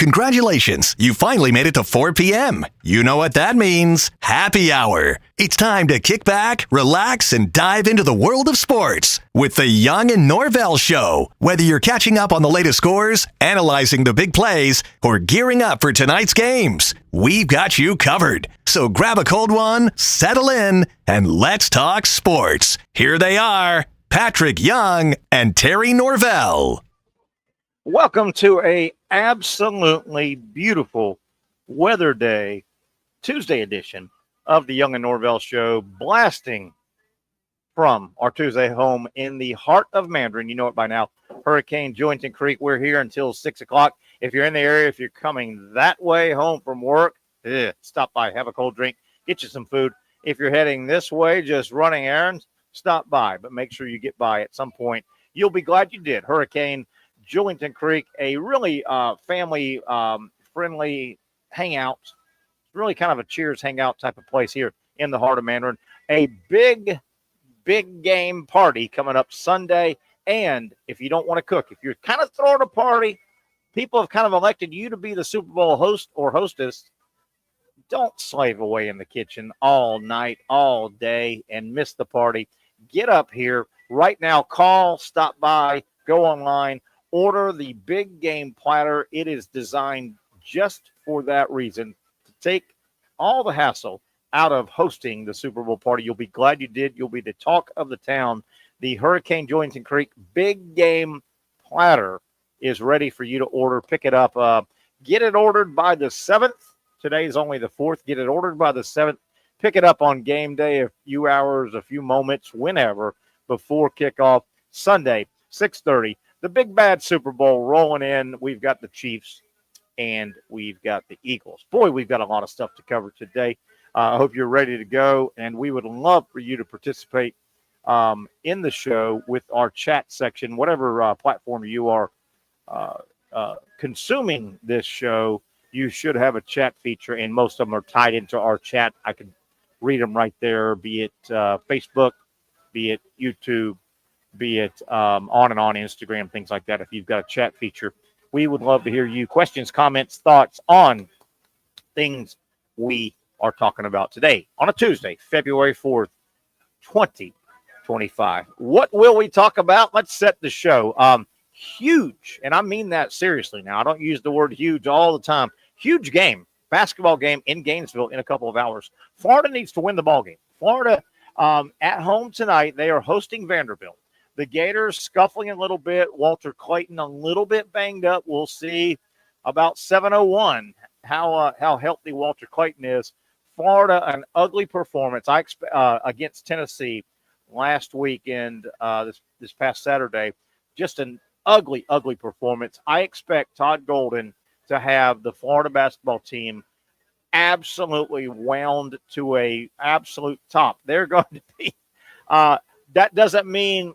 Congratulations, you finally made it to 4 p.m. You know what that means. Happy hour. It's time to kick back, relax, and dive into the world of sports with the Young Norvelle Show. Whether you're catching up on the latest scores, analyzing the big plays, or gearing up for tonight's games, we've got you covered. So grab a cold one, settle in, and let's talk sports. Here they are, Patrick Young and Terry Norvelle. Welcome to a absolutely beautiful weather day, Tuesday edition of the Young and Norvelle Show, blasting from our Tuesday home in the heart of Mandarin. You know it by now, Hurricane Jointon Creek. We're here until 6 o'clock. If you're in the area, if you're coming that way home from work, stop by, have a cold drink, get you some food. If you're heading this way, just running errands, stop by, but make sure you get by at some point. You'll be glad you did. Hurricane Jointon Creek, a really family-friendly hangout, really kind of a cheers hangout type of place here in the heart of Mandarin. A big game party coming up Sunday. And if you don't want to cook, if you're kind of throwing a party, people have kind of elected you to be the Super Bowl host or hostess. Don't slave away in the kitchen all night, all day, and miss the party. Get up here right now. Call, stop by, go online. Order the big game platter. It is designed just for that reason, to take all the hassle out of hosting the Super Bowl party. You'll be glad you did. You'll be the talk of the town. The Hurricane Jointon Creek big game platter is ready for you to order. Pick it up. Get it ordered by the 7th. Today is only the 4th. Get it ordered by the 7th. Pick it up on game day, a few hours, a few moments, whenever, before kickoff Sunday, 6:30. The big bad Super Bowl rolling in. We've got the Chiefs and we've got the Eagles. Boy, we've got a lot of stuff to cover today. I hope you're ready to go, and we would love for you to participate in the show with our chat section, whatever platform you are consuming this show. You should have a chat feature, and most of them are tied into our chat. I can read them right there, be it Facebook, be it YouTube, be it on and on Instagram, things like that. If you've got a chat feature, we would love to hear you. Questions, comments, thoughts on things we are talking about today on a Tuesday, February 4th, 2025. What will we talk about? Let's set the show. Huge, and I mean that seriously now. I don't use the word huge all the time. Huge game, basketball game in Gainesville in a couple of hours. Florida needs to win the ball game. Florida at home tonight, they are hosting Vanderbilt. The Gators scuffling a little bit. Walter Clayton a little bit banged up. We'll see about 7:01 how healthy Walter Clayton is. Florida, an ugly performance I expect against Tennessee last weekend, this past Saturday. Just an ugly performance. I expect Todd Golden to have the Florida basketball team absolutely wound to a absolute top. They're going to be. That doesn't mean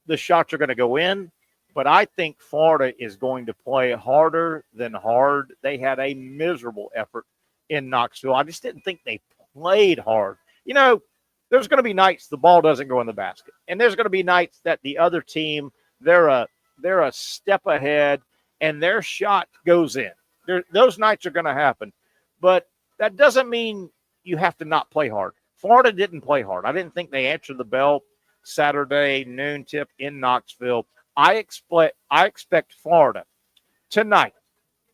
the shots are going to go in, but I think Florida is going to play harder than hard. They had a miserable effort in Knoxville. I just didn't think they played hard. You know, there's going to be nights the ball doesn't go in the basket, and there's going to be nights that the other team, they're a step ahead and their shot goes in. Those nights are going to happen, but that doesn't mean you have to not play hard. Florida didn't play hard. I didn't think they answered the bell Saturday noon tip in Knoxville. I expect Florida tonight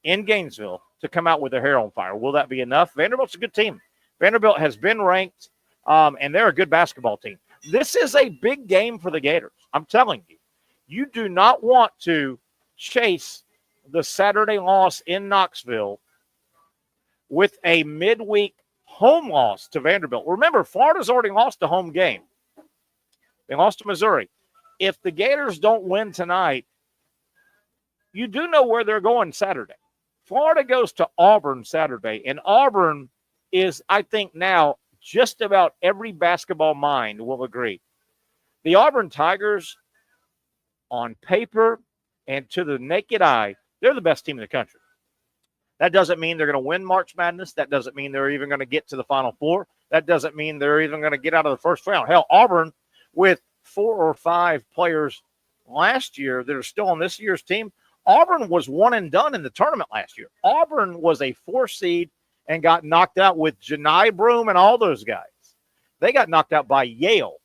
in Gainesville to come out with their hair on fire. Will that be enough? Vanderbilt's a good team. Vanderbilt has been ranked, and they're a good basketball team. This is a big game for the Gators. I'm telling you. You do not want to chase the Saturday loss in Knoxville with a midweek home loss to Vanderbilt. Remember, Florida's already lost a home game. They lost to Missouri. If the Gators don't win tonight, you do know where they're going Saturday. Florida goes to Auburn Saturday, and Auburn is, I think now, just about every basketball mind will agree. The Auburn Tigers, on paper and to the naked eye, they're the best team in the country. That doesn't mean they're going to win March Madness. That doesn't mean they're even going to get to the Final Four. That doesn't mean they're even going to get out of the first round. Hell, Auburn, with 4 or 5 players last year that are still on this year's team, Auburn was one and done in the tournament last year. Auburn was a 4 seed and got knocked out with Janai Broom and all those guys. They got knocked out by Yale.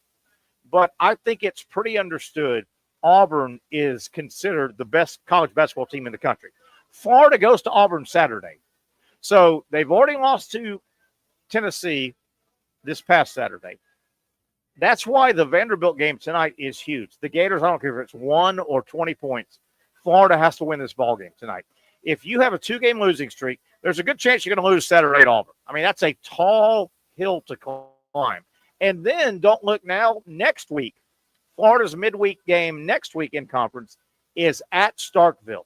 But I think it's pretty understood Auburn is considered the best college basketball team in the country. Florida goes to Auburn Saturday. So they've already lost to Tennessee this past Saturday. That's why the Vanderbilt game tonight is huge. The Gators, I don't care if it's 1 or 20 points, Florida has to win this ball game tonight. If you have a 2-game losing streak, there's a good chance you're going to lose Saturday at Auburn. I mean, that's a tall hill to climb. And then don't look now, next week, Florida's midweek game next week in conference is at Starkville.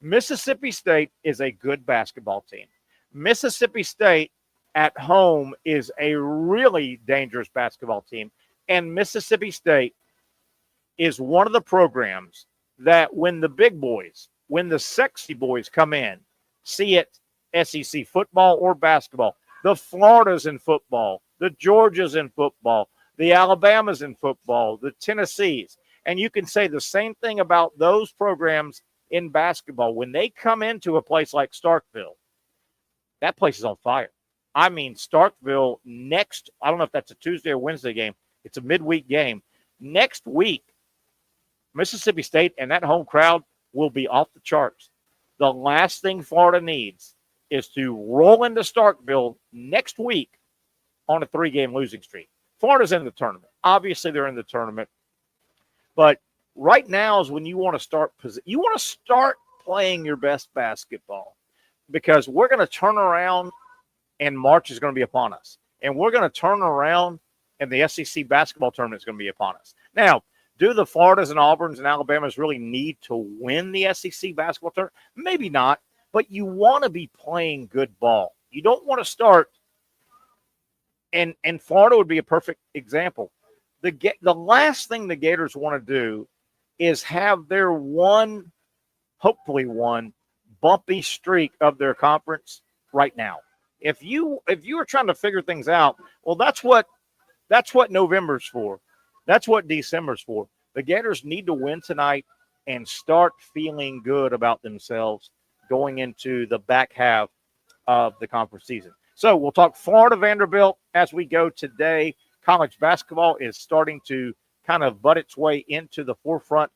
Mississippi State is a good basketball team. Mississippi State at home is a really dangerous basketball team. And Mississippi State is one of the programs that when the big boys, when the sexy boys come in, see it SEC football or basketball, the Floridas in football, the Georgias in football, the Alabamas in football, the Tennessees. And you can say the same thing about those programs in basketball. When they come into a place like Starkville, that place is on fire. I mean, Starkville next, I don't know if that's a Tuesday or Wednesday game. It's a midweek game. Next week, Mississippi State and that home crowd will be off the charts. The last thing Florida needs is to roll into Starkville next week on a 3-game losing streak. Florida's in the tournament. Obviously, they're in the tournament. But right now is when you want to start playing your best basketball, because we're going to turn around and March is going to be upon us. And we're going to turn around and the SEC basketball tournament is going to be upon us. Now, do the Floridas and Auburns and Alabamas really need to win the SEC basketball tournament? Maybe not, but you want to be playing good ball. You don't want to start, and Florida would be a perfect example. The last thing the Gators want to do is have their hopefully one, bumpy streak of their conference right now. If you are trying to figure things out, well, that's what November's for. That's what December's for. The Gators need to win tonight and start feeling good about themselves going into the back half of the conference season. So we'll talk Florida Vanderbilt as we go today. College basketball is starting to kind of butt its way into the forefront,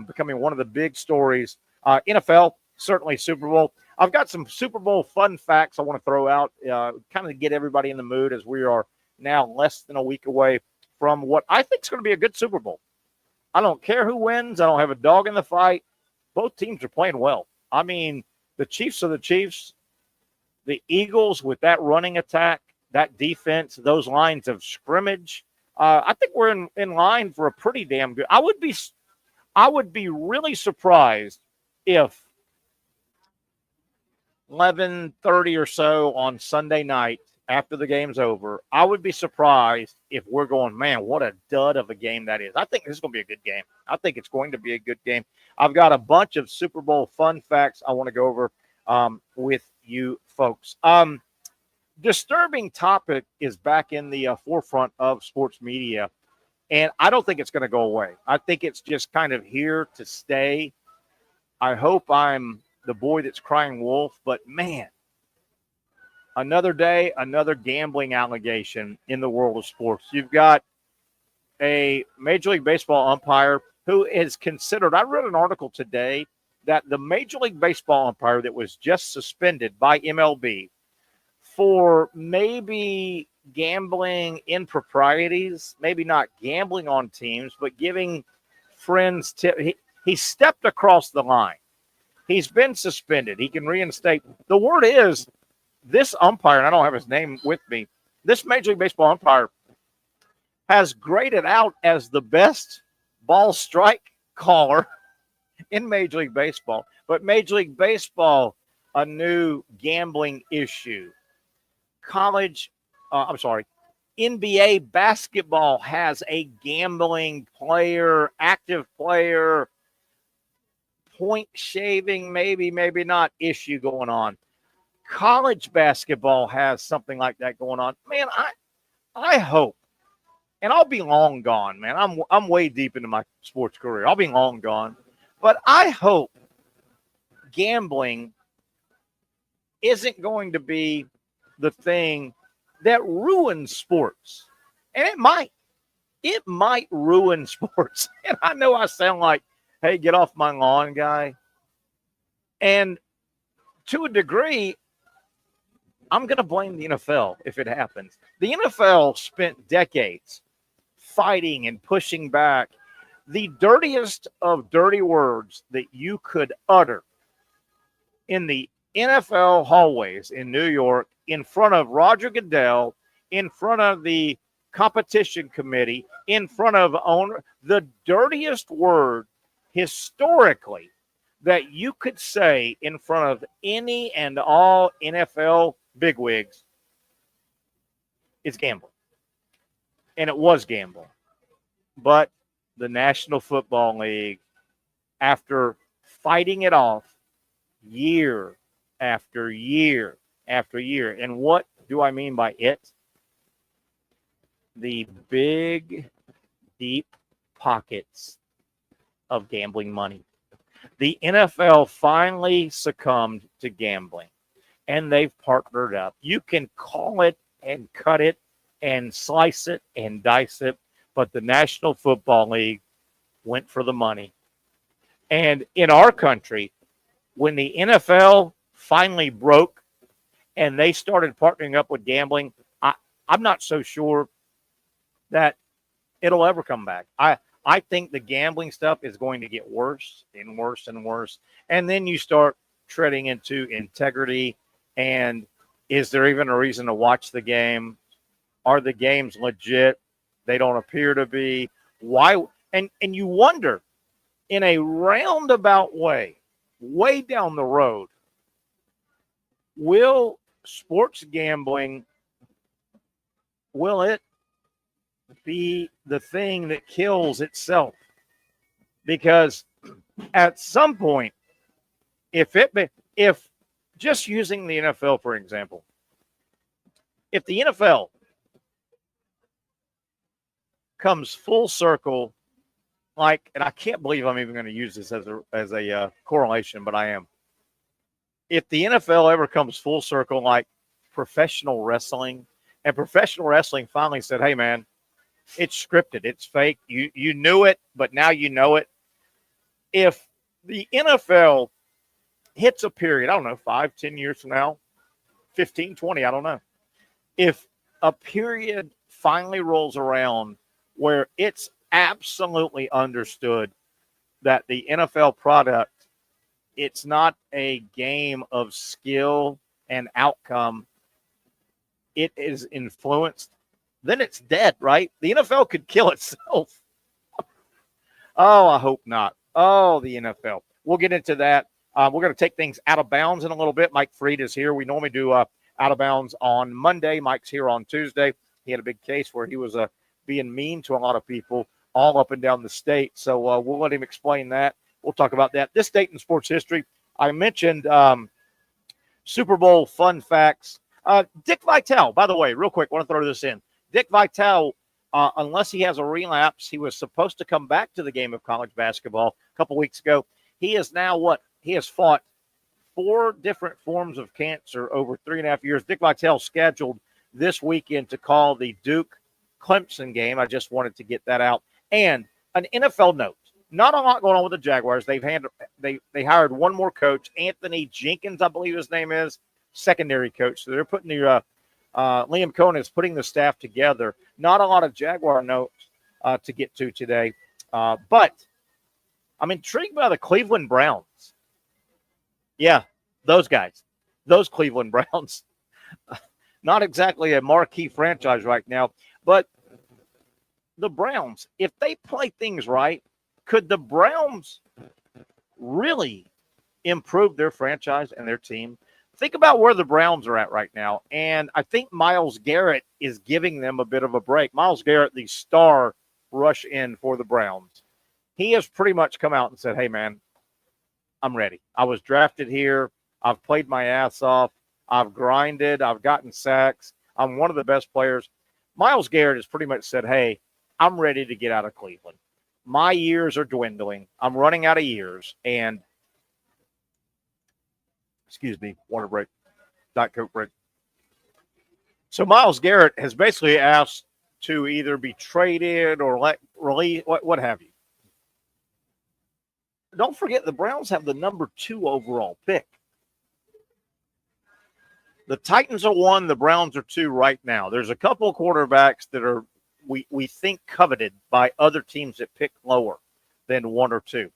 becoming one of the big stories. NFL, certainly Super Bowl. I've got some Super Bowl fun facts I want to throw out, kind of get everybody in the mood as we are now less than a week away from what I think is going to be a good Super Bowl. I don't care who wins. I don't have a dog in the fight. Both teams are playing well. I mean, the Chiefs are the Chiefs. The Eagles with that running attack, that defense, those lines of scrimmage, I think we're in line for a pretty damn good. I would be really surprised if 11:30 or so on Sunday night after the game's over, I would be surprised if we're going, man, what a dud of a game that is. I think this is going to be a good game. I think it's going to be a good game. I've got a bunch of Super Bowl fun facts I want to go over with you folks. Disturbing topic is back in the forefront of sports media, and I don't think it's going to go away. I think it's just kind of here to stay. I hope I'm the boy that's crying wolf, but man, another day, another gambling allegation in the world of sports. You've got a Major League Baseball umpire who is considered, I read an article today that the Major League Baseball umpire that was just suspended by MLB for maybe gambling improprieties, maybe not gambling on teams, but giving friends tips. He stepped across the line. He's been suspended. He can reinstate. The word is this umpire, and I don't have his name with me, this Major League Baseball umpire has graded out as the best ball strike caller in Major League Baseball. But Major League Baseball, a new gambling issue. NBA basketball has a gambling player, active player, point shaving, maybe not issue going on. College basketball has something like that going on. Man, I hope, and I'll be long gone, man. I'm way deep into my sports career. I'll be long gone. But I hope gambling isn't going to be the thing that ruins sports. And it might. It might ruin sports. And I know I sound like, hey, get off my lawn, guy. And to a degree, I'm going to blame the NFL if it happens. The NFL spent decades fighting and pushing back the dirtiest of dirty words that you could utter in the NFL hallways in New York, in front of Roger Goodell, in front of the competition committee, in front of owner. The dirtiest word historically that you could say in front of any and all NFL bigwigs is gambling. And it was gambling. But the National Football League, after fighting it off year after year after year, and what do I mean by it? The big, deep pockets of gambling money. The NFL finally succumbed to gambling, and they've partnered up. You can call it and cut it and slice it and dice it, but the National Football League went for the money. And in our country, when the NFL finally broke and they started partnering up with gambling, I'm not so sure that it'll ever come back. I think the gambling stuff is going to get worse and worse and worse. And then you start treading into integrity. And is there even a reason to watch the game? Are the games legit? They don't appear to be. Why? And you wonder, in a roundabout way down the road, will sports gambling, will it be the thing that kills itself? Because at some point, if just using the NFL for example, if the NFL comes full circle, like, and I can't believe I'm even going to use this as a correlation, but I am. If the NFL ever comes full circle, like professional wrestling, and professional wrestling finally said, "Hey, man, it's scripted, it's fake. You knew it, but now you know it." If the NFL hits a period, I don't know, 5, 10 years from now, 15, 20, I don't know. If a period finally rolls around where it's absolutely understood that the NFL product, it's not a game of skill and outcome, it is influenced, then it's dead, right? The NFL could kill itself. Oh, I hope not. Oh, the NFL. We'll get into that. We're going to take things out of bounds in a little bit. Mike Freed is here. We normally do out of bounds on Monday. Mike's here on Tuesday. He had a big case where he was being mean to a lot of people all up and down the state. So we'll let him explain that. We'll talk about that. This date in sports history, I mentioned Super Bowl fun facts. Dick Vitale, by the way, real quick, I want to throw this in. Dick Vitale, unless he has a relapse, he was supposed to come back to the game of college basketball a couple weeks ago. He is now what? He has fought 4 different forms of cancer over 3.5 years. Dick Vitale scheduled this weekend to call the Duke-Clemson game. I just wanted to get that out. And an NFL note. Not a lot going on with the Jaguars. They hired one more coach, Anthony Jenkins, I believe his name is, secondary coach. So they're putting the Liam Cohen is putting the staff together. Not a lot of Jaguar notes to get to today, but I'm intrigued by the Cleveland Browns. Yeah, those guys, those Cleveland Browns. Not exactly a marquee franchise right now, but the Browns, if they play things right, could the Browns really improve their franchise and their team? Think about where the Browns are at right now, and I think Myles Garrett is giving them a bit of a break. Myles Garrett, the star rush in for the Browns, he has pretty much come out and said, "Hey, man, I'm ready. I was drafted here. I've played my ass off. I've grinded. I've gotten sacks. I'm one of the best players." Myles Garrett has pretty much said, "Hey, I'm ready to get out of Cleveland. My years are dwindling. I'm running out of years, and Excuse me, water break, Diet Coke break. So Myles Garrett has basically asked to either be traded or release, what have you. Don't forget the Browns have the number 2 overall pick. The Titans are 1, the Browns are 2 right now. There's a couple of quarterbacks that are we think coveted by other teams that pick lower than 1 or 2.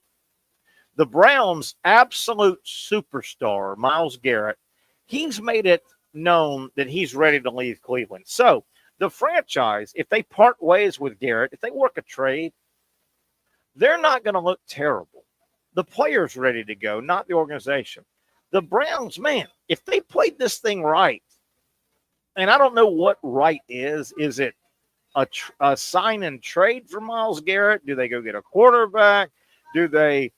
The Browns' absolute superstar, Myles Garrett, he's made it known that he's ready to leave Cleveland. So the franchise, if they part ways with Garrett, if they work a trade, they're not going to look terrible. The player's ready to go, not the organization. The Browns, man, if they played this thing right, and I don't know what right is it a sign and trade for Myles Garrett? Do they go get a quarterback? Do they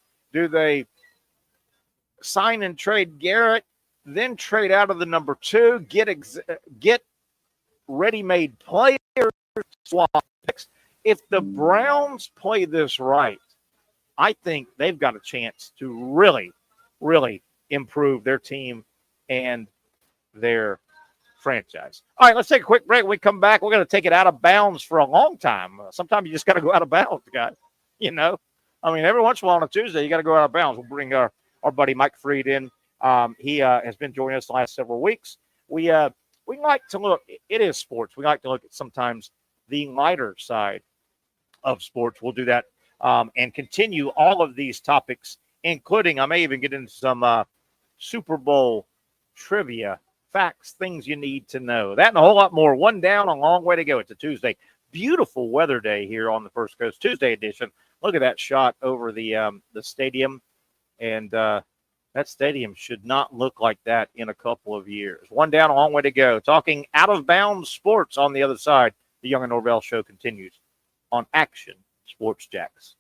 sign and trade Garrett, then trade out of the number 2, get ready-made players, swap picks? If the Browns play this right, I think they've got a chance to really, really improve their team and their franchise. All right, let's take a quick break. When we come back, we're going to take it out of bounds for a long time. Sometimes you just got to go out of bounds, guys. Every once in a while on a Tuesday, you got to go out of bounds. We'll bring our buddy Mike Freed in. He has been joining us the last several weeks. We like to look. It is sports. We like to look at sometimes the lighter side of sports. We'll do that and continue all of these topics, including I may even get into some Super Bowl trivia, facts, things you need to know. That and a whole lot more. One down, a long way to go. It's a Tuesday. Beautiful weather day here on the First Coast Tuesday edition. Look at that shot over the stadium, and that stadium should not look like that in a couple of years. One down, a long way to go. Talking out of bounds sports on the other side. The Young Norvelle Show continues on Action Sports Jacks.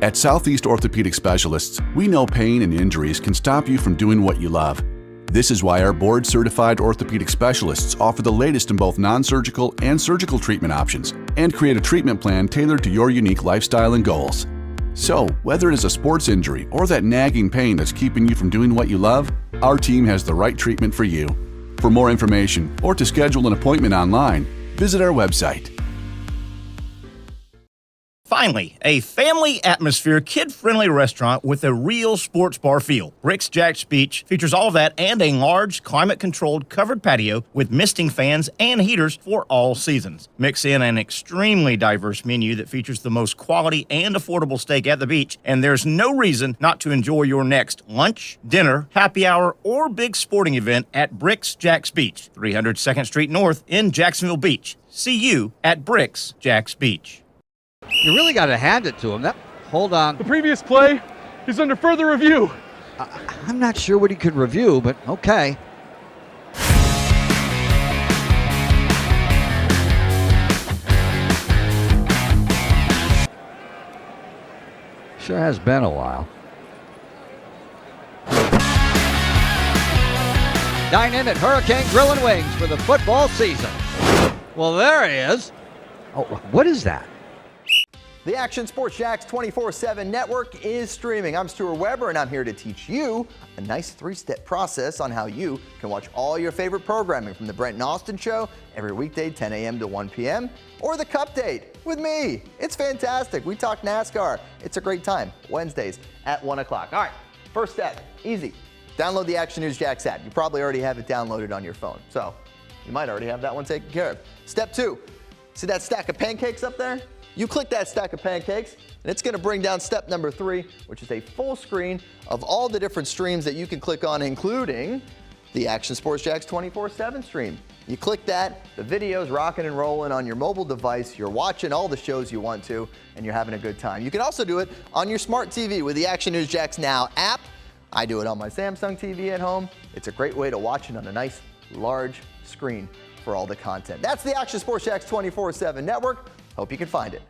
At Southeast Orthopedic Specialists, we know pain and injuries can stop you from doing what you love. This is why our board-certified orthopedic specialists offer the latest in both non-surgical and surgical treatment options and create a treatment plan tailored to your unique lifestyle and goals. So, whether it is a sports injury or that nagging pain that's keeping you from doing what you love, our team has the right treatment for you. For more information or to schedule an appointment online, visit our website. Finally, a family atmosphere, kid-friendly restaurant with a real sports bar feel. Bricks Jack's Beach features all of that and a large, climate-controlled covered patio with misting fans and heaters for all seasons. Mix in an extremely diverse menu that features the most quality and affordable steak at the beach, and there's no reason not to enjoy your next lunch, dinner, happy hour, or big sporting event at Bricks Jack's Beach, 300 2nd Street North in Jacksonville Beach. See you at Bricks Jack's Beach. You really got to hand it to him. Hold on. The previous play is under further review. I'm not sure what he could review, but okay. Sure has been a while. Dine in at Hurricane Grill and Wings for the football season. Well, there he is. Oh, what is that? The Action Sports Jacks 24/7 network is streaming. I'm Stuart Weber, and I'm here to teach you a nice 3-step process on how you can watch all your favorite programming from the Brent and Austin Show every weekday 10 a.m. to 1 p.m. or the Cup Date with me. It's fantastic. We talk NASCAR. It's a great time. Wednesdays at 1 o'clock. All right, first step, easy. Download the Action News Jacks app. You probably already have it downloaded on your phone, so you might already have that one taken care of. Step 2, see that stack of pancakes up there? You click that stack of pancakes, and it's going to bring down step number 3, which is a full screen of all the different streams that you can click on, including the Action Sports Jacks 24/7 stream. You click that, the video's rocking and rolling on your mobile device. You're watching all the shows you want to, and you're having a good time. You can also do it on your smart TV with the Action News Jacks Now app. I do it on my Samsung TV at home. It's a great way to watch it on a nice, large screen for all the content. That's the Action Sports Jacks 24/7 network. Hope you can find it.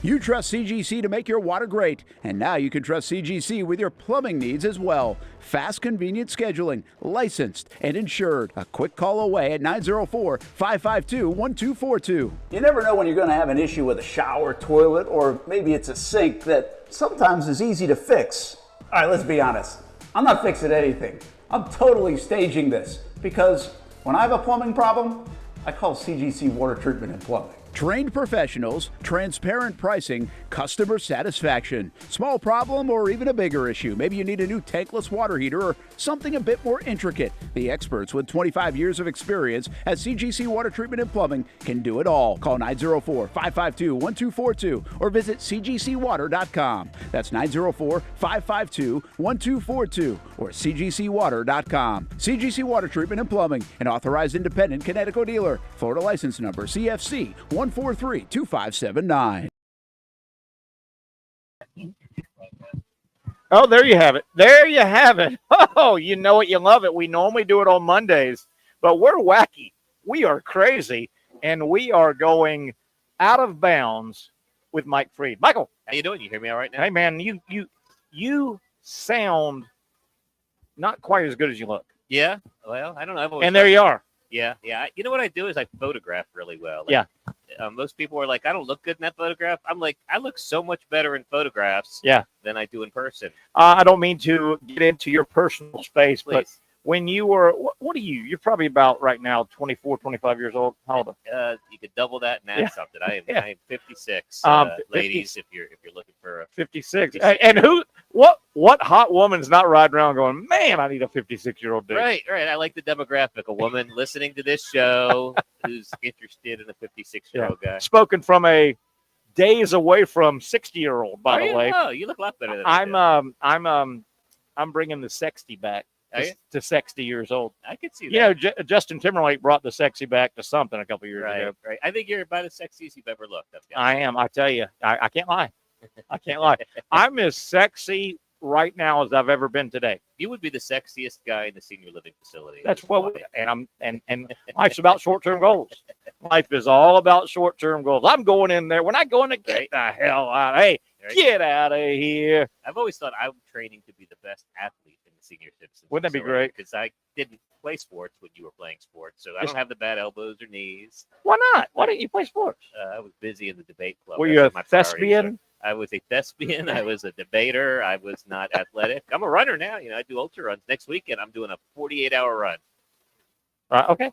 You trust CGC to make your water great, and now you can trust CGC with your plumbing needs as well. Fast, convenient scheduling, licensed and insured. A quick call away at 904-552-1242. You never know when you're going to have an issue with a shower, toilet, or maybe it's a sink that sometimes is easy to fix. All right, let's be honest. I'm not fixing anything. I'm totally staging this because when I have a plumbing problem, I call CGC Water Treatment and Plumbing. Trained professionals, transparent pricing, customer satisfaction. Small problem or even a bigger issue. Maybe you need a new tankless water heater or something a bit more intricate. The experts with 25 years of experience at CGC Water Treatment and Plumbing can do it all. Call 904-552-1242 or visit cgcwater.com. That's 904-552-1242 or cgcwater.com. CGC Water Treatment and Plumbing, an authorized independent Connecticut dealer. Florida license number CFC 1432579. Oh, there you have it. There you have it. Oh, you know it. You love it. We normally do it on Mondays, but we're wacky. We are crazy, and we are going out of bounds with Mike Freed. Michael. How you doing? You hear me all right now? Hey, man, you sound not quite as good as you look. Yeah. Well, I don't know. And there you are. Yeah. You know what I do is I photograph really well. Yeah. Most people are like, I don't look good in that photograph. I'm like, I look so much better in photographs than I do in person. I don't mean to get into your personal space, Please. but when you were, what are you? You're probably about right now 24, 25 years old. How old? You could double that and add something. I am 56. 50, ladies, if you're looking for a 56. And what hot woman's not riding around going, man, I need a 56-year-old dude. Right. I like the demographic. A woman listening to this show who's interested in a 56-year-old guy. Spoken from a days away from 60-year-old, by the way. Oh, you look a lot better than I do. I'm bringing the sexy back to 60 years old. I could see that. You know, Justin Timberlake brought the sexy back to something a couple years ago. Right. I think you're about as sexy as you've ever looked. I am. I tell you, I can't lie. I can't lie. I'm as sexy right now as I've ever been today. You would be the sexiest guy in the senior living facility. That's what and life's about short-term goals. Life is all about short-term goals. I'm going in there. When I go in there, get the hell out. Hey, get out of here. I've always thought I'm training to be the best athlete in the senior citizen. Wouldn't that be great? Because I didn't play sports when you were playing sports, so I don't have the bad elbows or knees. Why not? Why didn't you play sports? I was busy in the debate club. Were you a thespian? I was a thespian. I was a debater. I was not athletic. I'm a runner now. You know, I do ultra runs. Next weekend, I'm doing a 48-hour run. Okay.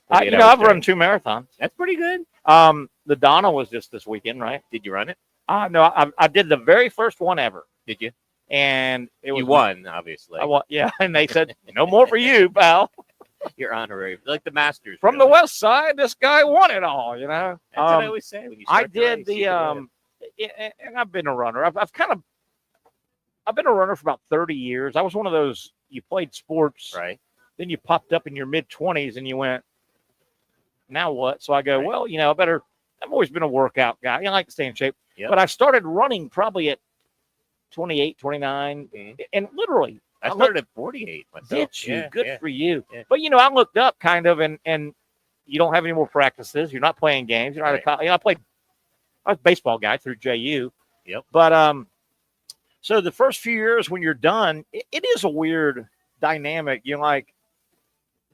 I've run 2 marathons. That's pretty good. The Donna was just this weekend, right? Did you run it? No, I did the very first one ever. Did you? And you won, obviously. I won, yeah. And they said, no more for you, pal. You're honorary, like the Masters. From the West Side, this guy won it all, you know. That's what I always say. When you start I did and I've been a runner. I've been a runner for about 30 years. I was one of those, you played sports, right? Then you popped up in your mid-20s and you went, now what? So I go, well, you know, I've always been a workout guy. I like to stay in shape. Yep. But I started running probably at 28, 29. Mm-hmm. And literally, I started at 48 myself. Did you? Yeah, Good for you. Yeah. But, you know, I looked up kind of and you don't have any more practices. You're not playing games. You're not I was a baseball guy through JU. Yep. But so the first few years when you're done, it is a weird dynamic. You're like,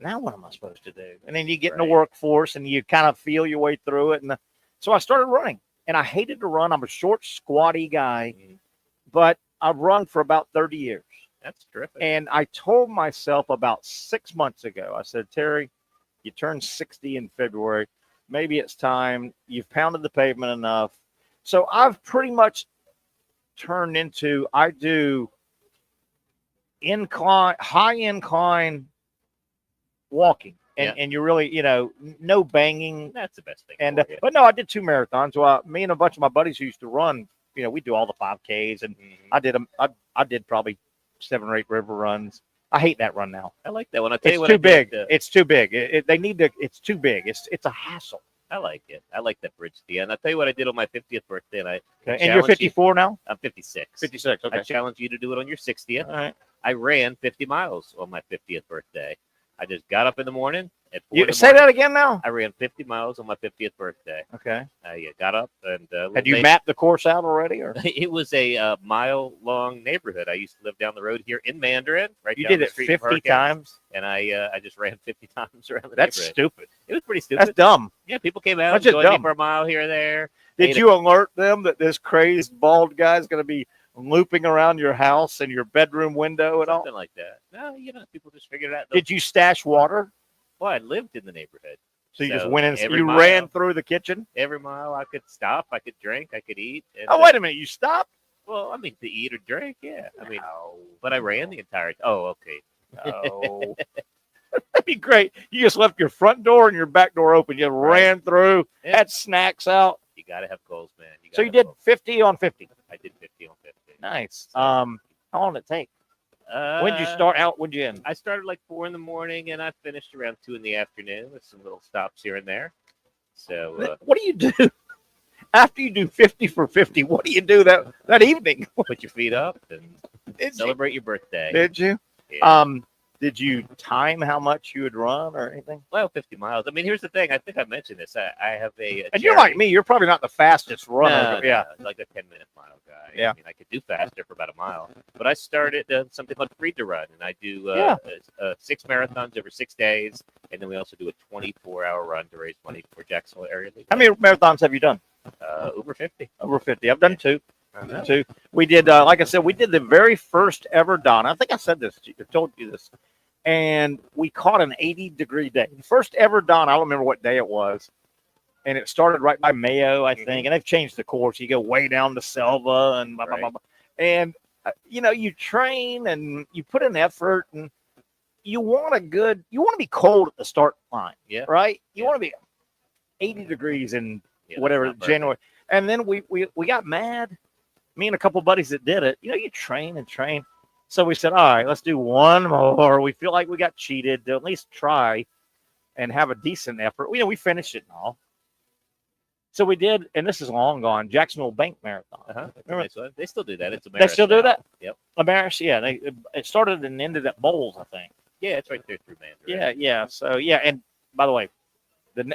now what am I supposed to do? And then you get in the workforce and you kind of feel your way through it. And so I started running, and I hated to run. I'm a short, squatty guy, but I've run for about 30 years. That's terrific. And I told myself about 6 months ago, I said, Terry, you turned 60 in February. Maybe it's time. You've pounded the pavement enough. So I've pretty much turned into, I do high incline walking. And you really, you know, no banging. That's the best thing. And but no, I did 2 marathons. So me and a bunch of my buddies who used to run, you know, we do all the 5Ks, and I did probably 7 or 8 river runs. I hate that run now. I like that one. I'll tell you It's what too I did, big. It's too big. They need to. It's too big. It's a hassle. I like it. I like that bridge to the end. I'll tell you what I did on my 50th birthday. And And you're 54 now? I'm 56. 56, okay. I challenge you to do it on your 60th. All right. I ran 50 miles on my 50th birthday. I just got up in the morning. Say that again now? I ran 50 miles on my 50th birthday. Okay. I got up and had you mapped the course out already, or it was a mile-long neighborhood. I used to live down the road here in Mandarin. Right. You down did the it street 50 times, and I just ran 50 times around the That's neighborhood. stupid. It was pretty stupid. That's dumb. Yeah, people came out That's and just joined me dumb. for a mile here or there. Did you alert them that this crazed bald guy is going to be looping around your house and your bedroom window and all? Something like that. No, people just figured it out. Did you stash water? Well, I lived in the neighborhood. So you just went in. every You mile- ran through the kitchen. Every mile I could stop, I could drink, I could eat. And, Oh, wait a minute! You stopped? Well, I mean, to eat or drink, yeah. I mean, but I ran the entire. Oh, okay. Oh, that'd be great. You just left your front door and your back door open. You ran through, Yeah. had snacks out. You got to have goals, man. So you did 50 on 50. I did 50 on 50. Nice. How long did it take? When did you start out? When did you end? I started like 4 in the morning, and I finished around 2 in the afternoon with some little stops here and there. So, what do you do after you do 50 for 50? What do you do that evening? Put your feet up and celebrate your birthday. Did you? Yeah. Did you time how much you would run or anything? Well, 50 miles. I mean, here's the thing. I think I mentioned this. I have a and you're like me. You're probably not the fastest runner. No, yeah. like a 10-minute mile guy. Yeah. I mean, I could do faster for about a mile. But I started something called Free to Run, and I do 6 marathons over 6 days, and then we also do a 24-hour run to raise money for Jacksonville area league. How many marathons have you done? Over 50. Over 50. I've done 2. 2. We did, like I said, we did the very first ever Don. I think I said this. I told you this. And we caught an 80-degree day. The first ever Don. I don't remember what day it was. And it started right by Mayo, I think. And they've changed the course. You go way down to Selva and blah, blah, blah, blah. And, you train and you put in effort and you want to be cold at the start line. Yeah. Right? You want to be 80 degrees in whatever, January. And then we got mad. Me and a couple buddies that did it. You train and train. So we said, all right, let's do one more. We feel like we got cheated. To at least try and have a decent effort. We finished it and all. So we did, and this is long gone, Jacksonville Bank Marathon. Remember? They still do that. It's a They still do that? Yep. Ameris, yeah. It started and ended at Bowles, I think. Yeah, it's right there through Mandarin. Yeah. So, and by the way,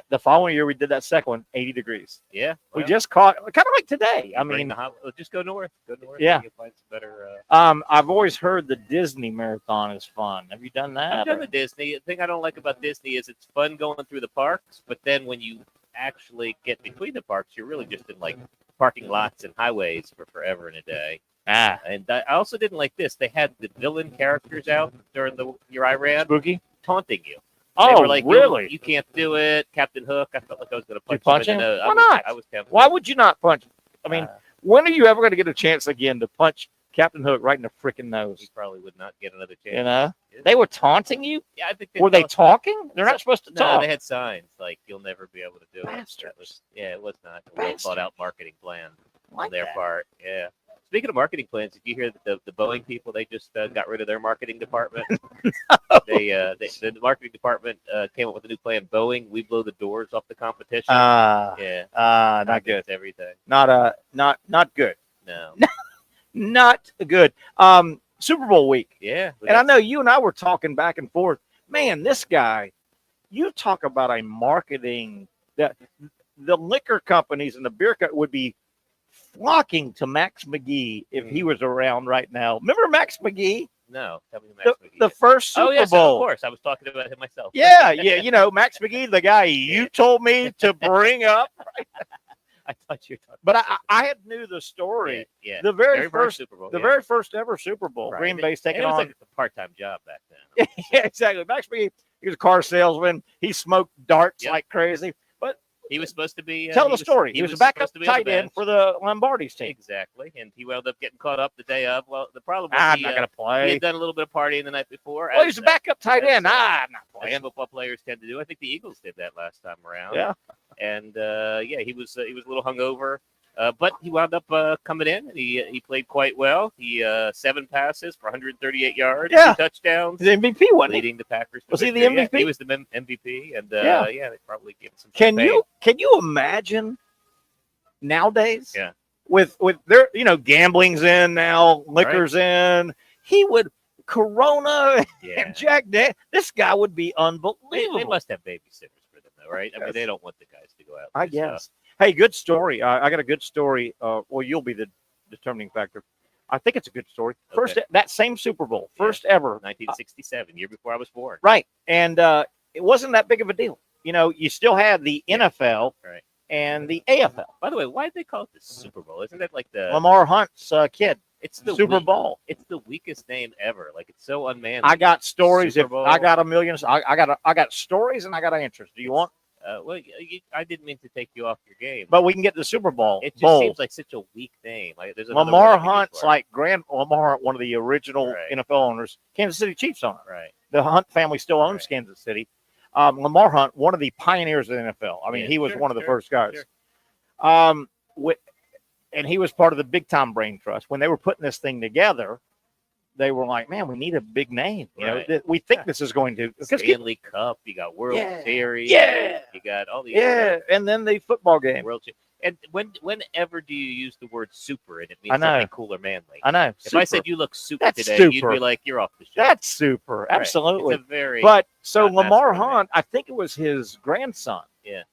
the following year we did that second one, 80 degrees. Yeah. We just caught, kind of like today. I mean, just go north. Go north. Yeah. You'll find some better. I've always heard the Disney Marathon is fun. Have you done that? I've done the Disney. The thing I don't like about Disney is it's fun going through the parks, but then when you actually get between the parks, you're really just in like parking lots and highways for forever and a day. And I also didn't like this. They had the villain characters out during the year I ran. Spooky? Taunting you. Oh, they were like, really? You can't do it. Captain Hook. I felt like I was going to punch him him? in the nose. Why not? I was tempted. Why would you not punch? I mean, when are you ever going to get a chance again to punch Captain Hook right in the freaking nose? You probably would not get another chance. Yeah. They were taunting you? Yeah, I think Were they talking? They're not supposed to talk. No, they had signs like you'll never be able to do Bastards. it. It was not a well thought out marketing plan on their that. part. Yeah. Speaking of marketing plans, did you hear that the Boeing people, they just got rid of their marketing department? The marketing department came up with a new plan. Boeing, we blow the doors off the competition. Not good. Everything. Not good. No. Not good. Super Bowl week. Yeah. And I know you and I were talking back and forth. Man, this guy, you talk about a marketing that the liquor companies and the beer companies would be flocking to Max McGee if he was around right now. Remember Max McGee? No. Tell me Max McGee. The first Super yes, Bowl. Of course. I was talking about him myself. Yeah. Max McGee, the guy you told me to bring up. I thought you were talking. But I had knew the story. Yeah. The very first Super Bowl. The very first ever Super Bowl. Right. Green Bay's taking it was on. like a part-time job back then. Yeah, exactly. Max McGee, he was a car salesman. He smoked darts like crazy. But he was supposed to be. Tell the story. He was a backup tight end for the Lombardi's team. Exactly. And he wound up getting caught up the day of. Well, the problem was I'm not going to play. He had done a little bit of partying the night before. Well, he was a backup tight end. I'm not playing. As football players tend to do. I think the Eagles did that last time around. Yeah. And he was a little hungover. But he wound up coming in, and he played quite well. He 7 passes for 138 yards, 2 touchdowns. The MVP, wasn't he? Leading the Packers. Was he the MVP? Yeah, he was the MVP, and they probably gave him some. Can champagne. you imagine nowadays? Yeah. With their gambling's in now, liquor's in. He would Corona and Jack Dan. This guy would be unbelievable. They must have babysitters for them, though, right? I mean, they don't want the guys to go out. I guess. Hey, good story. I got a good story. Well, you'll be the determining factor. I think it's a good story. Okay. First, that same Super Bowl, first ever, 1967, year before I was born. Right, and it wasn't that big of a deal. You still had the NFL and the AFL. By the way, why did they call it the Super Bowl? Isn't that like the Lamar Hunt's kid? It's the Super Bowl. It's the weakest name ever. Like, it's so unmanly. I got stories. Super If Bowl. I got a million, I got stories and I got answers. Do you want? Well, I didn't mean to take you off your game, But we can get the Super Bowl. it just Bowl. seems like such a weak name. Like, there's another Lamar word I could use Hunt's for it. like Lamar Hunt, one of the original NFL owners. Kansas City Chiefs owner. Right. The Hunt family still owns Kansas City. Lamar Hunt, one of the pioneers of the NFL. I mean, he was one of the first guys. Sure. And he was part of the big time brain trust. When they were putting this thing together, they were like, man, we need a big name. You know, we think this is going to Stanley Cup, you got World Series, Yeah. you got all these and then the football game. World Series. And whenever do you use the word super and it means I know. something cool or manly? I know. If I said you look super That's today, super. you'd be like, you're off the show. That's super. Right. Absolutely. It's a very But so not Lamar masculine Hunt, I think it was his grandson. Yeah.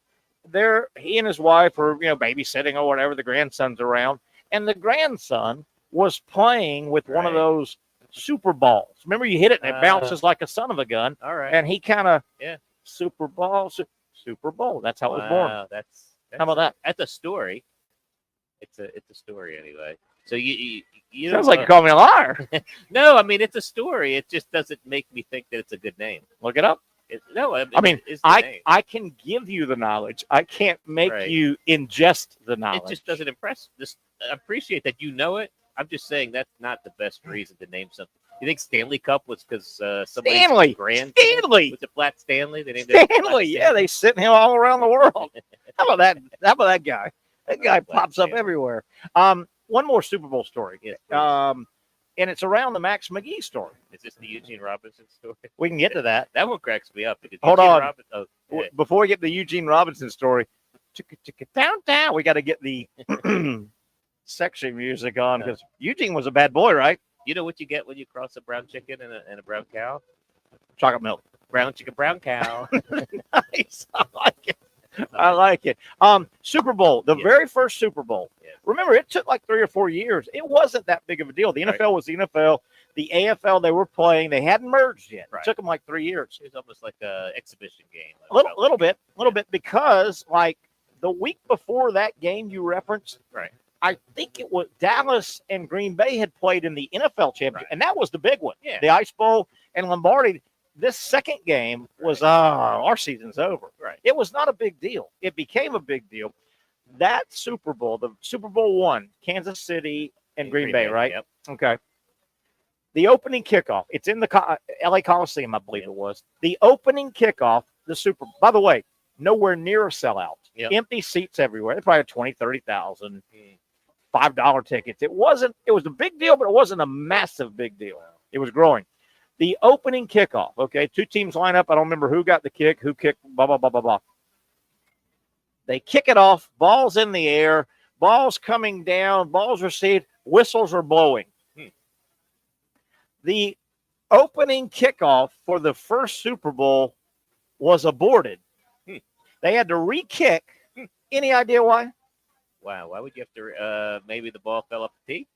He and his wife are, babysitting or whatever. The grandson's around. And the grandson was playing with one of those super balls. Remember, you hit it and it bounces like a son of a gun. All right. And he kind of Super Bowl. Super Bowl. That's how it was born. That's How about that? That's a story. It's a story anyway. So you Sounds like you called me a liar. No, I mean, it's a story. It just doesn't make me think that it's a good name. Look it up. I can give you the knowledge. I can't make you ingest the knowledge. It just doesn't impress. Just appreciate that you know it. I'm just saying that's not the best reason to name something. You think Stanley Cup was because somebody's Stanley was it Flat Stanley? They named it Flat Stanley. Yeah, they sent him all around the world. How about that? How about that guy? That guy pops up everywhere. One more Super Bowl story. Yes, and it's around the Max McGee story. Is this the Eugene Robinson story? We can get to that. That one cracks me up because Hold Eugene on. Before we get to the Eugene Robinson story, down, we got to get the sexy music on because Eugene was a bad boy, right? You know what you get when you cross a brown chicken and a brown cow? Chocolate milk. Brown chicken, brown cow. Nice. I like it. Super Bowl, the very first Super Bowl. Yes. Remember, it took like 3 or 4 years. It wasn't that big of a deal. The NFL was the NFL. The AFL, they were playing. They hadn't merged yet. It took them like 3 years. It was almost like an exhibition game. A little bit, because like the week before that game you referenced, I think it was Dallas and Green Bay had played in the NFL championship, and that was the big one. Yeah. The Ice Bowl and Lombardi. This second game was, our season's over. Right. It was not a big deal. It became a big deal. That Super Bowl, the Super Bowl one, Kansas City and Green Bay, right? Yep. Okay. The opening kickoff, it's in the LA Coliseum, I believe it was. The opening kickoff, the Super Bowl, by the way, nowhere near a sellout. Yep. Empty seats everywhere. They probably had 20, 30,000, $5 tickets. It was a big deal, but it wasn't a massive big deal. It was growing. The opening kickoff, okay, 2 teams line up. I don't remember who got the kick, who kicked, blah, blah, blah, blah, blah. They kick it off, balls in the air, balls coming down, balls received, whistles are blowing. The opening kickoff for the first Super Bowl was aborted. They had to re-kick. Any idea why? Wow, why would you have to? Maybe the ball fell off the tee?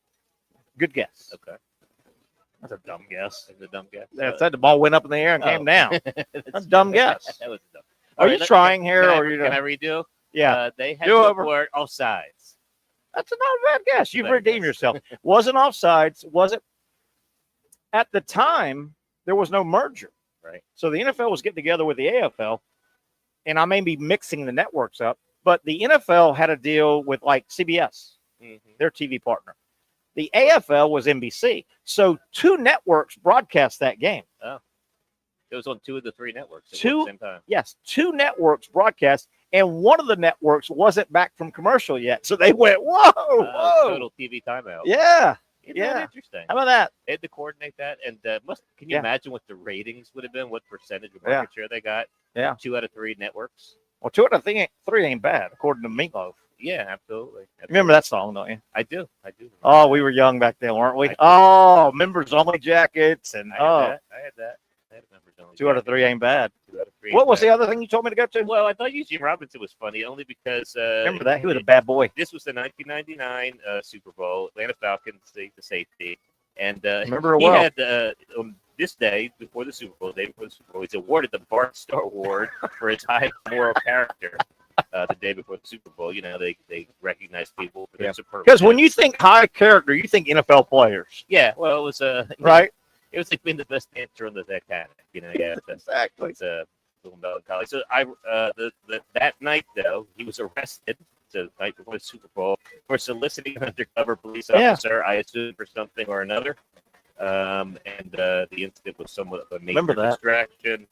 Good guess. Okay. That's a dumb guess. That's a dumb guess. That said, the ball went up in the air and came down. That's a dumb guess. That was dumb. Are you trying here? Can I redo? Yeah. They had Do to over. report offsides. That's not a bad guess. You've redeemed yourself. Wasn't offsides. Wasn't. At the time, there was no merger. Right. So the NFL was getting together with the AFL, and I may be mixing the networks up, but the NFL had a deal with like CBS, their TV partner. The AFL was NBC. So 2 networks broadcast that game. Oh. It was on 2 of the 3 networks at Two, the same time. yes, 2 networks broadcast, and one of the networks wasn't back from commercial yet. So they went, whoa, whoa. Total TV timeout. Yeah. Isn't that Yeah. interesting? How about that? They had to coordinate that. And can you Yeah. imagine what the ratings would have been? What percentage of Yeah. market share they got? Yeah. 2 out of 3 networks. Well, 2 out of 3 ain't bad, according to Meatloaf. Yeah, absolutely. Remember that song, don't you? I do. Oh, we were young back then, weren't we? I do. Oh, members only jackets and I had that. I had members only. 2 out of 3 ain't bad. 2 out of 3. What was the other thing you told me to go to? Well, I thought Eugene Robinson was funny only because Remember that? He was a bad boy. This was the 1999 Super Bowl. Atlanta Falcons, the safety, and Remember it he well. had on this day before the Super Bowl, he's awarded the Bart Star Award for his high moral character. The day before the Super Bowl, they recognize people for their superb. Because when you think high character, you think NFL players. Yeah, well, it was right. It was like being the best dancer on the Titanic. Yeah, exactly. It's a little melancholy. So that night though, he was arrested. The night before the Super Bowl for soliciting an undercover police officer, I assume for something or another. And the incident was somewhat of a major distraction.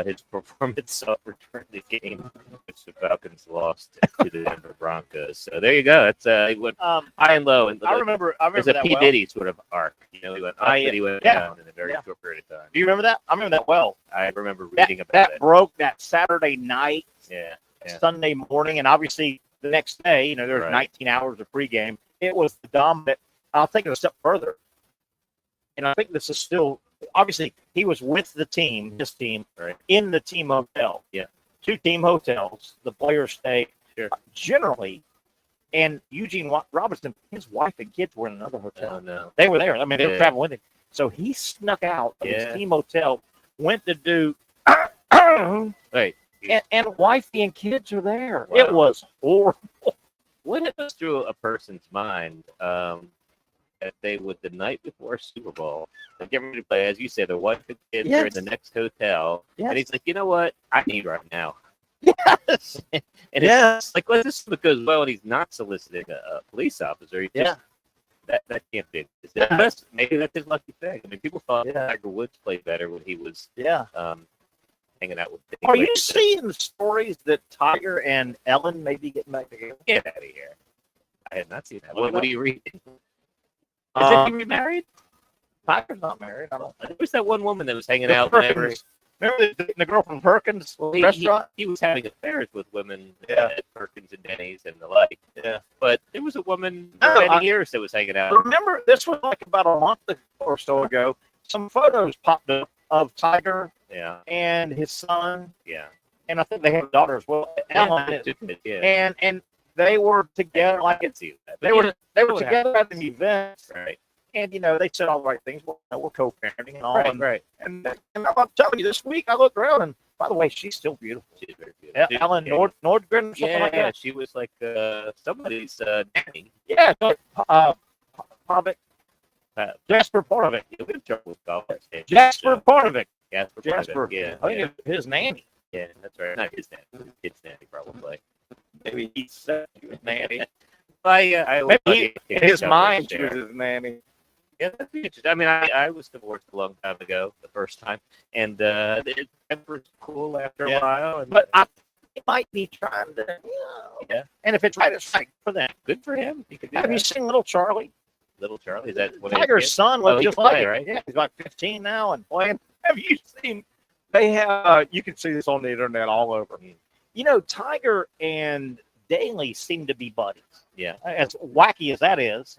His performance suffered during the game, which the Falcons lost to the Denver Broncos. So there you go. That's he went high and low. And I remember there's a that P. well. Diddy sort of arc. He went up and he went down in a very short period of time. Do you remember that? I remember that well. I remember reading about that it. Broke that Saturday night, yeah. Sunday morning, and obviously the next day, there was 19 hours of pregame. It was the dominant. I'll take it a step further, and I think this is still. Obviously, he was with the team, his team, in the team hotel. Yeah. 2 team hotels. The players stay generally. And Eugene Robinson, his wife and kids were in another hotel. Oh, no. They were there. I mean, they were traveling with him. So he snuck out of his team hotel, went to do. Right. And wifey and kids are there. Wow. It was horrible. What goes through a person's mind that they would, the night before Super Bowl, they get ready to play, as you said, their wife and kids are in the next hotel. Yes. And he's like, you know what? I need right now. Yes. And it's like, well, this goes well, and he's not soliciting a police officer. He just, that can't be. Maybe that's his lucky thing. I mean, people thought Tiger Woods played better when he was hanging out with. Are you seeing the stories that Tiger and Ellen may be getting back together? Get out of here! I had not seen that. What are you reading? Is he remarried? Tiger's not married. I don't. There was that one woman that was hanging out whenever. Remember the girl from Perkins restaurant? He was having affairs with women at Perkins and Denny's and the like. Yeah. But there was a woman for many years that was hanging out. Remember, this was like about a month or so ago. Some photos popped up of Tiger and his son. Yeah. And I think they have a daughter as well. Ellen. Yeah. And they were together like they were together at the event. Right. And they said all the right things. Well, we're co-parenting and all. Right. And I'm telling you, this week I looked around, and by the way, she's still beautiful. She's very beautiful. Yeah, Ellen Nordgren or something like that. She was like somebody's nanny. Yeah, Pavic. Jasper Parvic. We have trouble with golf. Jasper Parvic. Jasper. Yeah. I think it's his nanny. Yeah, that's right. Not his nanny. His nanny, probably. Maybe he said he was nanny. Maybe in his mind, she was his nanny. Yeah, that's interesting. I mean, I was divorced a long time ago, the first time, and it was cool after a while. But I think he might be trying to, And if it's right, it's right for them. Good for him. He could do Have you seen Little Charlie? Little Charlie? Is that what Tiger's son looks just like it, right? Yeah, he's like 15 now and playing. Have you seen? They have. You can see this on the internet all over. Tiger and Daly seem to be buddies. Yeah. As wacky as that is.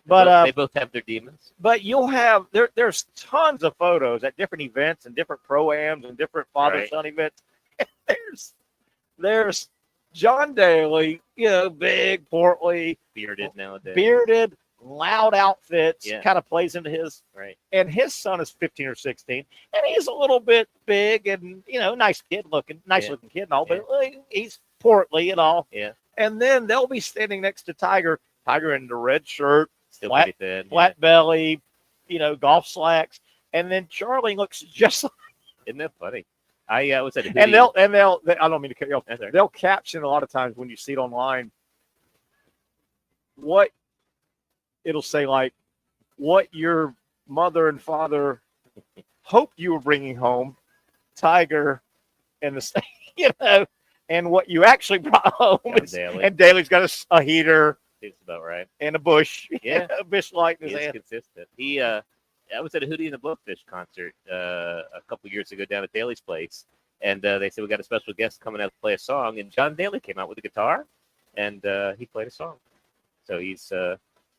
But they both have their demons. But you'll have there's tons of photos at different events and different pro-ams and different father-son events. There's John Daly, big, portly, bearded nowadays. Bearded, loud outfits, Yeah. kind of plays into his. Right. And his son is 15 or 16, and he's a little bit big and, nice looking kid and all, but he's portly and all. Yeah. And then they'll be standing next to Tiger in the red shirt, still flat, pretty thin, flat belly, golf slacks, and then Charlie looks just like. Isn't that funny? I was at a and they'll I don't mean to cut you off. That's right. They'll caption a lot of times when you see it online. What it'll say like, what your mother and father hoped you were bringing home Tiger and and what you actually brought home is Daly. and Daly's got a heater. Seems about right. And a bush. Yeah. A bush light in his He's hand. consistent. I was at a Hootie and the Blowfish concert a couple years ago down at Daly's place, and they said we got a special guest coming out to play a song, and John Daly came out with a guitar, and he played a song. So he's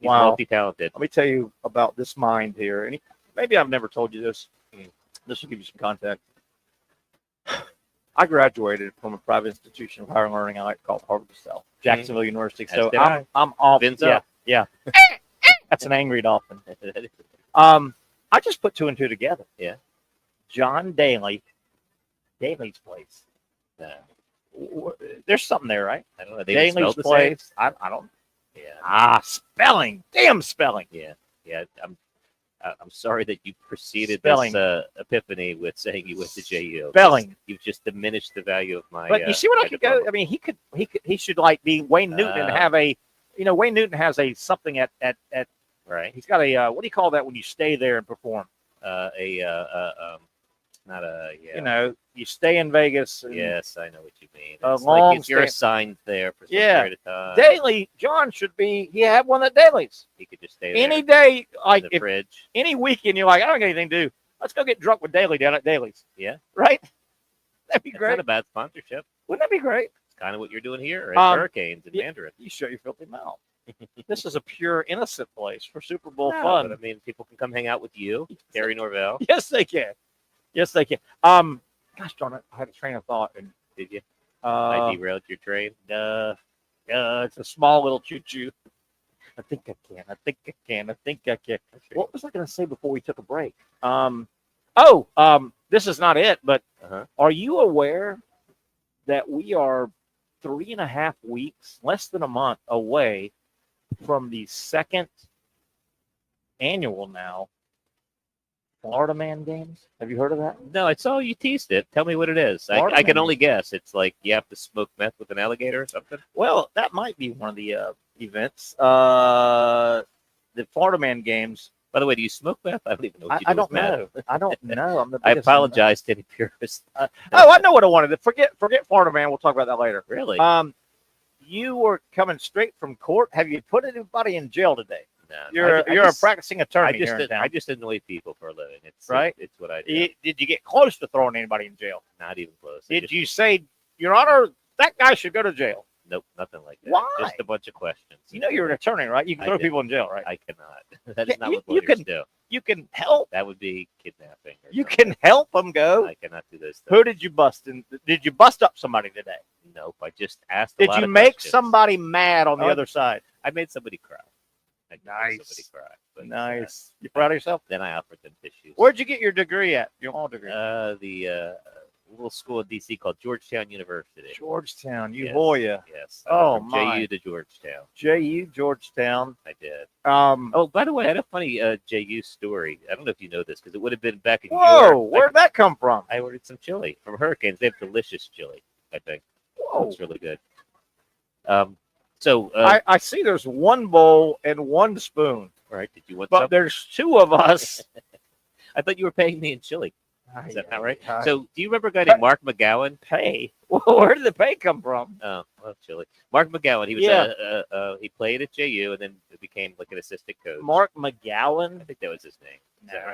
Wow. multi-talented. Let me tell you about this mind here. And maybe I've never told you this. This will give you some context. I graduated from a private institution of higher learning I like called Harvard South, Jacksonville University. So I'm off. Yeah. That's an angry dolphin. I just put 2 and 2 together. Yeah. John Daly's place. There's something there, right? I don't know. They Daly's place. I don't. Yeah. Spelling. Damn spelling. Yeah. I'm sorry that you preceded Spelling. this epiphany with saying you went to JU. Spelling. You've just diminished the value of my. But you see what I could go. I mean, he should like be Wayne Newton and have a, Wayne Newton has a something at right. He's got a what do you call that when you stay there and perform? Not a yeah. You stay in Vegas. And Yes, I know what you mean. A It's long like you're stay- assigned there for some Yeah. period of time. Daly John should be. He had one at Daly's. He could just stay there. Any day, like in the if fridge. any weekend, you're like, I don't got anything to do. Let's go get drunk with Daly down at Daly's. Yeah. Right? That'd be It's great. not a bad sponsorship. Wouldn't that be great? It's kind of what you're doing here at Hurricanes in yeah. Mandarin. You shut your filthy mouth. This is a pure innocent place for Super Bowl No, fun. but I mean, people can come hang out with you, Terry Norvelle. Yes, they can. Yes, they can. Gosh darn it, I had a train of thought, and Did you? I uh, derailed your train. it's a small little choo-choo. I think I can. I think I can. I think I can. What was I going to say before we took a break? This is not it, but are you aware that we are 3.5 weeks, less than a month away from the second annual now Florida Man Games? Have you heard of that? No, I saw you teased it. Tell me what it is. Florida I can Man. only guess. It's like you have to smoke meth with an alligator or something. Well, that might be one of the events. The Florida Man Games. By the way, do you smoke meth? I don't even know what you do I don't with meth. know. I don't know. I'm the I biggest- apologize to any purists. I know what I wanted. Forget Florida Man. We'll talk about that later. Really? You were coming straight from court. Have you put anybody in jail today? No, You're a practicing attorney here in town. I just annoy people for a living. It's Right? It's what I do. Did you get close to throwing anybody in jail? Not even close. Did you say, Your Honor, that guy should go to jail? Nope, nothing like that. Why? Just a bunch of questions. You know you're an attorney, right? You can I throw did. people in jail, right? I cannot. That is not what You lawyers can- do. You can help. That would be kidnapping. or You something. can help them go. I cannot do those things. Who did you bust? Did you bust up somebody today? Nope. I just asked. A Did lot you of make questions. somebody mad on the Oh, other side? I made somebody cry. I did make Nice. Somebody cry. But, Nice. You proud of yourself? Then I offered them tissues. Where'd you get your degree at? Your law degree? The little school in D.C. called Georgetown University. Georgetown, Yes. Uhoya. Yes. Oh, went from my. JU to Georgetown. JU, Georgetown. I did. Oh, By the way, I had a funny JU story. I don't know if you know this because it would have been back in whoa, your. where'd that come from? I ordered some chili from Hurricanes. They have delicious chili. I think. Whoa. It's really good. So I see there's one bowl and one spoon, right? Did you want but some? there's two of us. I thought you were paying me in chili. Is that not right? Aye. So, do you remember a guy named Mark McGowan? Pay. Where did the pay come from? Oh, well, chili. Mark McGowan. He was. Yeah. He played at JU and then became like an assistant coach. Mark McGowan? I think that was his name. Is that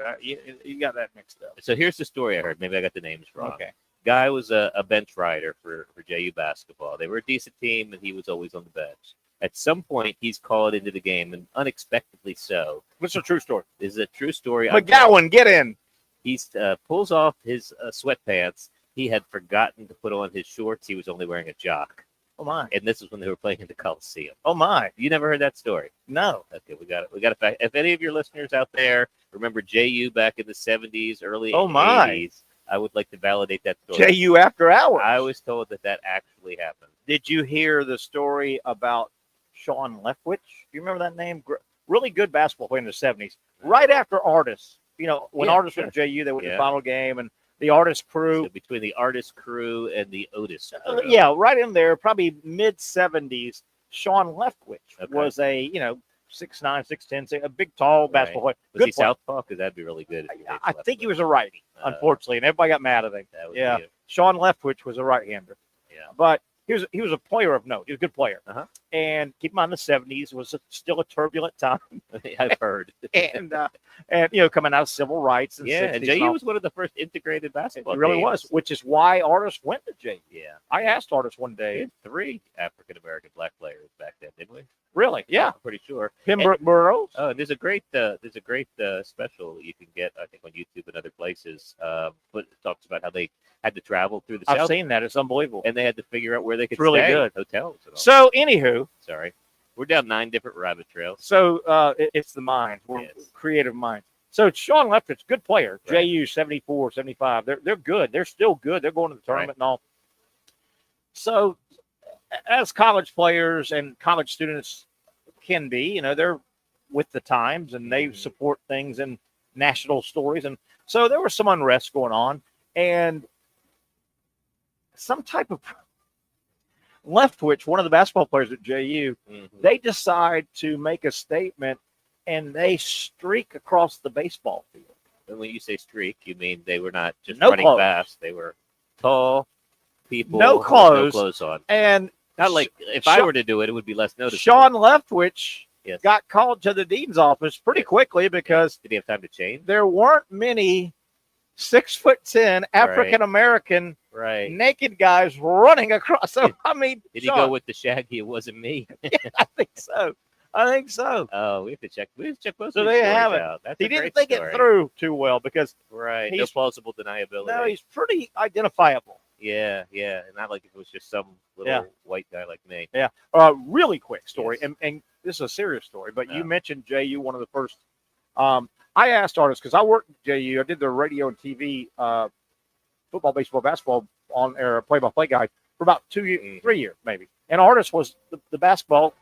right? You got that mixed up. So here's the story I heard. Maybe I got the names wrong. Okay. Guy was a bench rider for JU basketball. They were a decent team, and he was always on the bench. At some point, he's called into the game, and unexpectedly so. What's a true story? This is a true story. McGowan, get in. He pulls off his sweatpants. He had forgotten to put on his shorts. He was only wearing a jock. Oh, my. And this is when they were playing in the Coliseum. Oh, my. You never heard that story? No. Okay, we got it. We got it back. If any of your listeners out there remember JU back in the 70s, early Oh, my. 80s, I would like to validate that story. JU After Hours. I was told that actually happened. Did you hear the story about Sean Leftwich? Do you remember that name? Really good basketball player in the 70s. Right after Artis. You know, when Yeah, Artis sure. went to JU, they went to Yeah. the final game, and the Artis crew. So between the artist crew and the Otis crew. Yeah, right in there, probably mid-70s, Sean Leftwich Okay. was a, 6'9", 6'10", a big, tall basketball player. Was Good he player. southpaw? Because that'd be really good. If he I think he was a righty, unfortunately, and everybody got mad at him. That would Yeah, be Sean Leftwich was a right-hander. Yeah. But he was a player of note. He was a good player. Uh-huh. And keep in mind, the 70s was still a turbulent time. I've heard. and coming out of civil rights. And Yeah, and 60s JU was one of the first integrated basketball It really teams. was, which is why Artis went to JU. Yeah. I asked Artis one We day. had 3 African-American black players back then, didn't we? Really? Yeah. I'm pretty sure. Pembroke Burroughs. Oh, and there's a great special you can get, I think, on YouTube and other places. But it talks about how they had to travel through the I've South, seen that. It's unbelievable. and they had to figure out where they could It's really stay. good. Hotels. And all. So, anywho, Sorry, we're down 9 different rabbit trails. so it's the mind. We're Yes. creative mind. So Sean Leftwich, good player. Right. JU 74, 75. They're good. They're still good. They're going to the tournament and all. So as college players and college students can be, they're with the times and they support things and national stories. And so there was some unrest going on and some type of Leftwich, one of the basketball players at JU, they decide to make a statement and they streak across the baseball field. And when you say streak, you mean they were not just No running clothes. fast. They were tall people. No with clothes. No clothes on. And Not like if I were to do it, it would be less noticeable. Sean Leftwich Yes. got called to the dean's office pretty quickly because Did he have time to change? there weren't many 6'10" African American Right. naked guys running across. So I mean, Did he Sean, go with the Shaggy? It wasn't me. I think so. I think so. Oh, we have to check. We have to check both So of these there you stories have it. out. That's He a didn't great think story. it through too well because Right. No He's- plausible deniability. no, he's pretty identifiable. Yeah. And not like if it was just some little Yeah. white guy like me. Yeah. Really quick story, Yes. and this is a serious story, but you Yeah. mentioned JU, one of the first. I asked artists because I worked at JU. I did the radio and TV, football, baseball, basketball on air play-by-play guy for about 2 years, 3 years maybe. And Artis was the basketball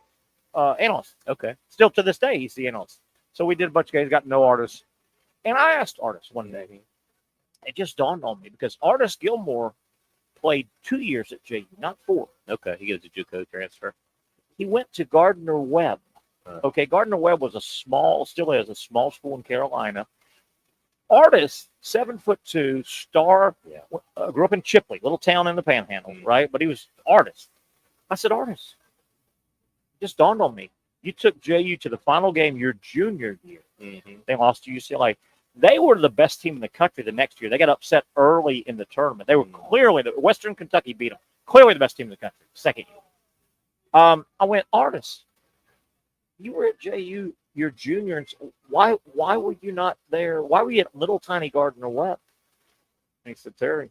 analyst. Okay. Still to this day, he's the analyst. So we did a bunch of games, got to know Artis, and I asked Artis one day. It just dawned on me because Artis Gilmore played 2 years at JU, not 4. Okay. He gives a JUCO transfer. He went to Gardner Webb. Huh. Okay, Gardner Webb was still is a small school in Carolina. Artis, 7'2", star, grew up in Chipley, little town in the Panhandle, right? But he was Artis. I said, Artis, just dawned on me. You took JU to the final game your junior year. They lost to UCLA. They were the best team in the country the next year. They got upset early in the tournament. They were clearly Western Kentucky beat them. Clearly the best team in the country. Second year. I went, Artis, you were at JU your junior, and why were you not there? Why were you at little tiny Gardner Webb? And he said, Terry,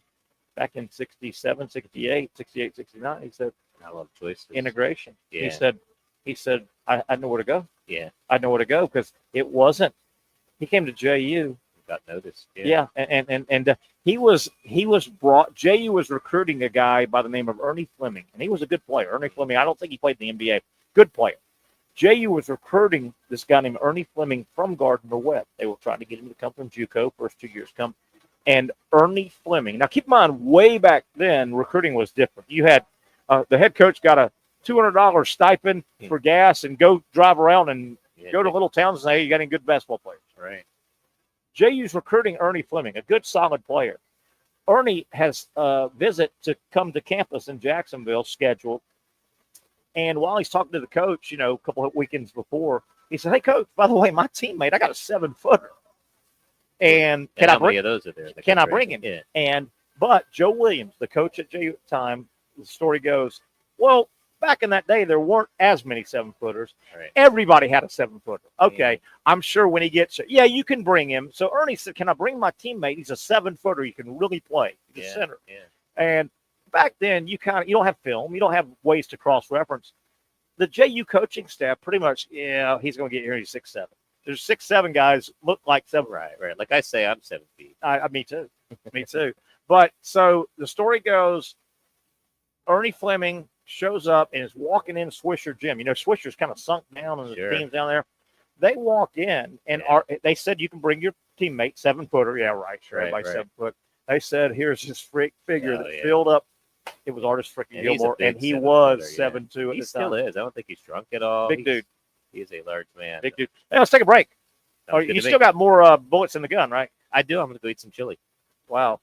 back in 67, 68, 69, he said, I love choices. Integration. Yeah. He said, I know where to go. Yeah. I know where to go because it wasn't. He came to JU. Got noticed. Yeah, and he was brought. JU was recruiting a guy by the name of Ernie Fleming, and he was a good player. Ernie Fleming. I don't think he played in the NBA. Good player. JU was recruiting this guy named Ernie Fleming from Gardner Webb. They were trying to get him to come from JUCO. First 2 years come, and Ernie Fleming. Now keep in mind, way back then, recruiting was different. You had the head coach got a $200 stipend for gas and go drive around and go to little towns and say, hey, you got any good basketball players? Right. JU's recruiting Ernie Fleming, a good, solid player. Ernie has a visit to come to campus in Jacksonville scheduled. And while he's talking to the coach, a couple of weekends before, he said, hey, coach, by the way, my teammate, I got a 7-footer. And can I bring of those are there? Can I bring him? Yeah. But Joe Williams, the coach at JU at the time, the story goes, well, back in that day, there weren't as many 7-footers. Right. Everybody had a 7-footer. Okay, I'm sure when he gets, you can bring him. So Ernie said, can I bring my teammate? He's a 7-footer. He can really play. He's a center. Yeah. And back then, you don't have film. You don't have ways to cross-reference. The JU coaching staff pretty much, he's going to get here. He's 6'7". There's 6'7" guys look like 7. Right. Like I say, I'm 7 feet. Me too. Me too. But so the story goes, Ernie Fleming shows up and is walking in Swisher Gym. Swisher's kind of sunk down and the team's down there. They walk in and they said, you can bring your teammate, 7-footer. Yeah, right. Sure. Everybody's 7 foot. They said, here's this figure that filled up. It was Artis freaking Gilmore, and he was 7'2" at the time. He still is. I don't think he's shrunk at all. Big dude. He is a large man. Big dude. Hey, let's take a break. Sounds Oh, good you to still me. got more bullets in the gun, right? I do. I'm going to go eat some chili. Wow.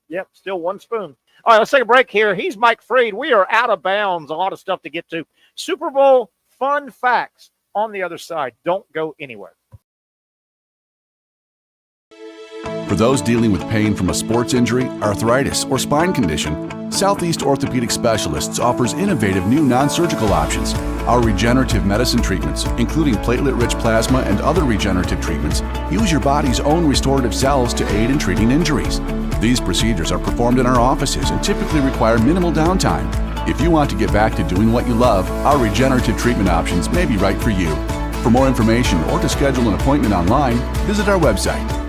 Yep, still one spoon. All right, let's take a break here. He's Mike Freed. We are out of bounds. A lot of stuff to get to. Super Bowl fun facts on the other side. Don't go anywhere. For those dealing with pain from a sports injury, arthritis, or spine condition, Southeast Orthopedic Specialists offers innovative new non-surgical options. Our regenerative medicine treatments, including platelet-rich plasma and other regenerative treatments, use your body's own restorative cells to aid in treating injuries. These procedures are performed in our offices and typically require minimal downtime. If you want to get back to doing what you love, our regenerative treatment options may be right for you. For more information or to schedule an appointment online, visit our website.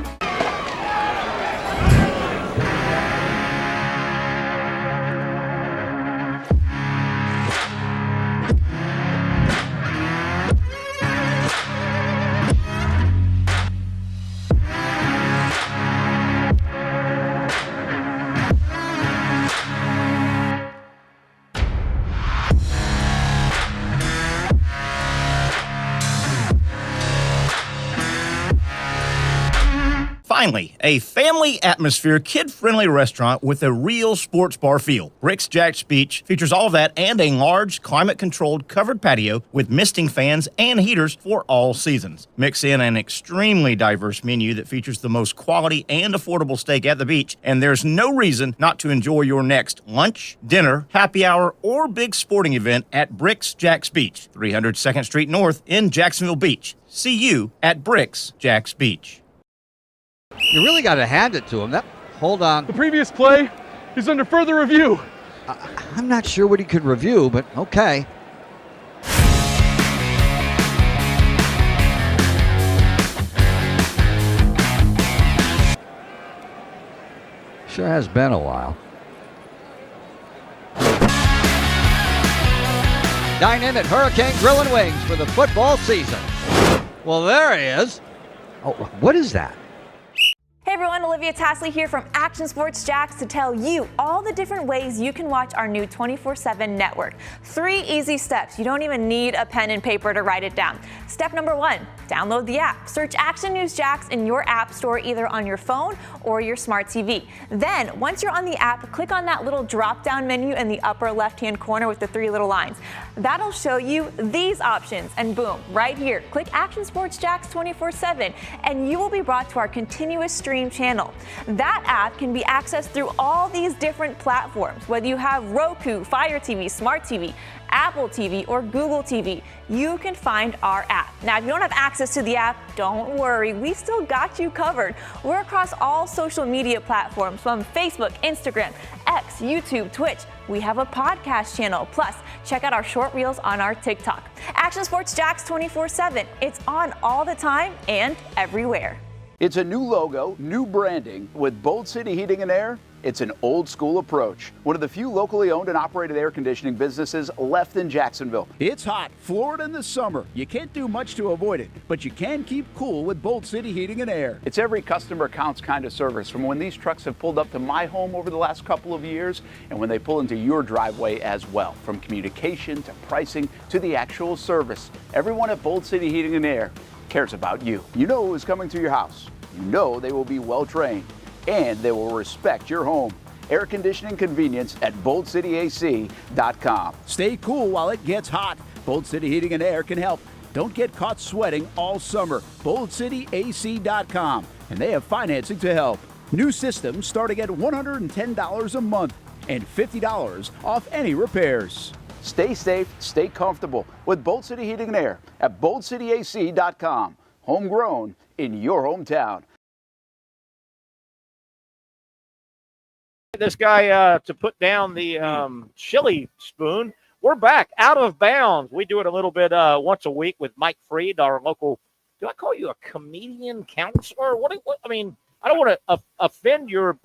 Finally, a family atmosphere, kid-friendly restaurant with a real sports bar feel. Rick's Jack's Beach features all of that and a large, climate-controlled covered patio with misting fans and heaters for all seasons. Mix in an extremely diverse menu that features the most quality and affordable steak at the beach, and there's no reason not to enjoy your next lunch, dinner, happy hour, or big sporting event at Rick's Jack's Beach, 300 2nd Street North in Jacksonville Beach. See you at Rick's Jack's Beach. You really got to hand it to him. Hold on. The previous play is under further review. I'm not sure what he could review, but okay. Sure has been a while. Dine in at Hurricane Grill and Wings for the football season. Well, there he is. Oh, what is that? Hey everyone, Olivia Tasley here from Action Sports Jacks to tell you all the different ways you can watch our new 24/7 network. 3 easy steps. You don't even need a pen and paper to write it down. Step number 1, download the app. Search Action News Jacks in your app store either on your phone or your smart TV. Then, once you're on the app, click on that little drop-down menu in the upper left-hand corner with the 3 little lines. That'll show you these options, and boom, right here, click Action Sports Jacks 24/7, and you will be brought to our continuous stream channel. That app can be accessed through all these different platforms, whether you have Roku, Fire TV, Smart TV, Apple TV, or Google TV. You can find our app. Now, if you don't have access to the app, don't worry, we still got you covered. We're across all social media platforms from Facebook, Instagram, X, YouTube, Twitch. We have a podcast channel. Plus, check out our short reels on our TikTok. Action Sports Jacks 24/7. It's on all the time and everywhere. It's a new logo, new branding. With Bold City Heating and Air, it's an old school approach. One of the few locally owned and operated air conditioning businesses left in Jacksonville. It's hot, Florida in the summer. You can't do much to avoid it, but you can keep cool with Bold City Heating and Air. It's every customer counts kind of service, from when these trucks have pulled up to my home over the last couple of years and when they pull into your driveway as well. From communication to pricing to the actual service, everyone at Bold City Heating and Air cares about you. You know who's coming to your house. You know they will be well trained, and they will respect your home. Air conditioning convenience at boldcityac.com. Stay cool while it gets hot. Bold City Heating and Air can help. Don't get caught sweating all summer. boldcityac.com, and they have financing to help. New systems starting at $110 a month and $50 off any repairs. Stay safe, stay comfortable with Bold City Heating and Air at boldcityac.com. Homegrown in your hometown. This guy to put down the chili spoon. We're back out of bounds. We do it a little bit once a week with Mike Freed, our local. Do I call you a comedian counselor? What I mean, I don't want to offend your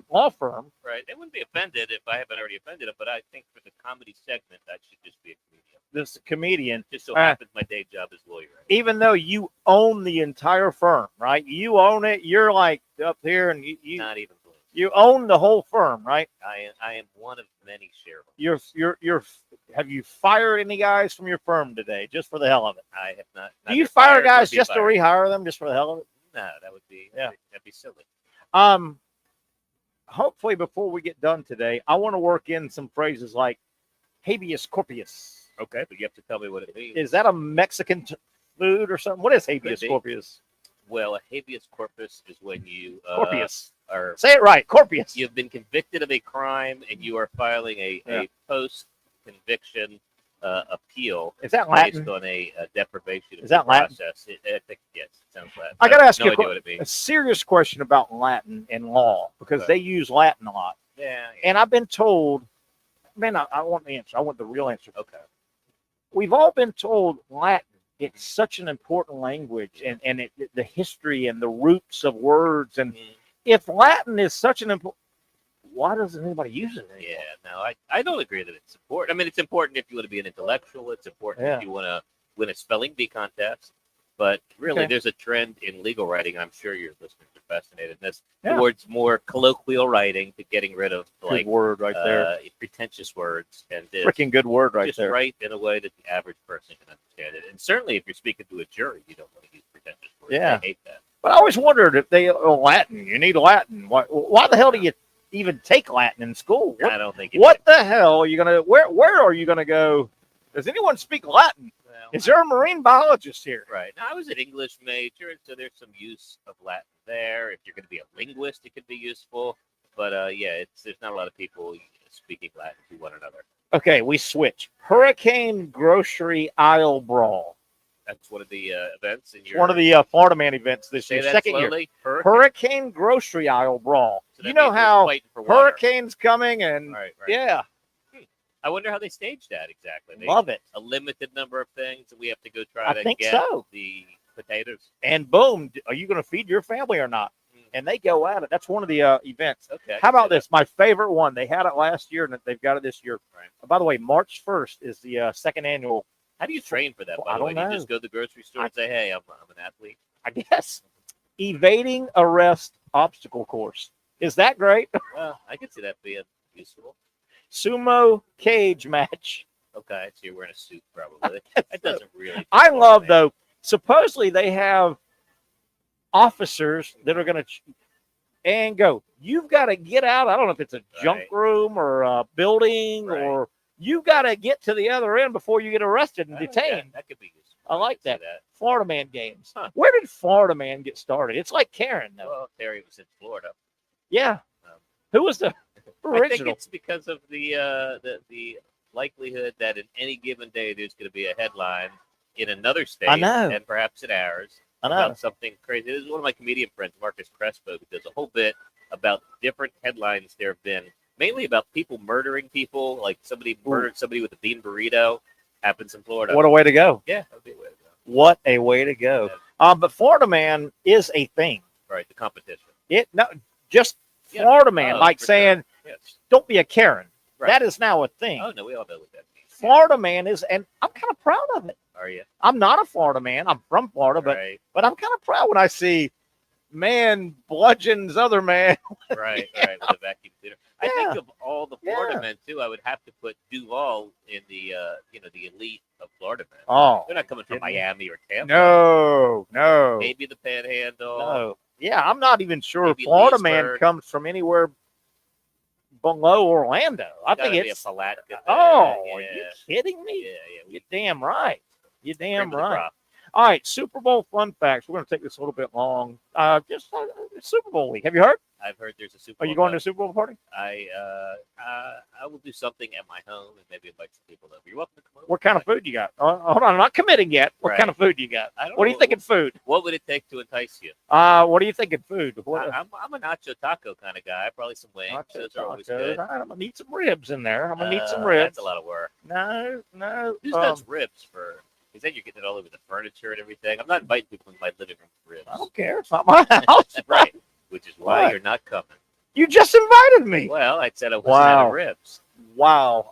law firm. Right. They wouldn't be offended if I haven't already offended them, but I think for the comedy segment, I should just be a comedian. This comedian. Just so happens my day job is lawyer. Even though you own the entire firm, right? You own it. You're like up here, and you Not even close. you own the whole firm, right? I am one of many shareholders. You're Have you fired any guys from your firm today, just for the hell of it? I have not. Do you fire guys just to rehire them, just for the hell of it? No, that would be that'd be silly. Hopefully, before we get done today, I want to work in some phrases like habeas corpus. Okay, but you have to tell me what it means. Is that a Mexican food or something? What is habeas corpus? Well, a habeas corpus is when you corpus. Are say it right, corpus. You've been convicted of a crime and you are filing a post-conviction appeal. Is that Latin? Based on a deprivation of the process. I think yes, it sounds Latin. I got to ask you a serious question about Latin and law because they use Latin a lot. Yeah. And I've been told, man, I want the answer. I want the real answer. Okay. We've all been told Latin. It's such an important language, and the history and the roots of words. And if Latin is such an important, why doesn't anybody use it anymore? Yeah, no, I don't agree that it's important. I mean, it's important if you want to be an intellectual. It's important if you want to win a spelling bee contest. But really, there's a trend in legal writing. I'm sure your listeners are fascinated in this towards more colloquial writing to getting rid of good word right there, pretentious words, and freaking good word right just there. Write in a way that the average person can understand it. And certainly, if you're speaking to a jury, you don't want to use pretentious words. Yeah, I hate that. But I always wondered if they Latin. You need Latin. Why the hell do you even take Latin in school? I don't think. What the hell are you gonna? Where are you gonna go? Does anyone speak Latin? Is there a marine biologist here? Right. Now, I was an English major, so there's some use of Latin there. If you're going to be a linguist, it could be useful. But there's not a lot of people speaking Latin to one another. Okay, we switch. Hurricane grocery aisle brawl. That's one of the events in your. One of the Florida Man events this year. Second slowly. Year. Hurricane grocery aisle brawl. So you know how hurricanes coming and yeah. I wonder how they staged that exactly. Love it. A limited number of things, and we have to go try to get the potatoes. And boom, are you going to feed your family or not? And they go at it. That's one of the events. Okay. How about this? My favorite one. They had it last year, and they've got it this year. Right. By the way, March 1st is the second annual. How do you train for that? By I the way, don't know. You just go to the grocery store and say, "Hey, I'm an athlete." I guess. Evading arrest obstacle course. Is that great? Well, I could see that being useful. Sumo cage match. Okay, so you're wearing a suit probably. That doesn't really. I love though. Supposedly they have officers that are going to and go. You've got to get out. I don't know if it's a junk room or a building or you got to get to the other end before you get arrested and detained. That could be useful. I like that. Florida Man games. Huh. Where did Florida Man get started? It's like Karen though. Well, Terry was in Florida. Yeah. Who was the original? I think it's because of the likelihood that in any given day there's going to be a headline in another state and perhaps in ours about something crazy. This is one of my comedian friends, Marcus Crespo, who does a whole bit about different headlines there have been, mainly about people murdering people, like somebody murdered somebody with a bean burrito. Happens in Florida. What a way to go. Yeah, that would be a way to go. What a way to go. Yeah. But Florida Man is a thing. Right, the competition. Florida Man, like saying, don't be a Karen. Right. That is now a thing. Oh, no, we all know what that means. Florida Man is, and I'm kind of proud of it. Are you? I'm not a Florida man. I'm from Florida, but I'm kind of proud when I see man bludgeons other man. Right, with a vacuum cleaner. I think of all the Florida men, too, I would have to put Duval in the, the elite of Florida men. Oh. They're not coming from Miami or Tampa. No. Maybe the Panhandle. No. Yeah, I'm not even sure Florida man comes from anywhere below Orlando. I think it's a Palatka. Are you kidding me? Yeah. You're damn right. You're damn right. All right, Super Bowl fun facts. We're going to take this a little bit long. Just Super Bowl week. Have you heard? I've heard there's a Super Bowl. Are you going to a Super Bowl party? I will do something at my home and maybe invite some people over. You're welcome to come over. What kind of food you got? Hold on, I'm not committing yet. What kind of food you got? What are you thinking food? What would it take to entice you? What are you thinking food? I'm a nacho taco kind of guy. Probably some wings. Those are always good. I'm going to need some ribs in there. I'm going to need some ribs. That's a lot of work. No. Who does ribs for? Because then you're getting it all over the furniture and everything. I'm not inviting people in my living room for ribs. I don't care. It's not my house. Right. Which is why you're not coming. You just invited me. Well, I said I wasn't out of ribs. Wow.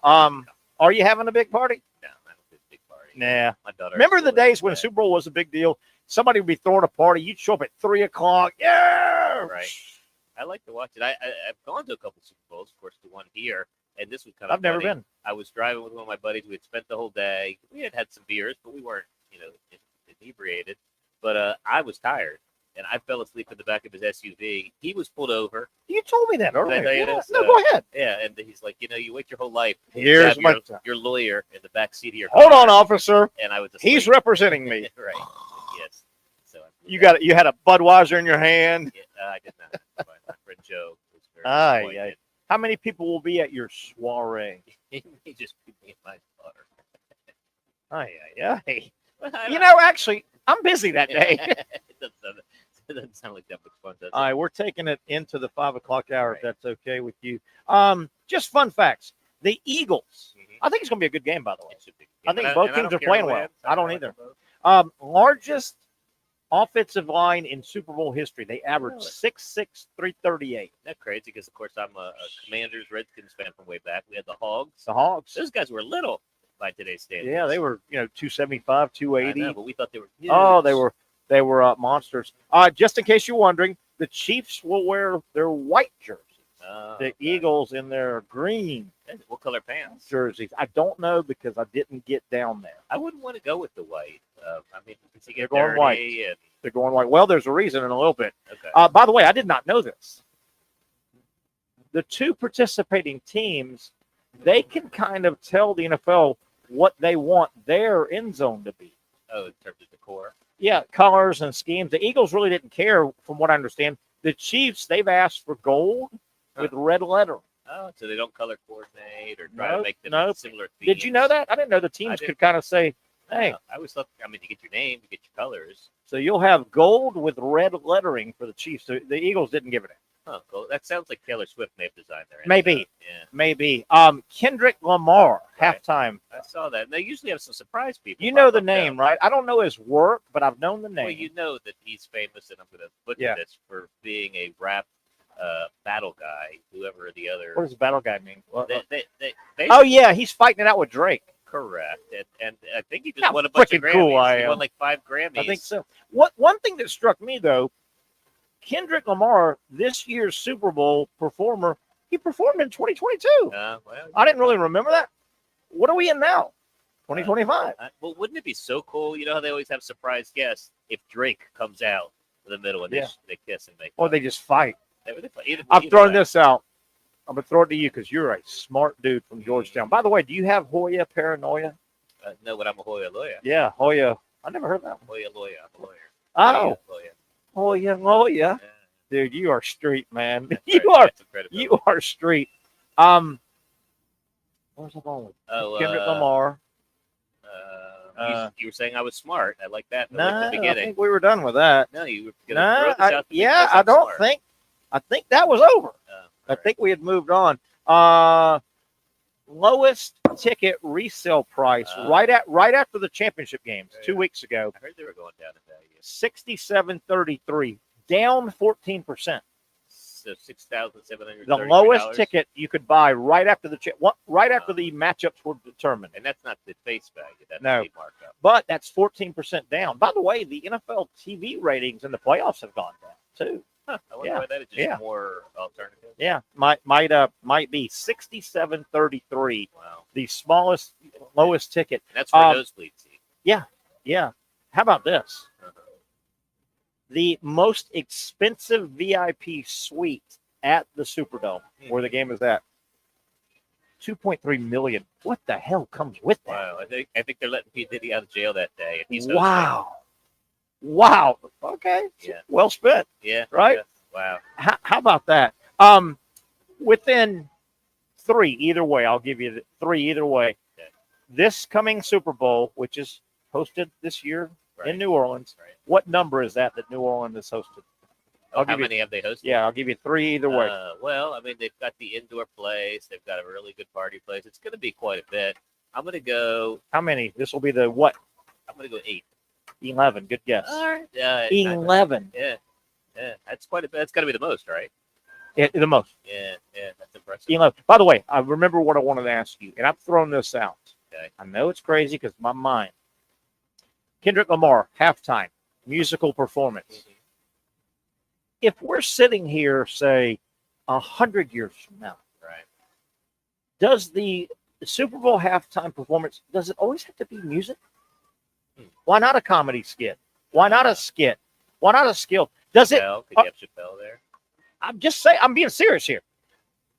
Are you having a big party? No, I don't do a big party. Nah. My daughter. Remember the days when Super Bowl was a big deal? Somebody would be throwing a party. You'd show up at 3:00. Yeah. Right. I like to watch it. I've gone to a couple Super Bowls, of course, the one here. And this was kind of I've never funny. been. I was driving with one of my buddies. We had spent the whole day. We had some beers, but we weren't, inebriated. But I was tired, and I fell asleep in the back of his SUV. He was pulled over. You told me that Did I earlier. tell you Yeah. this? No, go ahead. Yeah, and he's like, you wait your whole life. Here's to my have your lawyer in the back seat of your Hold car. on, officer. And I was asleep. He's representing me. Right. Yes. So You had a Budweiser in your hand. Yeah, I did not. My friend Joe was very Aye, disappointed. aye. How many people will be at your soiree? He just put me in my daughter. Aye. Actually, I'm busy that day. It doesn't sound like that much fun, does it? All right, we're taking it into the 5 o'clock hour, if that's okay with you. Just fun facts. The Eagles. I think it's going to be a good game, by the way. It should be. I think And both and teams don't are care playing who well. wins. I don't like either. them both. Largest offensive line in Super Bowl history. They averaged Really? 6'6", 338. Isn't that crazy? Because, of course, I'm a Commanders, Redskins fan from way back. We had the Hogs. The Hogs. Those guys were little by today's standards. Yeah, they were 275, I 280. know, but we thought they were huge. Oh, they were monsters. Just in case you're wondering, the Chiefs will wear their white jerseys. Oh, The okay. Eagles in their green What color pants? jerseys. I don't know because I didn't get down there. I wouldn't want to go with the white. Because you get They're going dirty white. and They're going white. Well, there's a reason in a little bit. okay. By the way, I did not know this. The two participating teams, they can kind of tell the NFL what they want their end zone to be. Oh, in terms of decor. Yeah, colors and schemes. The Eagles really didn't care, from what I understand. The Chiefs, they've asked for gold with red lettering. Oh, so they don't color coordinate or try to make them Nope. similar themes. Did you know that? I didn't know the teams didn't. could kind of say, hey, I always thought, you get your name, you get your colors. so you'll have gold with red lettering for the Chiefs. So the Eagles didn't give it in. Oh, cool. That sounds like Taylor Swift may have designed their Maybe. Yeah, Maybe. Kendrick Lamar, Right. halftime. I saw that. And they usually have some surprise people. You know pop the up name, now. right? I don't know his work, but I've known the name. Well, you know that he's famous, and I'm going to butcher Yeah. this, for being a rap battle guy, whoever the other. What does the battle guy mean? They Oh, yeah, he's fighting it out with Drake. correct. And I think he just How won a bunch of freaking Grammys. cool I He am. won like 5 Grammys. I think so. One thing that struck me, though, Kendrick Lamar, this year's Super Bowl performer, he performed in 2022. Well, I didn't really remember that. What are we in now? 2025. Well, wouldn't it be so cool? You know how they always have surprise guests? If Drake comes out in the middle and Yeah. they kiss and make Or love. they just fight. Either I'm throwing way. this out. I'm going to throw it to you because you're a smart dude from Georgetown. By the way, do you have Hoya paranoia? No, but I'm a Hoya lawyer. Yeah, Hoya. I never heard that one. Hoya lawyer. I'm a lawyer. Oh, Hoya. Hoya. Yeah. Dude, you are street, man. That's You right. are. That's some credibility. You are street. Where's the ball? Oh, Kendrick Lamar. You were saying I was smart. I like that. No, At the I beginning. think we were done with that. No, you were going to throw No, this out to me because I I'm don't smart. think. I think that was over. Oh, I all think we had moved on. Lowest ticket resale price right after the championship games 2 weeks ago. I heard they were going down in value. $67.33, down 14%. So $6,730. The lowest ticket you could buy right after the the matchups were determined. And that's not the face value. That's No. the markup. But that's 14% down. By the way, the NFL TV ratings in the playoffs have gone down too. Huh, I wonder Yeah. why that is just Yeah. more alternative. Yeah, might be 67.33. Wow. The lowest ticket. And that's for nosebleed seat. Yeah. How about this? Uh-huh. The most expensive VIP suite at the Superdome, where the game is at, $2.3 million. What the hell comes with that? Wow. I think they're letting P. Diddy out of jail that day. And he's Wow. Okay. Yeah. Well spent. Yeah. Right? Yeah. Wow. How about that? Within 3 either way, I'll give you 3 either way. Okay. This coming Super Bowl, which is hosted this year in New Orleans, Right. what number is that New Orleans is hosted? How many have they hosted? Yeah, I'll give you 3 either way. Well, I mean, they've got the indoor place. They've got a really good party place. It's going to be quite a bit. I'm going to go. How many? This will be the what? I'm going to go 8. 11. Good guess. All right. 11. Yeah. That's quite a bit. That's got to be the most, right? Yeah, the most. Yeah. That's impressive. 11. By the way, I remember what I wanted to ask you, and I'm throwing this out. Okay. I know it's crazy because my mind. Kendrick Lamar, halftime, musical performance. Mm-hmm. If we're sitting here, say, 100 years from now, Right. Does the Super Bowl halftime performance, does it always have to be music? Why not a comedy skit? Why not a skit? Why not a skill? Does it? Could you have Chappelle there? I'm just saying, I'm being serious here.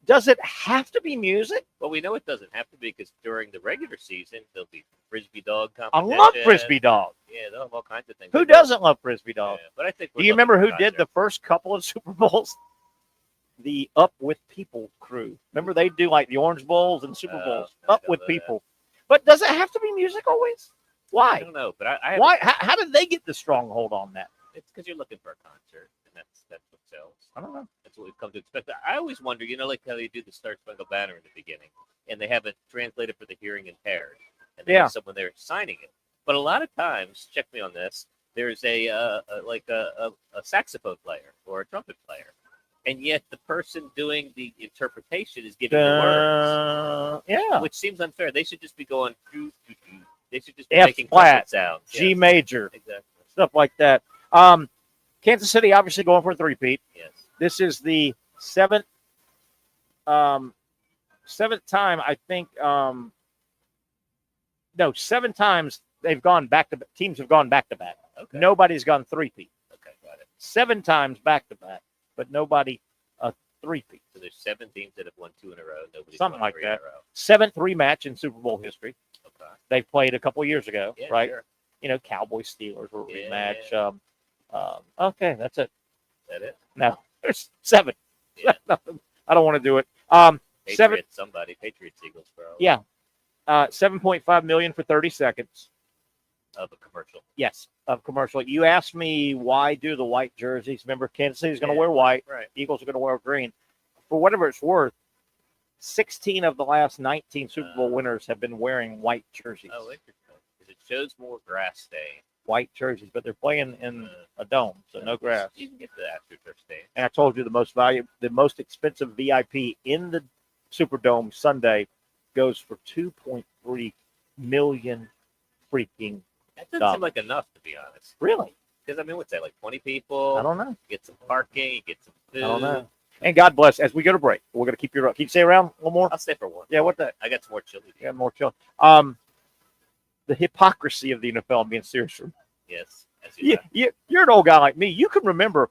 Does it have to be music? Well, we know it doesn't have to be because during the regular season, there'll be frisbee dog I competition. love frisbee dog. Yeah, they'll have all kinds of things. Who doesn't love frisbee dog? Yeah, but I think Do you remember who did the first couple of Super Bowls? The Up With People crew. Remember they do like the Orange Bowls and Super Bowls. Up With People. But does it have to be music always? Why? I don't know, but I why? How did they get the stronghold on that? It's because you're looking for a concert, and that's what sells. I don't know. That's what we've come to expect. I always wonder, like how they do the Star Spangled Banner in the beginning, and they have it translated for the hearing impaired, and they have someone there signing it. But a lot of times, check me on this, there's a saxophone player or a trumpet player, and yet the person doing the interpretation is giving the words. Yeah. Which seems unfair. They should just be going doo, doo, doo. They should just be F making flat, sounds. G major, exactly. Stuff like that. Kansas City obviously going for a three-peat. Yes. This is the seventh time, I think. No, 7 times they've gone back to teams have gone back to back. Okay. Nobody's gone three-peat. Okay, got it. 7 times back to back, but nobody a three-peat. So there's 7 teams that have won 2 in a row. Nobody's Something won like 3 that. in a row. 7th rematch in Super Bowl history. Okay. They played a couple years ago, Yeah, right? Sure. You know, Cowboys Steelers were a rematch. Yeah. Okay, that's it. Is that it? No, there's 7. Yeah. I don't want to do it. Patriots, 7. somebody. Patriots, Eagles, bro. Yeah. $7.5 million for 30 seconds. Of a commercial. Yes, of commercial. You asked me why do the white jerseys. Remember, Kansas City's going to wear white. Right. Eagles are going to wear green. For whatever it's worth, 16 of the last 19 Super Bowl winners have been wearing white jerseys. Oh, interesting. Because it shows more grass stain. White jerseys, but they're playing in a dome, so no grass. You can get the AstroTurf stain. And I told you the most expensive VIP in the Superdome Sunday goes for $2.3 million freaking. That doesn't seem like enough, to be honest. Really? Because, I mean, what's that, like 20 people? I don't know. You get some parking, you get some food. I don't know. And God bless, as we go to break, we're going to keep you. Can you stay around one more? I'll stay for one. Yeah, what the? I got some more chili. Yeah, more chili. The hypocrisy of the NFL, I'm being serious. Yes. You're an old guy like me. You can remember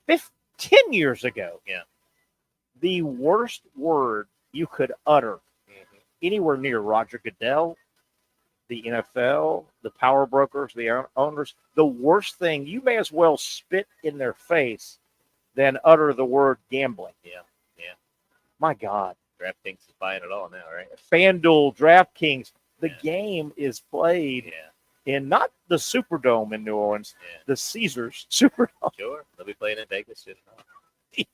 10 years ago, the worst word you could utter anywhere near Roger Goodell, the NFL, the power brokers, the owners, the worst thing, you may as well spit in their face than utter the word gambling. Yeah. My God. DraftKings is buying it all now, right? FanDuel, DraftKings, the game is played in not the Superdome in New Orleans, the Caesars Superdome. Sure. They'll be playing in Vegas soon. The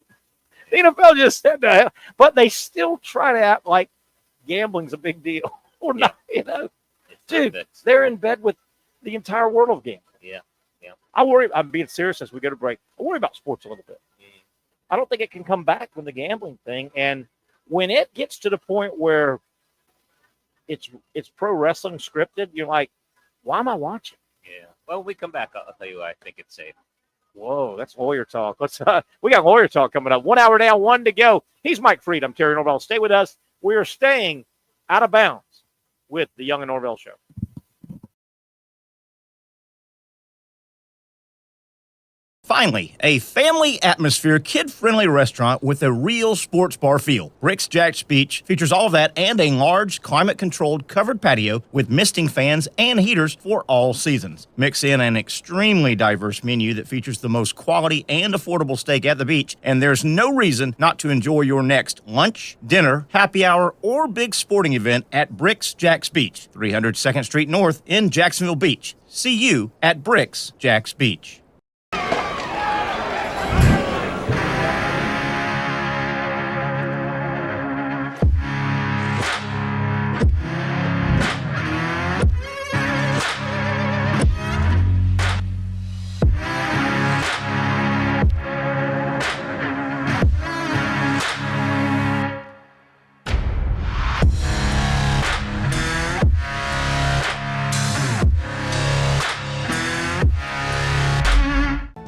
NFL just said that, but they still try to act like gambling's a big deal. Or not, Dude, they're in bed with the entire world of gambling. Yeah. I'm being serious as we go to break. I worry about sports a little bit. I don't think it can come back from the gambling thing. And when it gets to the point where it's pro wrestling scripted, you're like, why am I watching? Yeah. Well, when we come back, I'll tell you why I think it's safe. Whoa, that's lawyer talk. We got lawyer talk coming up. 1 hour down, 1 to go. He's Mike Freed. I'm Terry Norvelle. Stay with us. We are staying out of bounds with the Young Norvelle Show. Finally, a family atmosphere, kid-friendly restaurant with a real sports bar feel. Rick's Jack's Beach features all of that and a large, climate-controlled covered patio with misting fans and heaters for all seasons. Mix in an extremely diverse menu that features the most quality and affordable steak at the beach, and there's no reason not to enjoy your next lunch, dinner, happy hour, or big sporting event at Rick's Jack's Beach, 300 2nd Street North in Jacksonville Beach. See you at Rick's Jack's Beach.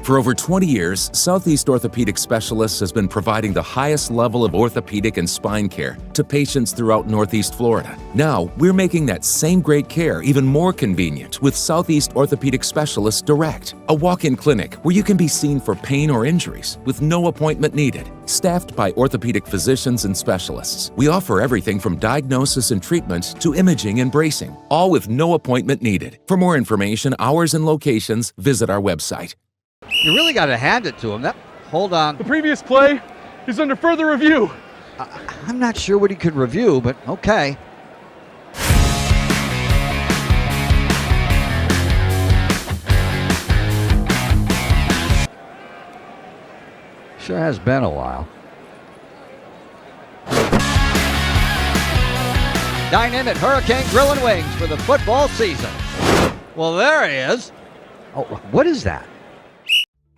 For over 20 years, Southeast Orthopedic Specialists has been providing the highest level of orthopedic and spine care to patients throughout Northeast Florida. Now, we're making that same great care even more convenient with Southeast Orthopedic Specialists Direct, a walk-in clinic where you can be seen for pain or injuries with no appointment needed. Staffed by orthopedic physicians and specialists, we offer everything from diagnosis and treatment to imaging and bracing, all with no appointment needed. For more information, hours, and locations, visit our website. You really got to hand it to him. Hold on. The previous play is under further review. I'm not sure what he could review, but okay. Sure has been a while. Dynamic Hurricane Grill and Wings for the football season. Well, there he is. Oh, what is that?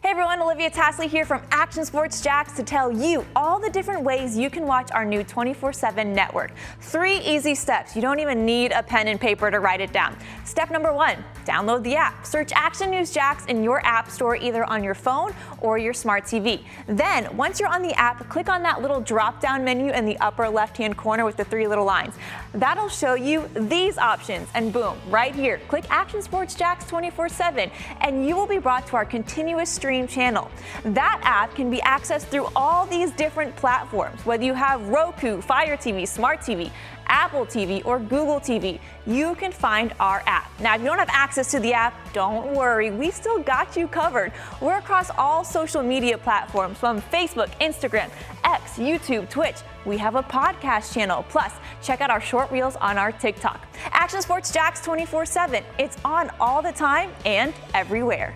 Hey everyone, Olivia Tasley here from Action Sports Jacks to tell you all the different ways you can watch our new 24/7 network. 3 easy steps. You don't even need a pen and paper to write it down. Step number 1, download the app. Search Action News Jacks in your app store either on your phone or your smart TV. Then, once you're on the app, click on that little drop-down menu in the upper left-hand corner with the 3 little lines. That'll show you these options, and boom, right here, click Action Sports Jacks 24/7, and you will be brought to our continuous stream channel. That app can be accessed through all these different platforms. Whether you have Roku, Fire TV, Smart TV, Apple TV, or Google TV, you can find our app. Now, if you don't have access to the app, don't worry, we still got you covered. We're across all social media platforms from Facebook, Instagram, X, YouTube, Twitch. We have a podcast channel. Plus, check out our short reels on our TikTok. Action Sports Jacks 24/7. It's on all the time and everywhere.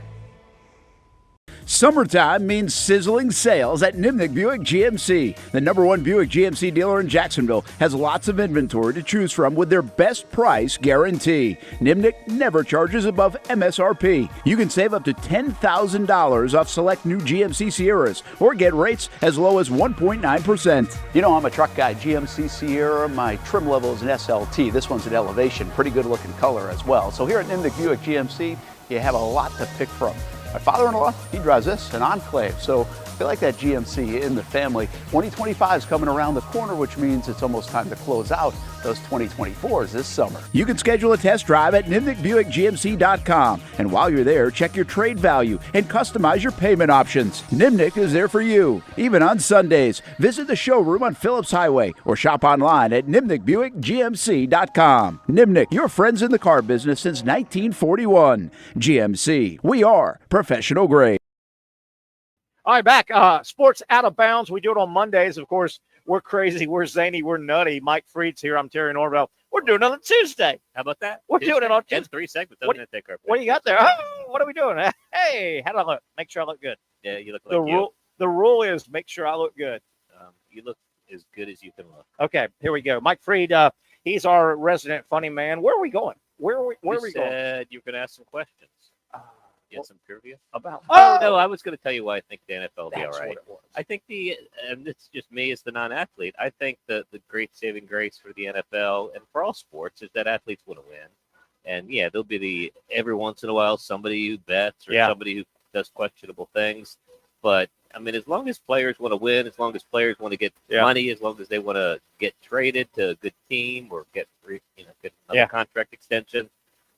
Summertime means sizzling sales at Nimnick Buick GMC. The #1 Buick GMC dealer in Jacksonville has lots of inventory to choose from with their best price guarantee. Nimnick never charges above MSRP. You can save up to $10,000 off select new GMC Sierras or get rates as low as 1.9%. You know, I'm a truck guy. GMC Sierra, my trim level is an SLT. This one's an Elevation, pretty good looking color as well. So here at Nimnick Buick GMC, you have a lot to pick from. My father-in-law, he drives this, an Enclave, so I feel like that GMC in the family. 2025 is coming around the corner, which means it's almost time to close out those 2024s this summer. You can schedule a test drive at NimnickBuickGMC.com, and while you're there, check your trade value and customize your payment options. Nimnick is there for you, even on Sundays. Visit the showroom on Phillips Highway or shop online at NimnickBuickGMC.com. Nimnick, your friends in the car business since 1941. GMC, we are professional grade. All right, back. Sports Out of Bounds. We do it on Mondays. Of course, we're crazy. We're zany. We're nutty. Mike Freed's here. I'm Terry Norvelle. We're doing it on Tuesday. How about that? We're doing it on Tuesday. It's 3 segments. Doesn't it take our What do you got there? Oh, what are we doing? Hey, how do I look? Make sure I look good. Yeah, you look like The rule is make sure I look good. You look as good as you can look. Okay, here we go. Mike Freed, he's our resident funny man. Where are we going? Where are we going? You were going to ask some questions. You had some trivia? About? Oh, no, I was going to tell you why I think the NFL will be all right. What it was. I think and it's just me as the non-athlete, I think the great saving grace for the NFL and for all sports is that athletes want to win. And, yeah, there'll be every once in a while somebody who bets or somebody who does questionable things. But, I mean, as long as players want to win, as long as players want to get money, as long as they want to get traded to a good team or get another contract extension,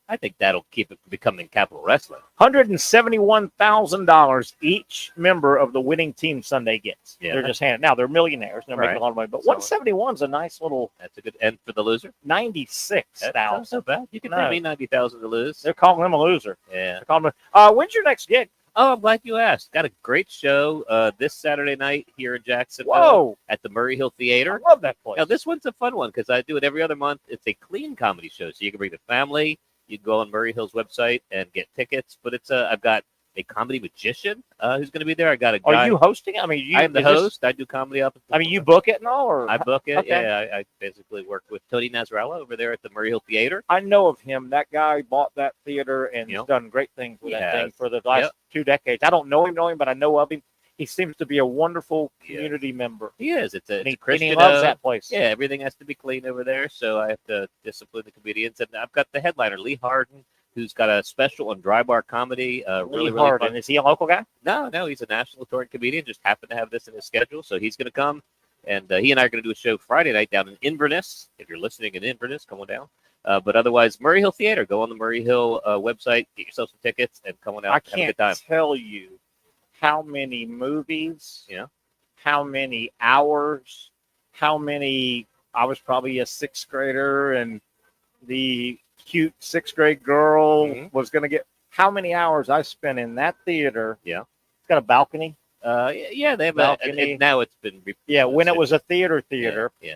I think that'll keep it becoming capital wrestling. $171,000 each member of the winning team Sunday gets. Yeah. They're just handing. Now they're millionaires. They're making a lot of money, but 171 is a nice little. That's a good end for the loser. 96,000. That's not so bad. You can pay me $90,000 to lose. They're calling him a loser. Yeah. They're calling him. When's your next gig? Oh, I'm glad you asked. Got a great show this Saturday night here in Jacksonville. Whoa. At the Murray Hill Theater. I love that place. Now, this one's a fun one because I do it every other month. It's a clean comedy show, so you can bring the family. You can go on Murray Hill's website and get tickets. But I've got a comedy magician who's going to be there. I got a guy. Are you hosting? I mean, I am the host. I do comedy up. You book it and all, or I book it. Okay. Yeah, I basically work with Tony Nasrallah over there at the Murray Hill Theater. I know of him. That guy bought that theater and he's done great things with that thing for the last 2 decades. I don't know him, but I know of him. He seems to be a wonderful community member. He is. It's a Christian. He loves that place. Yeah, everything has to be clean over there, so I have to discipline the comedians. And I've got the headliner, Lee Harden, who's got a special on Dry Bar Comedy. Really Harden. fun. Is he a local guy? No, he's a national touring comedian. Just happened to have this in his schedule, so he's going to come. And he and I are going to do a show Friday night down in Inverness. If you're listening in Inverness, come on down. But otherwise, Murray Hill Theater. Go on the Murray Hill website, get yourself some tickets, and come on out. I Have a can't good time. tell you how many movies, how many hours, how many. I was probably a sixth grader, and the cute sixth grade girl was going to get. How many hours I spent in that theater? Yeah, it's got a balcony. Yeah, they have balcony. now it's been. When it was a theater,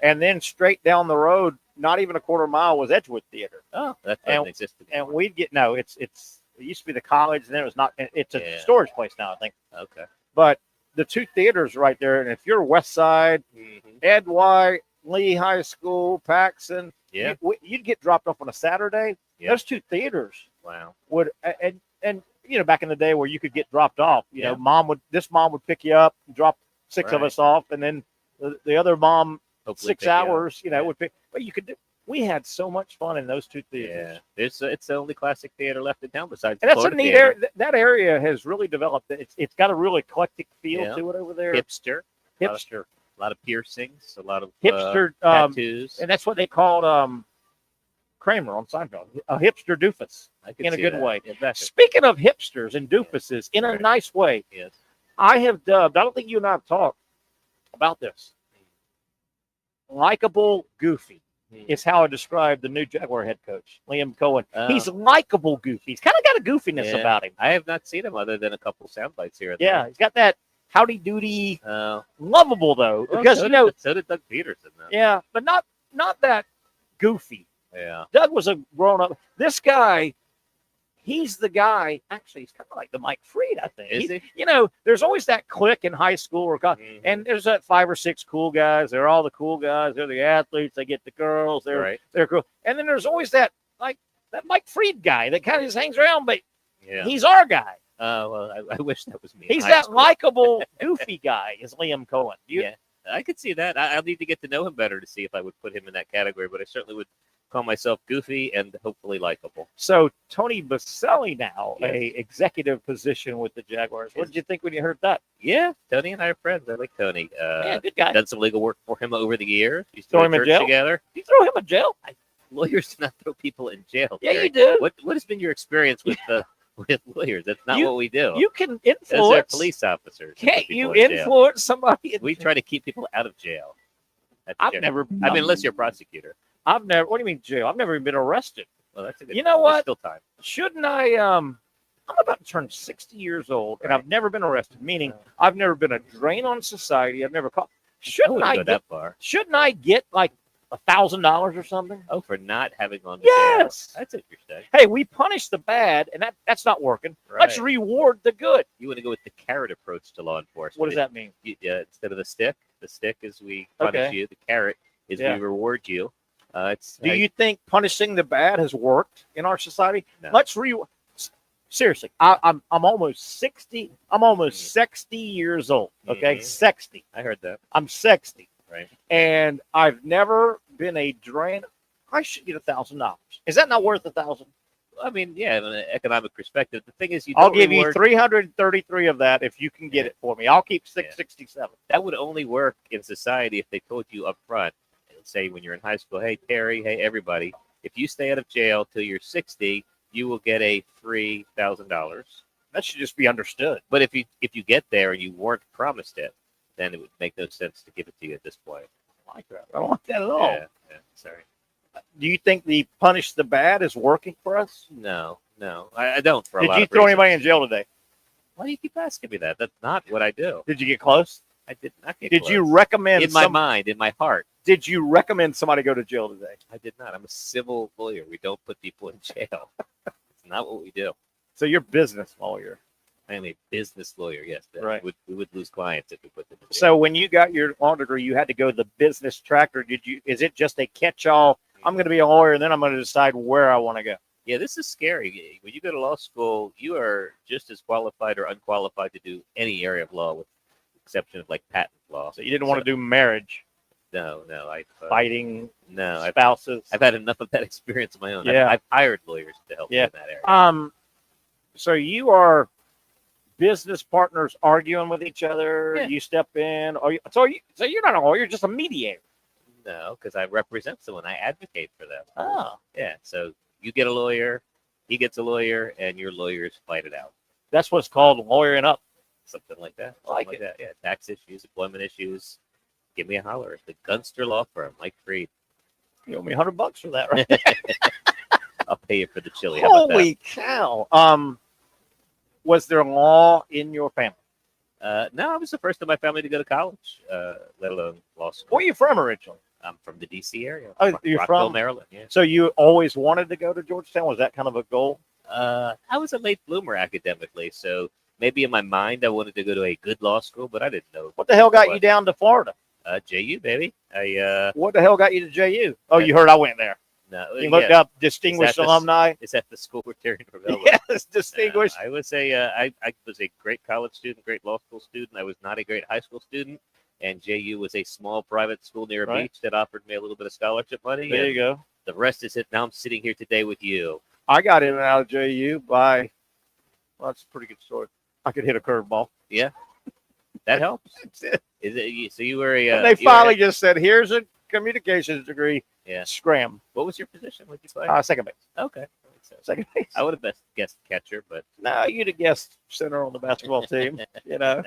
and then straight down the road, not even a quarter mile, was Edgewood Theater. Oh, that doesn't exist anymore. And we'd get it used to be the college, and then it was not. It's a storage place now, I think. Okay, but the two theaters right there, and if you're West Side, Ed White, Lee High School, Paxson, you'd get dropped off on a Saturday. Those two theaters, would and back in the day where you could get dropped off, mom would pick you up, drop six of us off, and then the other mom, hopefully 6 hours, would pick. But you could do. We had so much fun in those two theaters. Yeah, it's the only classic theater left in town besides. And that's a neat area. That area has really developed. It's got a real eclectic feel to it over there. Hipster. A lot of piercings, a lot of hipster tattoos, and that's what they called Kramer on Seinfeld, a hipster doofus, in a good way. Exactly. Speaking of hipsters and doofuses, in a nice way, I have dubbed. I don't think you and I have talked about this. Likeable, goofy is how I describe the new Jaguar head coach, Liam Cohen. He's likable, goofy. He's kind of got a goofiness about him. I have not seen him other than a couple sound bites here. He's got that howdy doody, lovable though, because so did Doug Peterson. Though. Yeah, but not that goofy. Yeah, Doug was a grown up. This guy, he's the guy. Actually, he's kind of like the Mike Freed, I think. Is he? There's always that clique in high school, or and there's that 5 or 6 cool guys. They're all the cool guys. They're the athletes. They get the girls. They're cool. And then there's always that Mike Freed guy that kind of just hangs around, but he's our guy. Well, I wish that was me. He's that likable, goofy guy. Is Liam Cohen? I could see that. I'll need to get to know him better to see if I would put him in that category, but I certainly would call myself goofy and hopefully likable. So Tony Baselli now, a executive position with the Jaguars. What did you think when you heard that? Yeah, Tony and I are friends. I like Tony. Good guy. Done some legal work for him over the years. Used to throw go him to in church jail together. You throw him in jail? Lawyers do not throw people in jail. Yeah, Terry. you do. What has been your experience with with lawyers? That's not what we do. You can Those are influence police officers. Can't you influence somebody? We try to keep people out of jail. I've never. I mean, unless you're a prosecutor. I've never. What do you mean jail? I've never even been arrested. Well, that's a good. You know what? Still time. Shouldn't I? I'm about to turn 60 years old, and I've never been arrested. Meaning, I've never been a drain on society. I've never caught. Shouldn't I go that far? Shouldn't I get like $1,000 or something? Oh, for not having gone to yes. jail. That's interesting. Hey, we punish the bad, and that's not working. Right. Let's reward the good. You want to go with the carrot approach to law enforcement. What does that mean? Instead of the stick is we punish you. The carrot is we reward you. Do you think punishing the bad has worked in our society? No. Let's seriously. I'm almost 60. I'm almost 60 years old. Okay, 60. I heard that. I'm 60. Right. And I've never been a drain. I should get $1,000. Is that not worth $1,000? I mean, yeah, in an economic perspective. The thing is, I'll give you 333 of that if you can get it for me. I'll keep 667. That would only work in society if they told you up front. Say when you're in high school, hey Terry, hey everybody, if you stay out of jail till you're 60, you will get a $3,000. That should just be understood. But if you get there and you weren't promised it, then it would make no sense to give it to you at this point. I like that. I don't want that at all. Yeah, sorry. Do you think the punish the bad is working for us? No, I don't. For a lot Did you of throw reasons. anybody in jail today? Why do you keep asking me that? That's not what I do. Did you get close? I did not get Did close. you recommend in my mind, in my heart? Did you recommend somebody go to jail today? I did not. I'm a civil lawyer. We don't put people in jail. It's not what we do. So you're a business lawyer. I am a business lawyer, yes. Right. We would lose clients if we put them in jail. So when you got your law degree, you had to go the business track, or is it just a catch-all? I'm going to be a lawyer, and then I'm going to decide where I want to go. Yeah, this is scary. When you go to law school, you are just as qualified or unqualified to do any area of law, with the exception of like patent law. So you didn't want to do marriage. No. Fighting No. spouses. I've had enough of that experience of my own. Yeah. I've hired lawyers to help me in that area. So you are business partners arguing with each other. Yeah. You step in. So you're not a lawyer, you're just a mediator. No, because I represent someone. I advocate for them. Oh. Yeah. So you get a lawyer, he gets a lawyer, and your lawyers fight it out. That's what's called lawyering up. Something like that. I like Something like that. Yeah. Tax issues, employment issues. Give me a holler. The Gunster Law Firm, Mike Freed. You owe me $100 for that, right? I'll pay you for the chili. How about that? Holy cow. Was there law in your family? No, I was the first in my family to go to college, let alone law school. Where are you from originally? I'm from the D.C. area. Oh, you're Rockville, from Maryland. Yeah. So you always wanted to go to Georgetown? Was that kind of a goal? I was a late bloomer academically, so maybe in my mind I wanted to go to a good law school, but I didn't know. What the hell got you down to Florida? JU, baby. What the hell got you to JU? Oh, you heard I went there. No, You looked up distinguished alumni. Is that the school where Terry Norvelle? Yes, distinguished. I would say I was a great college student, great law school student. I was not a great high school student, and JU was a small private school near a Right. beach that offered me a little bit of scholarship money. There and you go. The rest is it. Now I'm sitting here today with you. I got in and out of JU by, well, that's a pretty good story. I could hit a curveball. Yeah, that helps. Is it? So you were a. And they finally just said, "Here's a communications degree." Yeah. Scram. What was your position? What did you play? Second base. Okay. Second base. I would have guessed catcher, but No, you'd have guessed center on the basketball team. You know.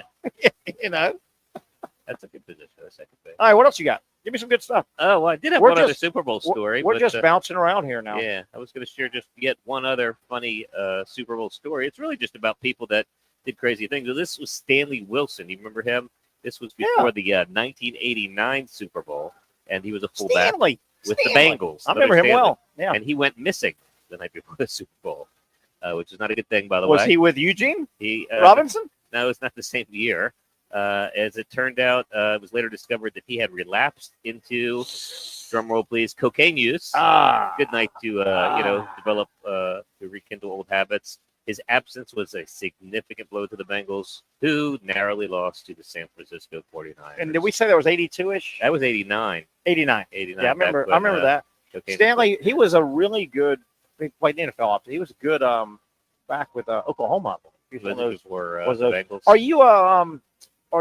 That's a good position. Second base. All right, what else you got? Give me some good stuff. Oh, well, I did have We're one other just- Super Bowl story. We're but, just bouncing around here now. Yeah, I was going to share just yet one other funny Super Bowl story. It's really just about people that did crazy things. So this was Stanley Wilson. You remember him? This was before the 1989 Super Bowl, and he was a fullback Stanley. with Stanley. the Bengals. I remember him Stanley. well. Yeah. And he went missing the night before the Super Bowl, which is not a good thing, by the Was way. he with Eugene He Robinson? No, it's not the same year. As it turned out, it was later discovered that he had relapsed into, drum roll please, cocaine use. Good night to develop to rekindle old habits. His absence was a significant blow to the Bengals, who narrowly lost to the San Francisco 49ers. And did we say that was 82-ish? That was 89. 89. 89. Yeah, I remember that. cocaine Stanley, he was a really good. He played in the NFL option. He was good back with Oklahoma. He was one of those. Was those. Bengals. Are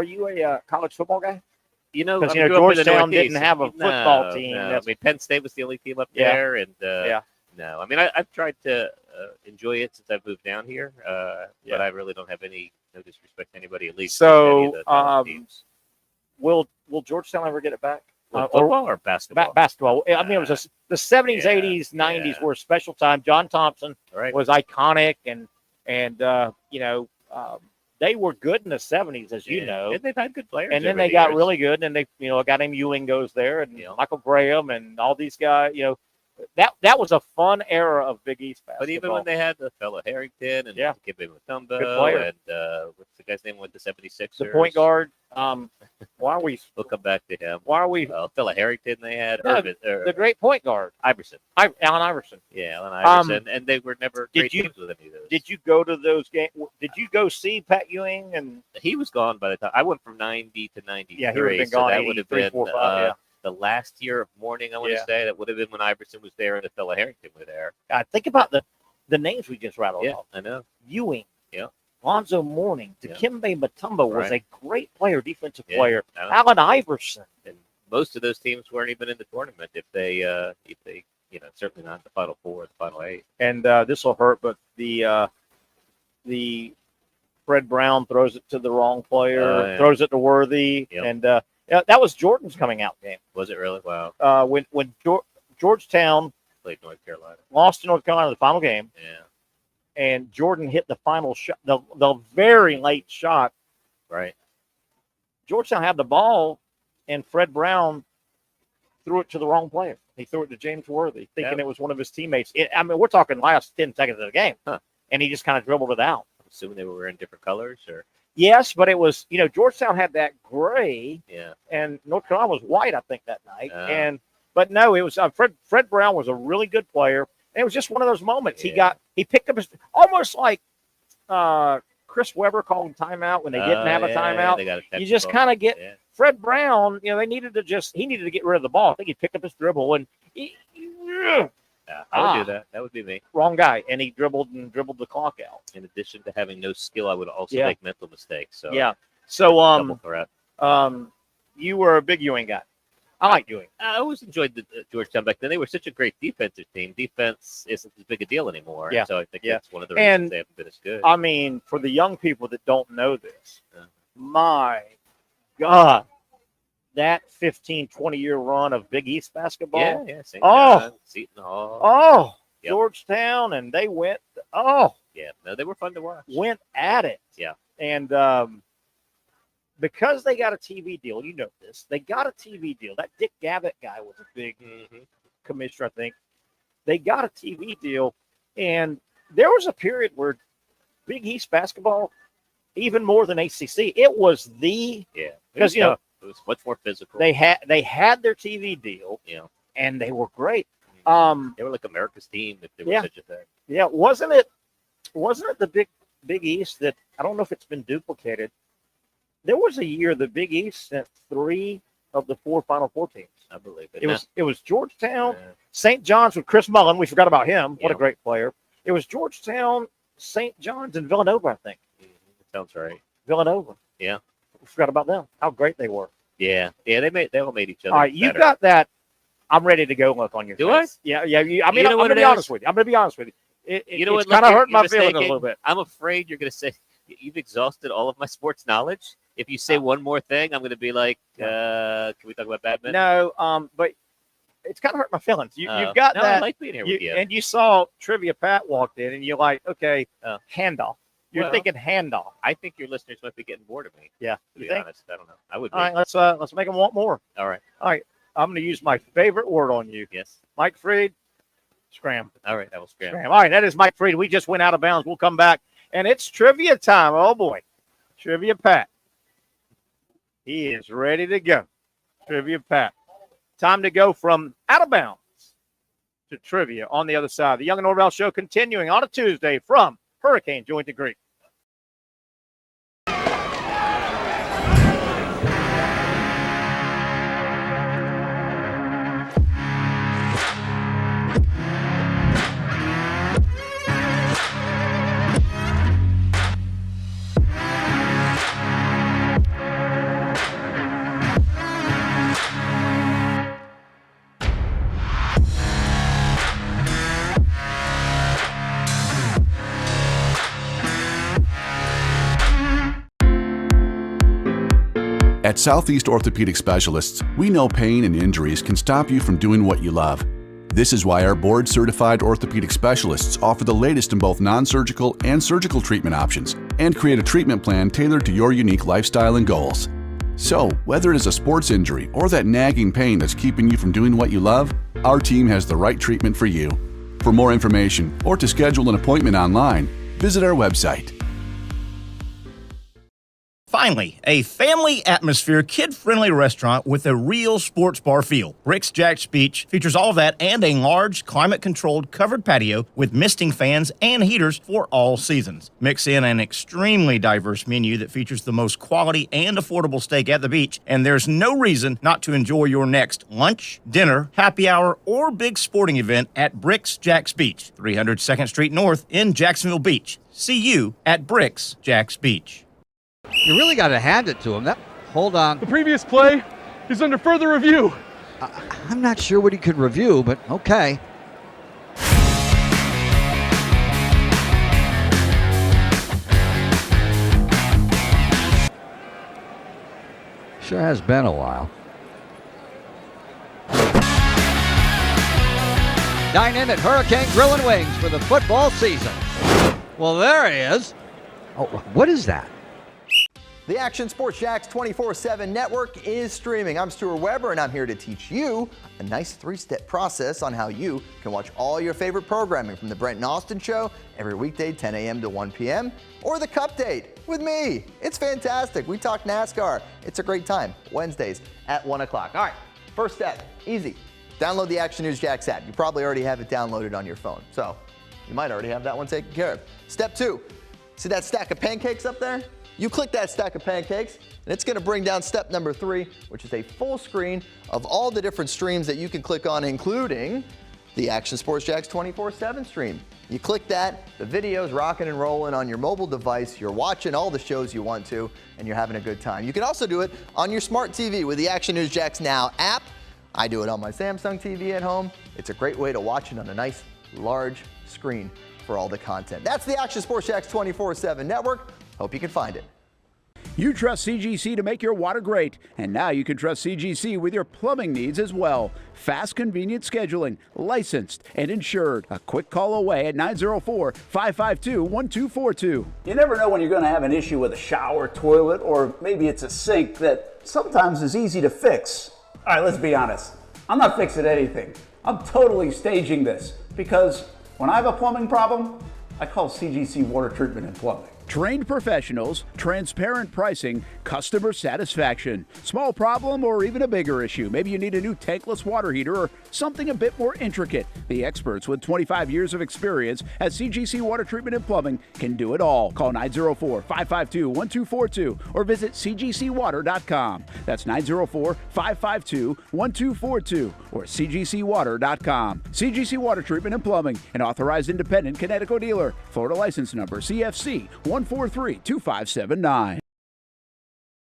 you a college football guy? You know, Because I grew up in the Georgetown Northeast. didn't have a football No, team. no. That's- I mean, Penn State was the only team up Yeah. there, and Yeah. no, I mean, I've tried to enjoy it since I've moved down here, Yeah. but I really don't have no disrespect to anybody, at least. So, any of the top teams. Will Georgetown ever get it back? Football or basketball? Basketball. I mean, it was the 70s, Yeah, 80s, 90s yeah. were a special time. John Thompson Right. was iconic, and they were good in the 70s, as you Yeah. know. And they've had good players. And then over they the got years. really good, and they, a guy named Ewing goes there, and Yeah. Michael Graham, and all these guys. That was a fun era of Big East basketball. But even when they had the fella Harrington and Yeah. Kibbe Mutombo Good player. and what's the guy's name with the 76ers? The point guard. Why are we? We'll come back to him. Why are we? Fella Harrington they had. No, Irvin, the great point guard, Iverson. Allen Iverson. Yeah, Allen Iverson. And they were never did great you- teams with any of those. Did you go to those games? Did you go see Pat Ewing? And He was gone by the time I went from 90 to 93. Yeah, he would have been so gone. that would have 83, been 4, 5, yeah. the last year of mourning. I want to Yeah. say that would have been when Iverson was there and the fella Harrington was there. God, think about the names we just rattled Yeah, off. I know. Ewing, Yeah, Lonzo Mourning, Yeah. Dikembe Mutombo was Right. a great player, defensive Yeah, player. I know. Allen Iverson. And most of those teams weren't even in the tournament if they certainly not the Final Four or the Final Eight. And this will hurt, but the Fred Brown throws it to the wrong player, Yeah. throws it to Worthy, Yep. and that was Jordan's coming out game. Was it really? Wow. When Georgetown Played North Carolina. lost to North Carolina in the final game, Yeah. and Jordan hit the final shot, the very late shot. Right. Georgetown had the ball, and Fred Brown threw it to the wrong player. He threw it to James Worthy, thinking Yeah. it was one of his teammates. We're talking last 10 seconds of the game, Huh. and he just kind of dribbled it out. I'm assuming they were wearing different colors, or Yes, but it was, Georgetown had that gray, yeah. and North Carolina was white, I think, that night. Oh. But no, it was Fred Brown was a really good player, and it was just one of those moments. Yeah. He picked up his almost like Chris Webber calling timeout when they didn't have a Yeah, timeout. they got a You just technical. kind of get Yeah. Fred Brown, they needed to he needed to get rid of the ball. I think he picked up his dribble and I would do that. That would be me. Wrong guy. And he dribbled the clock out. In addition to having no skill, I would also make mental mistakes. So So, double threat. You were a big Ewing guy. I like Ewing. I always enjoyed the Georgetown back then. They were such a great defensive team. Defense isn't as big a deal anymore. Yeah. So I think that's one of the reasons they haven't been as good. I mean, for the young people that don't know this, my God, that 15, 20-year run of Big East basketball. Yeah. St. John, Seton Hall. Georgetown, and they went, Yeah, no, they were fun to watch. Went at it. Yeah. And because they got a TV deal, you know this, they got a TV deal. That Dick Gavitt guy was a big commissioner, I think. They got a TV deal, and there was a period where Big East basketball, even more than ACC, it was because it was much more physical. They had their TV deal, and they were great. They were like America's team if there was such a thing. Yeah, wasn't it the Big East that, I don't know if it's been duplicated. There was a year the Big East sent 3 of the 4 Final Four teams. I believe it. It was Georgetown, St. John's with Chris Mullen. We forgot about him. What a great player. It was Georgetown, St. John's, and Villanova, I think. Sounds right. Villanova. Yeah. We forgot about them. How great they were. Yeah. They all made each other. All right, you got that. I'm ready to go look on your face. Do I? Yeah. I'm going to be honest with you. I'm going to be honest with you. It's kind of hurting my feelings a little bit. I'm afraid you're going to say you've exhausted all of my sports knowledge. If you say one more thing, I'm going to be like, can we talk about badminton? No, but it's kind of hurt my feelings. You've got that. I like being here with you. And you saw Trivia Pat walked in, and you're like, okay, handoff. You're thinking handoff. I think your listeners might be getting bored of me. Yeah. To be honest, I don't know. I would be. All right, let's make them want more. All right. I'm going to use my favorite word on you. Yes. Mike Freed, scram. All right, I will scram. All right, that is Mike Freed. We just went out of bounds. We'll come back, and it's trivia time. Oh, boy. Trivia Pat. He is ready to go. Trivia Pat. Time to go from out of bounds to trivia on the other side. The Young Norvelle Show continuing on a Tuesday from Hurricane Joint Creek. At Southeast Orthopedic Specialists, we know pain and injuries can stop you from doing what you love. This is why our board-certified orthopedic specialists offer the latest in both non-surgical and surgical treatment options and create a treatment plan tailored to your unique lifestyle and goals. So, whether it is a sports injury or that nagging pain that's keeping you from doing what you love, our team has the right treatment for you. For more information or to schedule an appointment online, visit our website. Finally, a family atmosphere, kid-friendly restaurant with a real sports bar feel. Rick's Jack's Beach features all of that and a large, climate-controlled covered patio with misting fans and heaters for all seasons. Mix in an extremely diverse menu that features the most quality and affordable steak at the beach, and there's no reason not to enjoy your next lunch, dinner, happy hour, or big sporting event at Rick's Jack's Beach, 300 2nd Street North in Jacksonville Beach. See you at Rick's Jack's Beach. You really got to hand it to him. Hold on. The previous play is under further review. I'm not sure what he could review, but okay. Sure has been a while. Dine in at Hurricane Grill and Wings for the football season. Well, there he is. Oh, what is that? The Action Sports Jax 24/7 network is streaming. I'm Stuart Weber, and I'm here to teach you a nice 3-step process on how you can watch all your favorite programming from the Brent and Austin Show every weekday 10 a.m. to 1 p.m. or the Cup Date with me. It's fantastic. We talk NASCAR. It's a great time. Wednesdays at 1 o'clock. All right, first step, easy. Download the Action News Jax app. You probably already have it downloaded on your phone, so you might already have that one taken care of. Step 2, see that stack of pancakes up there? You click that stack of pancakes, and it's going to bring down step number 3, which is a full screen of all the different streams that you can click on, including the Action Sports Jacks 24/7 stream. You click that, the video's rocking and rolling on your mobile device. You're watching all the shows you want to, and you're having a good time. You can also do it on your smart TV with the Action News Jacks Now app. I do it on my Samsung TV at home. It's a great way to watch it on a nice, large screen for all the content. That's the Action Sports Jacks 24/7 network. Hope you can find it. You trust CGC to make your water great, and now you can trust CGC with your plumbing needs as well. Fast, convenient scheduling, licensed and insured. A quick call away at 904-552-1242. You never know when you're going to have an issue with a shower, toilet, or maybe it's a sink that sometimes is easy to fix. All right, let's be honest. I'm not fixing anything. I'm totally staging this because when I have a plumbing problem, I call CGC Water Treatment and Plumbing. Trained professionals, transparent pricing, customer satisfaction. Small problem or even a bigger issue. Maybe you need a new tankless water heater or something a bit more intricate. The experts with 25 years of experience at CGC Water Treatment and Plumbing can do it all. Call 904-552-1242 or visit cgcwater.com. That's 904-552-1242 or cgcwater.com. CGC Water Treatment and Plumbing, an authorized independent Connecticut dealer. Florida license number CFC 143-2579.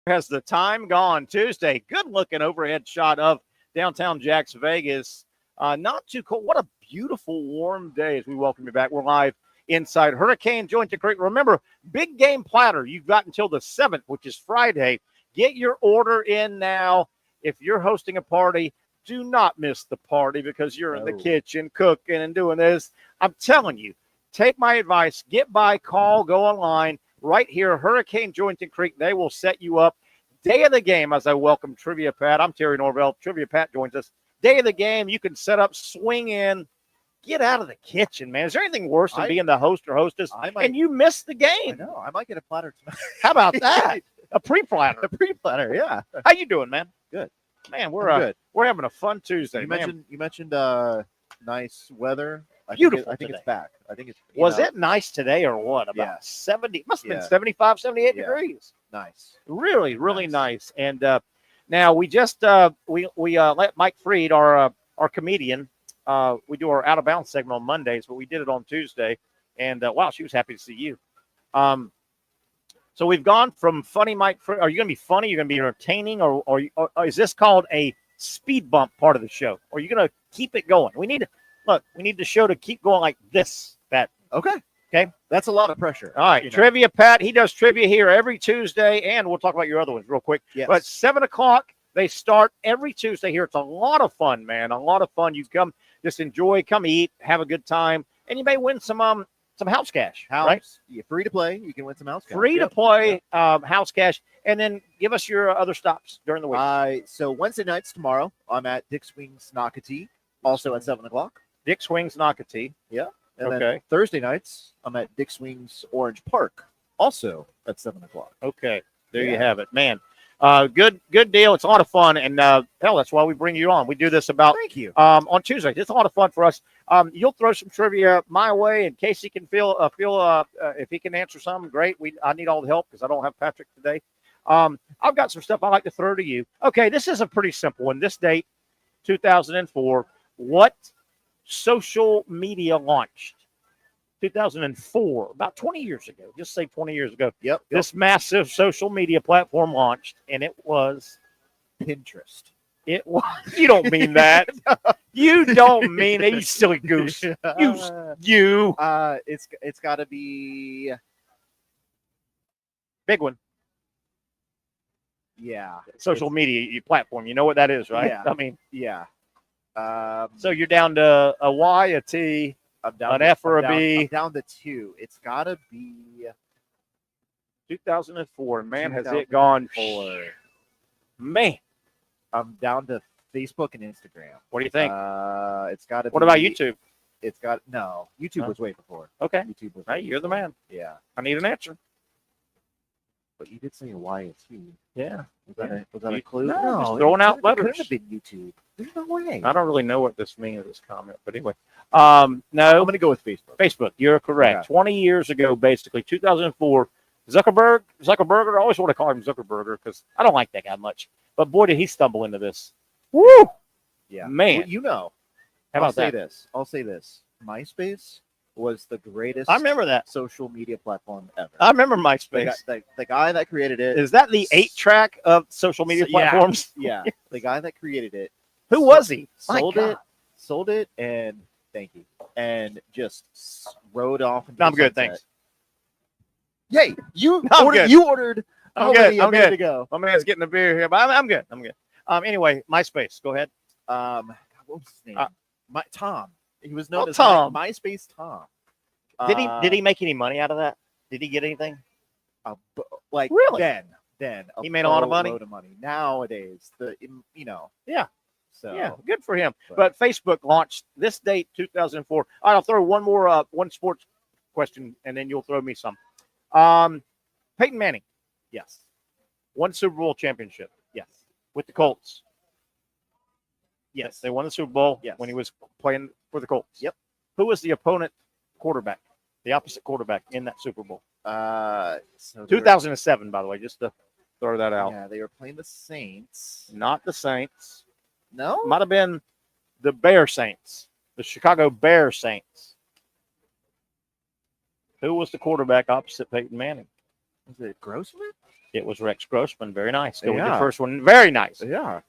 Has the time gone? Tuesday, good-looking overhead shot of downtown Jacks Vegas. Not too cold. What a beautiful, warm day as we welcome you back. We're live inside Hurricane Jointed Creek. Remember, big game platter. You've got until the 7th, which is Friday. Get your order in now. If you're hosting a party, do not miss the party because you're in the kitchen cooking and doing this. I'm telling you, take my advice. Get by, call, go online. Right here, Hurricane Jointed Creek. They will set you up. Day of the game, as I welcome Trivia Pat. I'm Terry Norvelle. Trivia Pat joins us. Day of the game, you can set up, swing in, get out of the kitchen, man. Is there anything worse than being the host or hostess and you miss the game? I know. I might get a platter tonight. How about that? A pre-platter. A pre-platter, yeah. How you doing, man? Good. Man, we're good. We're having a fun Tuesday. You mentioned nice weather. Beautiful I think today. it's back. I think it's Was it nice today or what? About 70, must have been 75, 78 degrees. Nice. Really, really nice. And now we just we let Mike Freed, our comedian, we do our Out of Bounds segment on Mondays, but we did it on Tuesday. And wow, she was happy to see you. So we've gone from funny Mike Freed. Are you going to be funny? You're going to be entertaining, or is this called a speed bump part of the show? Or are you going to keep it going? We need the show to keep going like this, Pat. Okay. Okay. That's a lot of pressure. All right. Trivia, Pat. He does trivia here every Tuesday, and we'll talk about your other ones real quick. Yes. But 7 o'clock, they start every Tuesday here. It's a lot of fun, man. A lot of fun. You come, just enjoy, come eat, have a good time, and you may win some house cash. Right? Yeah, free to play. You can win some house cash. Free to play house cash, and then give us your other stops during the week. So Wednesday nights tomorrow, I'm at Dick's Wings Nocatee, also at 7 o'clock. Dick's Wings Nocatee. Yeah. And then Thursday nights, I'm at Dick's Wings Orange Park, also at 7 o'clock. Okay. There you have it, man. Good deal. It's a lot of fun, and hell, that's why we bring you on. We do this about on Tuesday. It's a lot of fun for us. You'll throw some trivia my way, and Casey can feel if he can answer something, great. I need all the help because I don't have Patrick today. I've got some stuff I like to throw to you. Okay, this is a pretty simple one. This date, 2004. What social media launched? 2004, about 20 years ago. Just say 20 years ago. Yep. This massive social media platform launched, and it was Pinterest. It was. You don't mean that. You don't mean it, you silly goose. You. It's got to be big one. Yeah. Social media platform. You know what that is, right? Yeah. I mean, yeah. So you're down to a Y, a T, an F, or a B. I'm down to 2. It's got to be 2004. Man, has it gone. Man. I'm down to Facebook and Instagram. What do you think? It's got to. What about YouTube? It's got YouTube was way before. Okay. YouTube was. Hey, you're the man. Yeah. I need an answer. But you did say a Y and T. Yeah. Was that a clue? No, just throwing out letters. It could have been YouTube. There's no way. I don't really know what this means, this comment, but anyway. No. I'm going to go with Facebook. Facebook, you're correct. Okay. 20 years ago, basically, 2004, Zuckerberg, I always want to call him Zuckerberger because I don't like that guy much. But boy, did he stumble into this. Woo! Yeah. Man. Well, you know. How about I'll say this. MySpace was the greatest I remember that. social media platform ever. I remember MySpace. The guy that created it. Is that the 8-track of social media platforms? Yeah. The guy that created it. Who was he? Sold it, and thank you. And just rode off. No, I'm good, thanks. Yay! You ordered I'm already good. a minute ago. My man's getting a beer here, but I'm good. Anyway, MySpace. Go ahead. What was his name? Tom. He was known as Tom. MySpace Tom. Did he make any money out of that? Did he get anything? Really? Then he made a lot of money. Load of money. Nowadays, Yeah. So yeah, good for him. But Facebook launched this date, 2004. All right, I'll throw one more one sports question, and then you'll throw me some. Peyton Manning. Yes. Won Super Bowl championship. Yes. With the Colts. Yes. They won the Super Bowl when he was playing for the Colts. Yep. Who was the opponent quarterback? The opposite quarterback in that Super Bowl. 2007, by the way, just to throw that out. Yeah, they were playing the Saints. Not the Saints. No? Might have been the Bear Saints, the Chicago Bear Saints. Who was the quarterback opposite Peyton Manning? Was it Grossman? It was Rex Grossman. Very nice. Go with Yeah. the first one. Very nice. Yeah.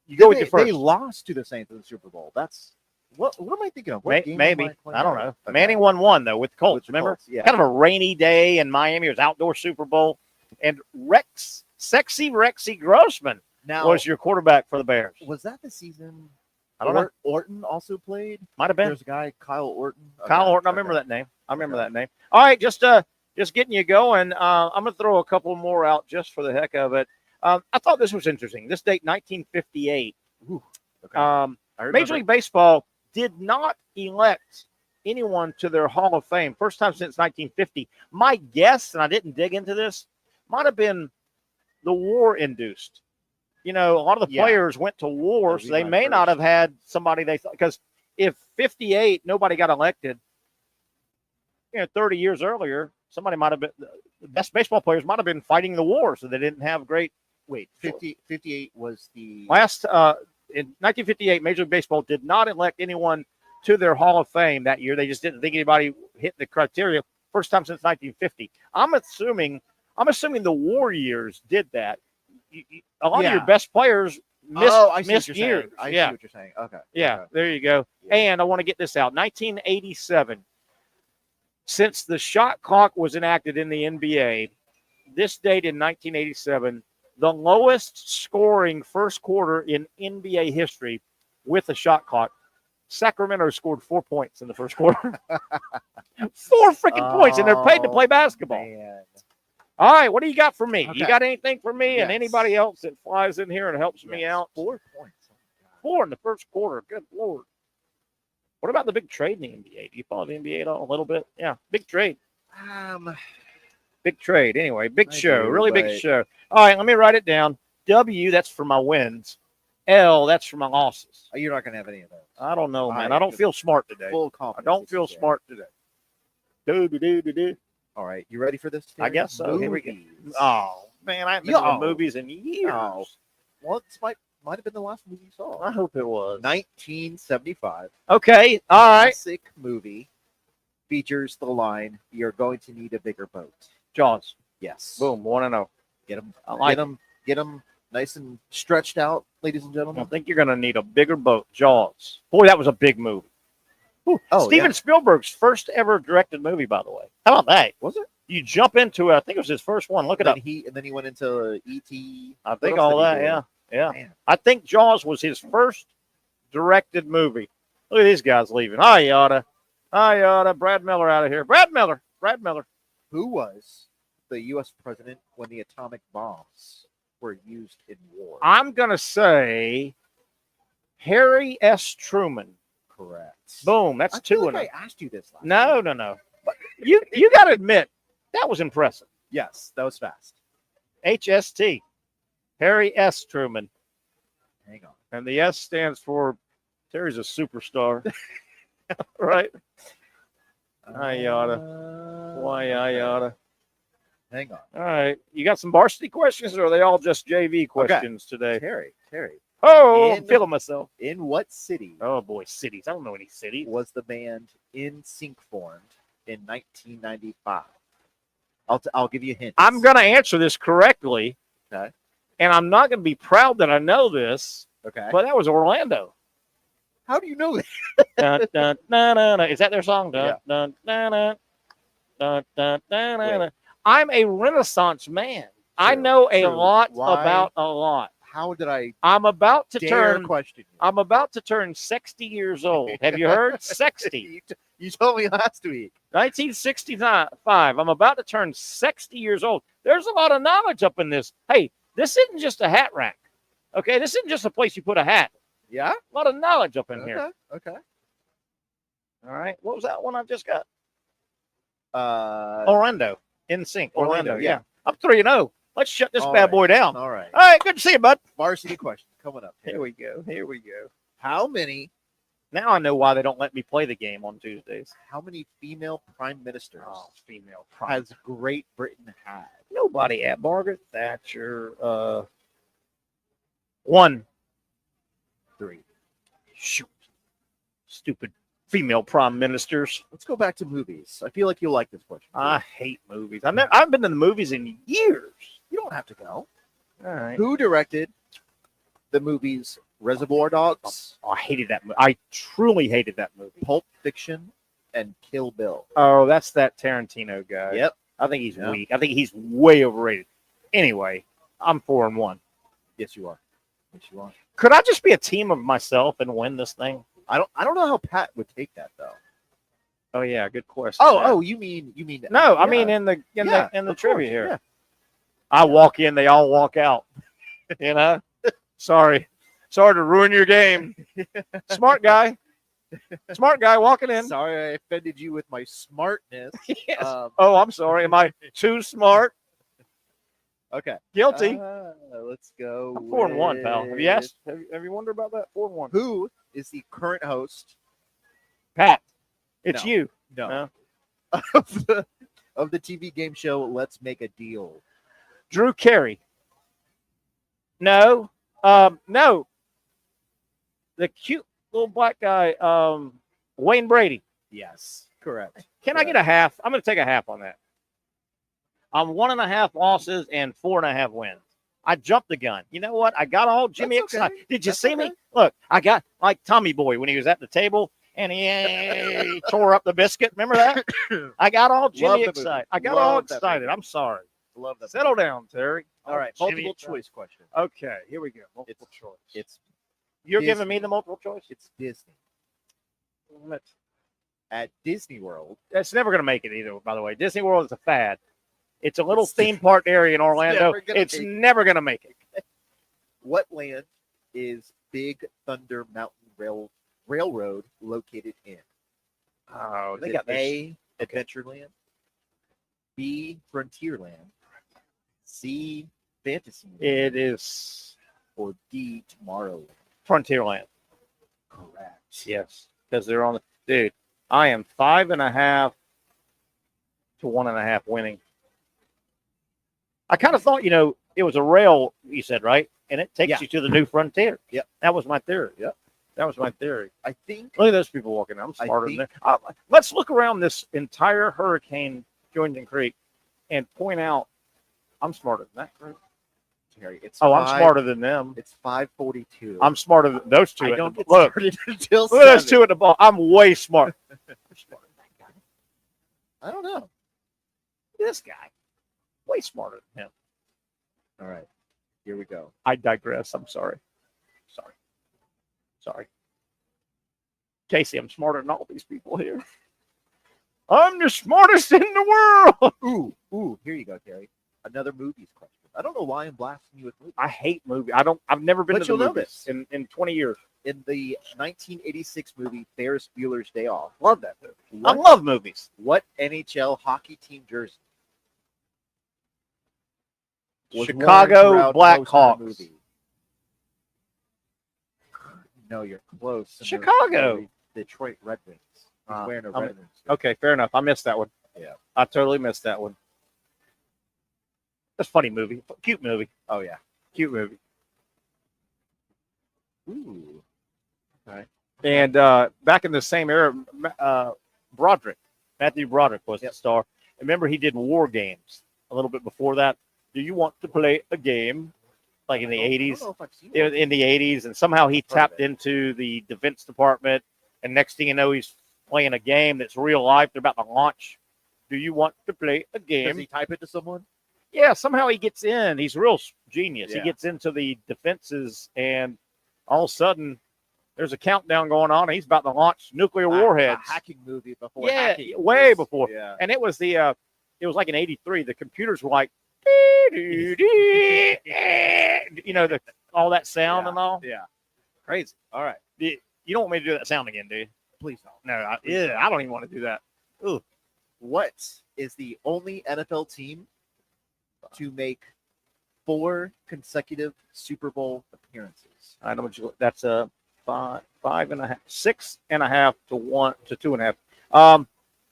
You go with the first. They lost to the Saints in the Super Bowl. That's what am I thinking of? What game Maybe. am I don't know. Okay. Manning won one, though, with the Colts. With the remember? Colts, yeah. Kind of a rainy day in Miami. It was outdoor Super Bowl. And Sexy Rexy Grossman was your quarterback for the Bears. Was that the season? I don't know. Orton also played. Might have been. There's a guy, Kyle Orton. Kyle Orton. I remember that name. All right, just getting you going. I'm going to throw a couple more out just for the heck of it. I thought this was interesting. This date, 1958. Ooh, okay. Major League Baseball did not elect anyone to their Hall of Fame. First time since 1950. My guess, and I didn't dig into this, might have been the war-induced. You know, a lot of the players went to war, so they may not have had somebody they thought. Because if 58, nobody got elected, 30 years earlier, somebody might have been, the best baseball players might have been fighting the war, so they didn't have great. Wait, 58 was the last, in 1958, Major League Baseball did not elect anyone to their Hall of Fame that year. They just didn't think anybody hit the criteria. First time since 1950. I'm assuming the war years did that. A lot of your best players missed years. I see what you're saying. Okay. Yeah, okay. There you go. Yeah. And I want to get this out. 1987, since the shot clock was enacted in the NBA, this date in 1987, the lowest scoring first quarter in NBA history with a shot clock. Sacramento scored 4 points in the first quarter. 4 freaking points, and they're paid to play basketball. Man. All right, what do you got for me? Okay. You got anything for me Yes. and anybody else that flies in here and helps me out? 4 points. 4 in the first quarter. Good Lord. What about the big trade in the NBA? Do you follow the NBA at all? A little bit? Yeah, big trade. Big trade. Anyway, big show. Really big show. All right, let me write it down. W, that's for my wins. L, that's for my losses. You're not going to have any of those. I don't know, man. I don't feel smart today. Full confidence. I don't feel smart today. Do. All right, you ready for this? I guess so. Here we go. Movies. Oh, man, I haven't been to movies in years. Oh. Well, this might have been the last movie you saw. I hope it was. 1975. Okay, all right. Classic movie features the line, "You're going to need a bigger boat." Jaws. Yes. Boom, 1-0. Get them. I like get them nice and stretched out, ladies and I gentlemen. think you're going to need a bigger boat. Jaws. Boy, that was a big movie. Steven Spielberg's first ever directed movie, by the way. How about that? Was it? You jump into it. I think it was his first one. Look it up. And then he went into E.T. I think all that, yeah. Man. I think Jaws was his first directed movie. Look at these guys leaving. Hi, Yoda. Brad Miller out of here. Brad Miller. Who was the U.S. president when the atomic bombs were used in war? I'm going to say Harry S. Truman. Correct. Boom. That's I 2 feel in like it. I asked you this last No. But you got to admit, that was impressive. Yes, that was fast. HST. Harry S. Truman. Hang on. And the S stands for Terry's a superstar. Right? I oughta. Why I oughta. Hang on. All right. You got some varsity questions, or are they all just JV questions today? Terry. Oh, I'm feeling myself. In what city Oh, boy, cities. I don't know any cities. was the band In Sync formed in 1995? I'll give you a hint. I'm going to answer this correctly. Okay. And I'm not going to be proud that I know this, Okay. but that was Orlando. How do you know that? Dun, dun, dun, dun, dun. Is that their song? Dun, Yeah. dun, dun, dun, dun, dun, dun, dun, dun. I'm a Renaissance man. I know a lot about a lot. How did I I'm about to dare turn question you? I'm about to turn 60 years old. Have you heard? 60. You told me last week. 1965. I'm about to turn 60 years old. There's a lot of knowledge up in this. Hey, this isn't just a hat rack. Okay, this isn't just a place you put a hat. Yeah? A lot of knowledge up in here. Okay. All right. What was that one I just got? Uh, Orlando. In sync. Orlando, Yeah. I'm 3-0. Let's shut this All bad right. boy down. All right. All right. Good to see you, bud. Varsity question coming up. Here we go. How many Now I know why they don't let me play the game on Tuesdays. female prime ministers Female prime. has Great Britain had? Nobody at Margaret Thatcher. 1. 3. Shoot. Stupid female prime ministers. Let's go back to movies. I feel like you'll like this question. I hate movies. I haven't been to the movies in years. You don't have to go. All right. Who directed the movies Reservoir Dogs, I hated that movie. I truly hated that movie. Pulp Fiction, and Kill Bill? Oh, that's that Tarantino guy. Yep. I think he's weak. I think he's way overrated. Anyway, I'm 4-1. Yes, you are. Could I just be a team of myself and win this thing? I don't know how Pat would take that though. Oh yeah, good question. Oh, you mean No, I yeah. mean in the Of trivia course, here. yeah. I walk in, they all walk out. You know? Sorry to ruin your game. Smart guy walking in. Sorry, I offended you with my smartness. Yes. I'm sorry. Am I too smart? Okay. Guilty. Let's go. I'm 4-1, pal. Have you with- asked? Have you wondered about that? 4-1. Who is the current host Pat. It's No. you. No. No. of the TV game show Let's Make a Deal? Drew Carey. No. No. The cute little black guy, Wayne Brady. Yes, correct. Can I get a half? I'm going to take a half on that. I'm 1.5 losses and 4.5 wins. I jumped the gun. You know what? I got all Jimmy That's okay. excited. Did you That's see okay. me? Look, I got like Tommy Boy when he was at the table and he tore up the biscuit. Remember that? I got all Love Jimmy the movie. excited. I got Love all that excited. movie. I'm sorry. Love that. Settle down, Terry. All right, Jimmy multiple excited. choice question. Okay, here we go. Multiple choice. It's You're Disney. giving me the multiple choice? It's Disney. At Disney World, It's never going to make it either, by the way. Disney World is a fad. It's a little theme park area in Orlando. never gonna It's make it. never going to make it. what land is Big Thunder Mountain Railroad located in? Oh, Is they it got this. A, Adventureland, B, Frontierland, C, Fantasyland, It is or D, Tomorrowland? Frontierland. Correct. Yes, because they're on the dude. I am 5.5 to 1.5 winning. I kind of thought, it was a rail. You said right, and it takes Yeah. you to the new frontier. Yep. That was my theory. Yep. That was my theory. I think Look at those people walking. I'm I smarter than think- them. Let's look around this entire hurricane, Jointon Creek, and point out I'm smarter than that group. Terry, it's I'm five- smarter than them. It's 5:42. I'm smarter than those two. I at don't the- get look, started until look at those 7. two at the ball. I'm way smart. I'm smarter than that guy. I don't know. Look at this guy. Way smarter than him. All right, here we go. I digress. I'm sorry. Sorry. Casey, I'm smarter than all these people here. I'm the smartest in the world. Ooh, here you go, Terry. Another movies question. I don't know why I'm blasting you with movies. I hate movies. I've never been But to the you'll know movies this. in 20 years. In the 1986 movie Ferris Bueller's Day Off, Love that movie. I What- love movies. what NHL hockey team jersey was worn Chicago throughout most of the Blackhawks. movie? No, you're close. In the Chicago. movie, Detroit Red Wings. He's wearing a I'm- Red Wings. Okay, fair enough. I missed that one. Yeah. I totally missed that one. That's a funny movie. Cute movie. Oh yeah. Cute movie. Ooh. All right. And back in the same era, Matthew Broderick was the star. Remember, he did War Games a little bit before that. Do you want to play a game? Like in the 80s? In the 80s, and somehow he tapped into the Defense Department, and next thing you know, he's playing a game that's real life. They're about to launch. Do you want to play a game? Does he type it to someone? Yeah, somehow he gets in. He's real genius. Yeah. He gets into the defenses, and all of a sudden, there's a countdown going on, and he's about to launch nuclear warheads. A hacking movie before. Yeah, hacking way before. Yeah. And it was it was like in '83. The computers were like, all that sound and all. Yeah. Crazy. All right. You don't want me to do that sound again, do you? Please don't. No. I don't even want to do that. Ooh. What is the only NFL team to make 4 consecutive Super Bowl appearances? I know what you. That's a 5.5, 6.5 to 1 to 2.5.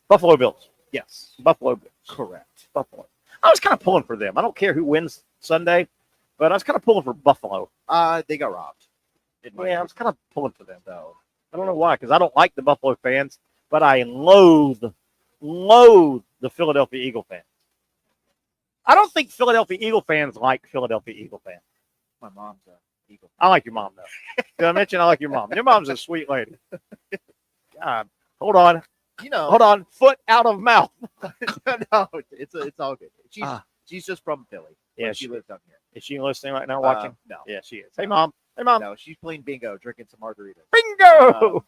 Buffalo Bills. Yes. Buffalo Bills. Correct. Buffalo. I was kind of pulling for them. I don't care who wins Sunday, but I was kind of pulling for Buffalo. They got robbed. I was kind of pulling for them, though. I don't know why, because I don't like the Buffalo fans, but I loathe the Philadelphia Eagle fans. I don't think Philadelphia Eagle fans like Philadelphia Eagle fans. My mom's a Eagle fan. I like your mom, though. Did I mention I like your mom? Your mom's a sweet lady. God, hold on. Hold on. Foot out of mouth. No, it's all good. She's just from Philly. Yeah, she lives down here. Is she listening right now, watching? No. Yeah, she is. Hey, Mom. Hey, Mom. No, she's playing bingo, drinking some margaritas. Bingo!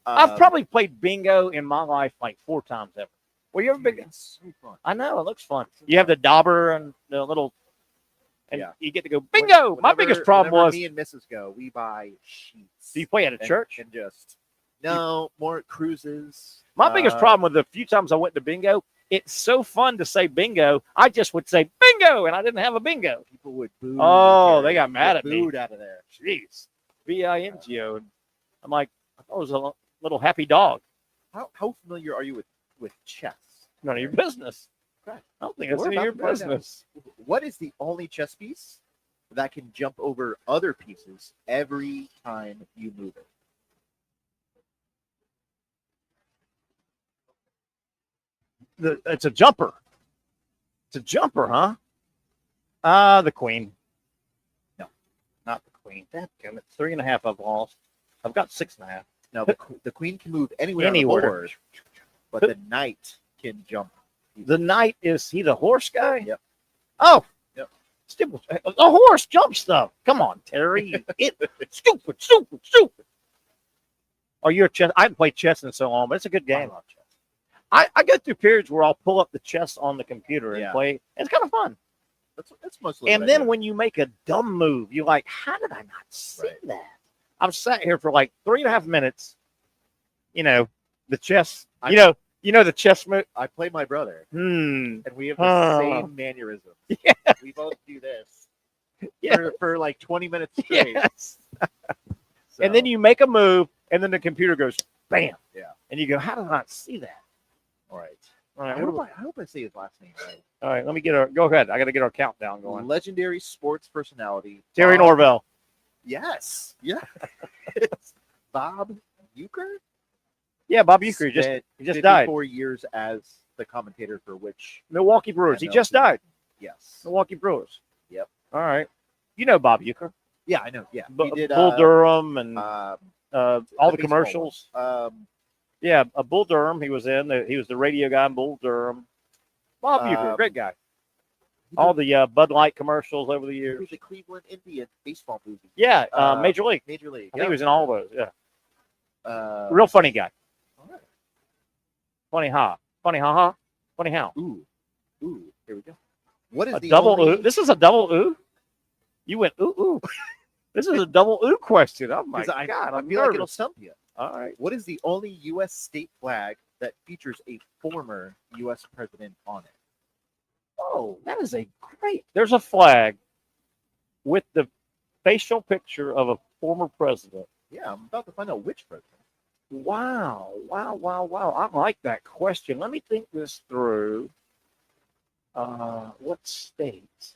I've probably played bingo in my life like 4 times ever. Well, you ever been? It's so fun. I know. It looks fun. You have the dauber and the little, and Yeah. you get to go bingo. My biggest problem whenever was, me and Mrs. go, we buy sheets. do you play at a church? And just more cruises. My biggest problem with the few times I went to bingo, it's so fun to say bingo. I just would say bingo, and I didn't have a bingo. People would boo. Oh, they got mad at me. Booed out of there. Jeez. bingo. And I'm like, I thought it was a little happy dog. How familiar are you with chess? None of your business. Correct. I don't think that's any of your business. What is the only chess piece that can jump over other pieces every time you move it? It's a jumper. It's a jumper, huh? The queen. No, not the queen. That's 3.5 I've lost. I've got 6.5. No, the queen can move anywhere on the board, but the knight can jump. The knight, is he the horse guy? Yep. Oh. Yep. Stupid. The horse jumps stuff. Come on, Terry. Stupid. Oh, you're a chess. I haven't played chess in so long, but it's a good game. I love chess. I go through periods where I'll pull up the chess on the computer and play. It's kind of fun. That's mostly. And then when you make a dumb move, you're like, how did I not see that? I've sat here for like 3.5 minutes. The chess. You know the chess move. I play my brother, and we have the same mannerisms. Yeah. We both do this. Yeah. For like 20 minutes straight. Yes. And then you make a move, and then the computer goes bam. Yeah. And you go, how did I not see that? All right. All right. I hope I say his last name right. All right. Let me go ahead. I got to get our countdown going. Legendary sports personality. Terry Norvelle. Yes. Yeah. It's Bob Uecker. Yeah, Bob Uecker. He just died. 4 years as the commentator for which Milwaukee Brewers. He just died. Yes. Milwaukee Brewers. Yep. All right. You know Bob Uecker. Yeah, I know. Yeah. He did Bull Durham and all the commercials. Bull Durham. He was in. He was the radio guy in Bull Durham. Bob Uecker, great guy. All the Bud Light commercials over the He years. was the Cleveland Indian baseball movie. Yeah, Major League. Major League. I think he was in all those. Yeah. Uh, Real funny guy. all right. Funny ha. Funny ha ha. Funny how. Ooh. Here we go. What is A the double only... ooh. This is a double ooh. You went ooh ooh. This is a double ooh question. Oh my 'Cause God! I I'm feel like it'll nervous. stump you. All right. What is the only U.S. state flag that features a former U.S. president on it? Oh, that is a great. There's a flag with the facial picture of a former president. Yeah, I'm about to find out which president. Wow. I like that question. Let me think this through. What state?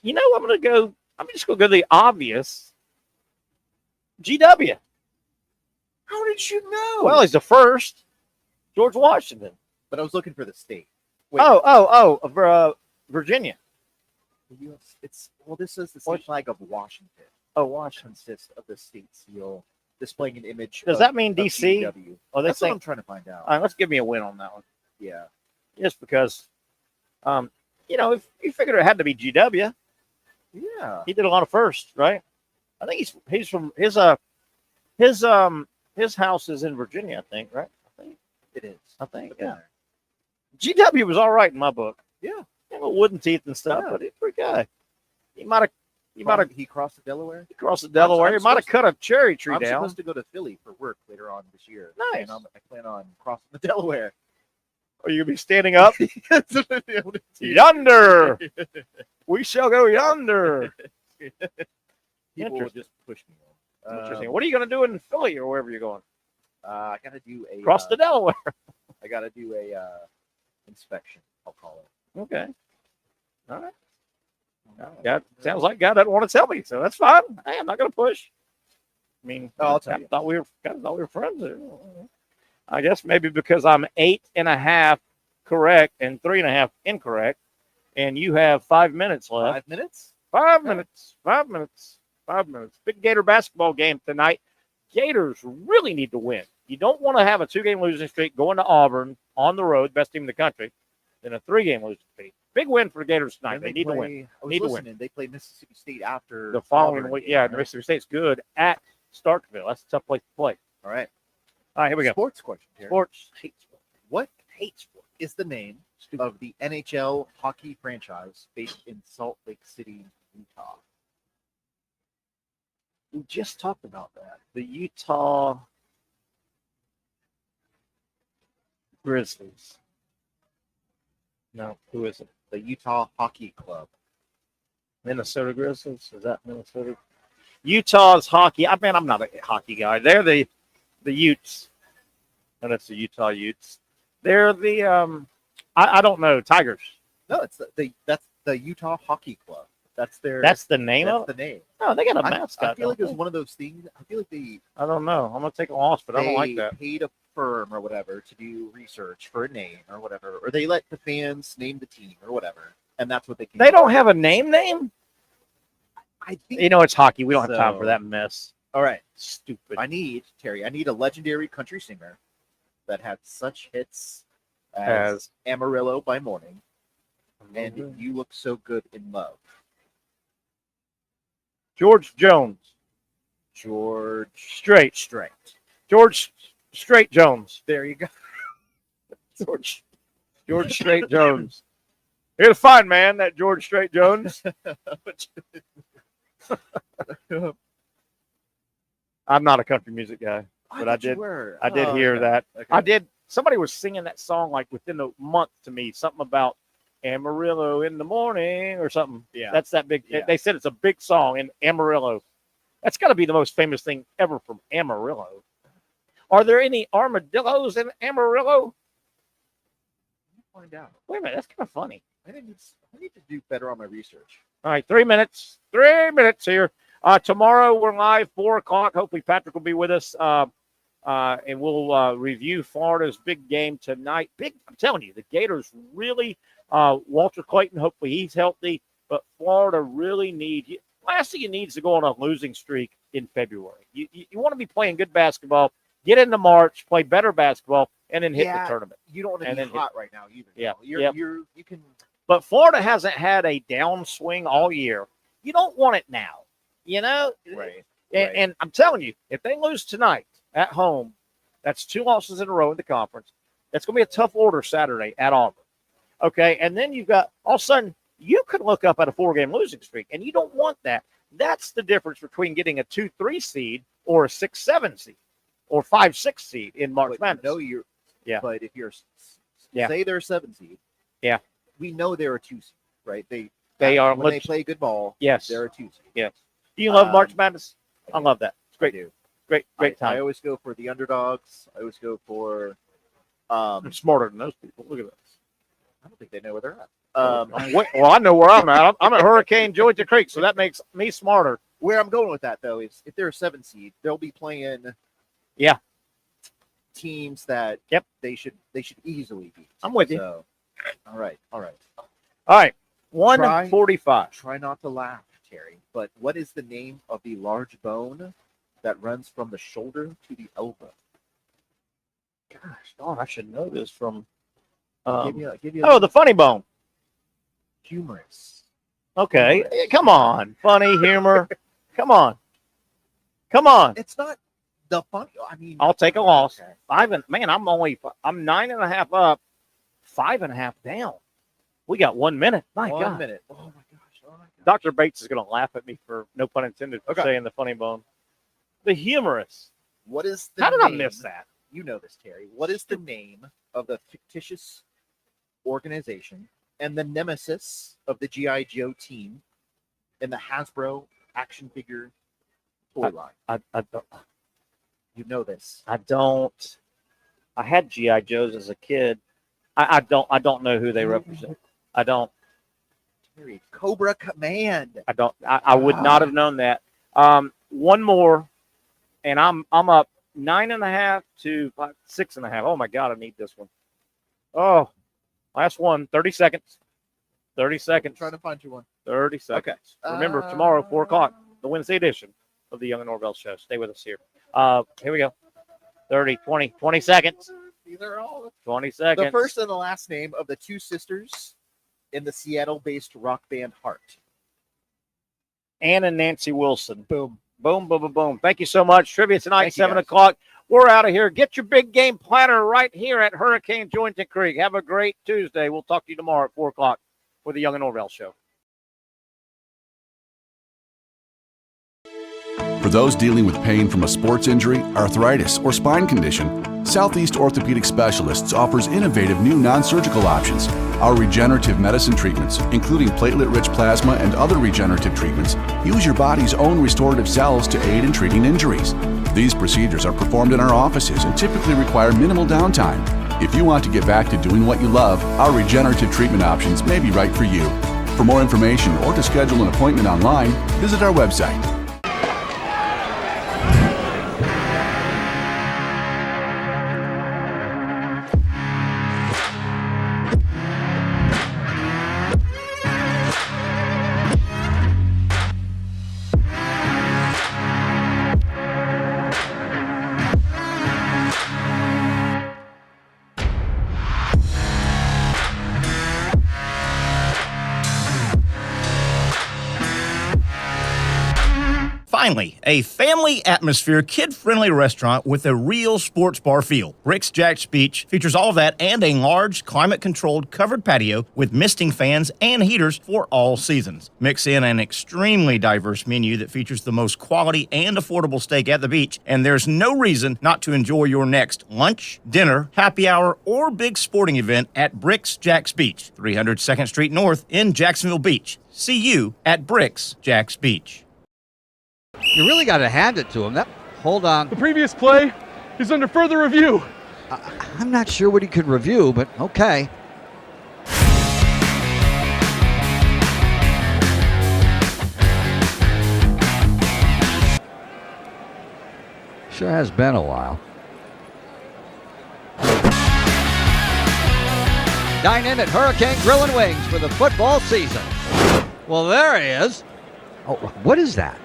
You know, I'm just going to go the obvious. GW. How did you know? Well, he's the first. George Washington. But I was looking for the state. Wait. Virginia. This is the state flag of Washington. Oh, Washington. Consists of the state seal displaying an image. Does that mean DC? GW. Oh, That's what I'm trying to find out. All right, let's give me a win on that one. Yeah. Just because, if you figured it had to be GW. Yeah. He did a lot of firsts, right? I think he's from his house is in Virginia, I think, right? I think it is. I think, yeah. GW was all right in my book. Yeah. Wooden teeth and stuff, but he's a pretty guy. He crossed the Delaware. He crossed the Delaware. He might have cut a cherry tree down. I'm supposed to go to Philly for work later on this year. Nice. And I plan on crossing the Delaware. Are you gonna be standing up? Yonder. We shall go yonder. People will just push me. Interesting. What are you gonna do in Philly or wherever you're going? I gotta do a cross the Delaware. I gotta do a inspection. I'll call it. Okay. All right. God, sounds like God doesn't want to tell me, so that's fine. Hey, I'm not going to push. I mean, I'll tell you. I thought we were friends. I guess maybe because I'm 8.5 correct and 3.5 incorrect, and you have 5 minutes left. 5 minutes? 5 minutes. 5 minutes. 5 minutes. Big Gator basketball game tonight. Gators really need to win. You don't want to have a 2-game losing streak going to Auburn on the road, best team in the country, than a 3-game losing streak. Big win for the Gators tonight. They need to win. Need to win. They play Mississippi State after the following week. Yeah, Mississippi State's good at Starkville. That's a tough place to play. All right. All right, here we go. Sports question here. Sports. Hate sport. What hate sport is the name of the NHL hockey franchise based in Salt Lake City, Utah? We just talked about that. The Utah Grizzlies. No, who is it? The Utah Hockey Club. Minnesota Grizzlies? Is that Minnesota? Utah's hockey. I mean, I'm not a hockey guy. They're the Utes. And it's the Utah Utes. They're the I don't know, Tigers. No, it's that's the Utah Hockey Club. That's their. That's the name of it? That's the name. Oh, they got a mascot. I feel like it was one of those things. I feel like I don't know. I'm gonna take a loss, but I don't like that. They paid a firm or whatever to do research for a name or whatever, or they let the fans name the team or whatever, and that's what they. They don't have a name. I think it's hockey. We don't have time for that mess. All right, stupid. I need a legendary country singer that had such hits as Amarillo by Morning and You Look So Good in Love. George Jones. George Strait. George Strait Jones. There you go. George Strait Jones. He's a fine man, that George Strait Jones. I'm not a country music guy, but I did hear that. Okay. I did. Somebody was singing that song like within a month to me, something about Amarillo in the morning or something. Yeah. That's that big. Yeah. They said it's a big song in Amarillo. That's got to be the most famous thing ever from Amarillo. Are there any armadillos in Amarillo? Find out. Wait a minute, that's kind of funny. I need to do better on my research. All right, 3 minutes. 3 minutes here. Tomorrow we're live 4:00. Hopefully Patrick will be with us, and we'll review Florida's big game tonight. I'm telling you, the Gators really. Walter Clayton, hopefully he's healthy, but Florida really needs. Last thing you need is to go on a losing streak in February. You want to be playing good basketball. Get into March, play better basketball, and then hit the tournament. You don't want to be hot right now either. Yeah, you can. But Florida hasn't had a downswing all year. You don't want it now. Right. And I'm telling you, if they lose tonight at home, that's 2 losses in a row in the conference. That's going to be a tough order Saturday at Auburn. Okay, and then you've got all of a sudden you could look up at a 4-game losing streak, and you don't want that. That's the difference between getting a 2-3 seed or a 6-7 seed or 5-6 seed in March Madness. But if you're say they're a 7 seed, we know they're a 2 seed, right? They are when they play good ball. Yes, they're a 2 seed. Yes. Do you love March Madness? I love that. It's great. Great time. I always go for the underdogs. I always go for. I'm smarter than those people. Look at this. I don't think they know where they're at. Well, I know where I'm at. I'm at Hurricane Georgia Creek, so that makes me smarter. Where I'm going with that, though, is if they're a 7 seed, they'll be playing teams that they should easily beat. I'm with you. So, all right. 145. Try not to laugh, Terry, but what is the name of the large bone that runs from the shoulder to the elbow? Gosh, darn, I should know this from Give you the funny bone. Humorous. Okay. Come on. Funny, humor. Come on. It's not the funny. I mean, I'll take a loss. Okay. I'm 9.5 up, 5.5 down. We got 1 minute. My God. 1 minute. Oh my gosh. Dr. Bates is going to laugh at me for, no pun intended, for saying the funny bone. The humorous. What is the How did name? I miss that? You know this, Terry. What is the name of the fictitious organization and the nemesis of the G.I. Joe team in the Hasbro action figure toy line? I don't. You know this. I don't. I had G.I. Joes as a kid. I don't know who they represent. I don't. Terry, Cobra Command. I don't. I would not have known that. One more, and I'm up 9.5 to 6.5. Oh my God, I need this one. Oh, last one. 30 seconds. 30 seconds. I'm trying to find you one. 30 seconds. Okay. Remember, tomorrow, 4 o'clock, the Wednesday edition of the Young Norvelle Show. Stay with us here. Here we go. 30, 20 seconds. These are all 20 seconds. the first and the last name of the two sisters in the Seattle-based rock band Heart. Ann and Nancy Wilson. Boom. Boom, boom, boom, boom. Thank you so much. Trivia tonight, Thank you, 7 guys. o'clock. We're out of here. Get your big game planner right here at Hurricane Jointon Creek. Have a great Tuesday. We'll talk to you tomorrow at 4 o'clock for the Young Norvelle Show. For those dealing with pain from a sports injury, arthritis, or spine condition, Southeast Orthopedic Specialists offers innovative new non-surgical options. Our regenerative medicine treatments, including platelet-rich plasma and other regenerative treatments, use your body's own restorative cells to aid in treating injuries. These procedures are performed in our offices and typically require minimal downtime. If you want to get back to doing what you love, our regenerative treatment options may be right for you. For more information or to schedule an appointment online, visit our website. Finally, a family atmosphere, kid-friendly restaurant with a real sports bar feel. Rick's Jack's Beach features all of that and a large, climate-controlled covered patio with misting fans and heaters for all seasons. Mix in an extremely diverse menu that features the most quality and affordable steak at the beach, and there's no reason not to enjoy your next lunch, dinner, happy hour, or big sporting event at Rick's Jack's Beach, 300 2nd Street North in Jacksonville Beach. See you at Rick's Jack's Beach. You really got to hand it to him. Hold on. The previous play is under further review. I'm not sure what he could review, but okay. Sure has been a while. Dine in at Hurricane Grill and Wings for the football season. Well, there he is. Oh, what is that?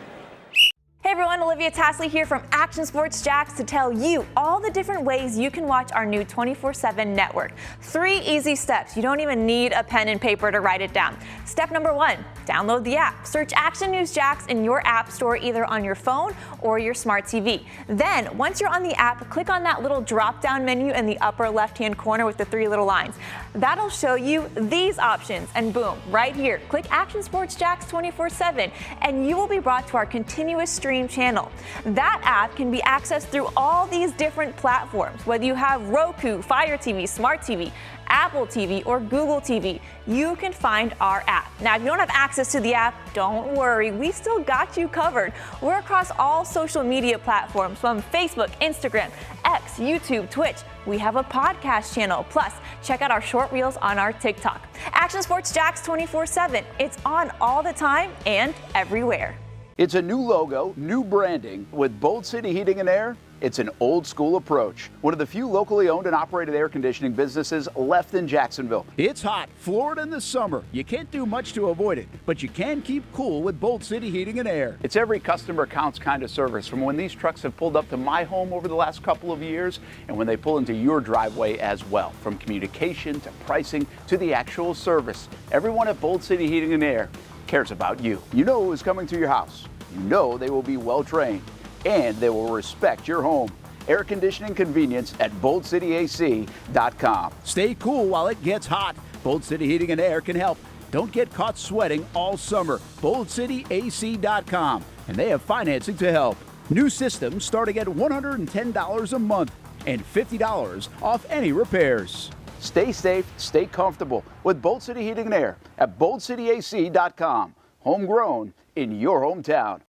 Hey everyone, Olivia Tasley here from Action Sports Jacks to tell you all the different ways you can watch our new 24/7 network. 3 easy steps. You don't even need a pen and paper to write it down. Step number 1, download the app. Search Action News Jacks in your app store either on your phone or your smart TV. Then, once you're on the app, click on that little drop-down menu in the upper left-hand corner with the 3 little lines. That'll show you these options, and boom, right here, click Action Sports Jacks 24/7, and you will be brought to our continuous stream stream channel. That app can be accessed through all these different platforms. Whether you have Roku, Fire TV, Smart TV, Apple TV, or Google TV, you can find our app. Now, if you don't have access to the app, don't worry, we still got you covered. We're across all social media platforms from Facebook, Instagram, X, YouTube, Twitch. We have a podcast channel. Plus, check out our short reels on our TikTok. Action Sports Jax 24/7. It's on all the time and everywhere. It's a new logo, new branding. With Bold City Heating and Air, it's an old school approach. One of the few locally owned and operated air conditioning businesses left in Jacksonville. It's hot, Florida in the summer. You can't do much to avoid it, but you can keep cool with Bold City Heating and Air. It's every customer counts kind of service, from when these trucks have pulled up to my home over the last couple of years and when they pull into your driveway as well. From communication to pricing to the actual service, everyone at Bold City Heating and Air cares about you. You know who is coming to your house. You know they will be well trained, and they will respect your home. Air conditioning convenience at BoldCityAC.com. Stay cool while it gets hot. Bold City Heating and Air can help. Don't get caught sweating all summer. BoldCityAC.com, and they have financing to help. New systems starting at $110 a month and $50 off any repairs. Stay safe, stay comfortable with Bold City Heating and Air at BoldCityAC.com. Homegrown in your hometown.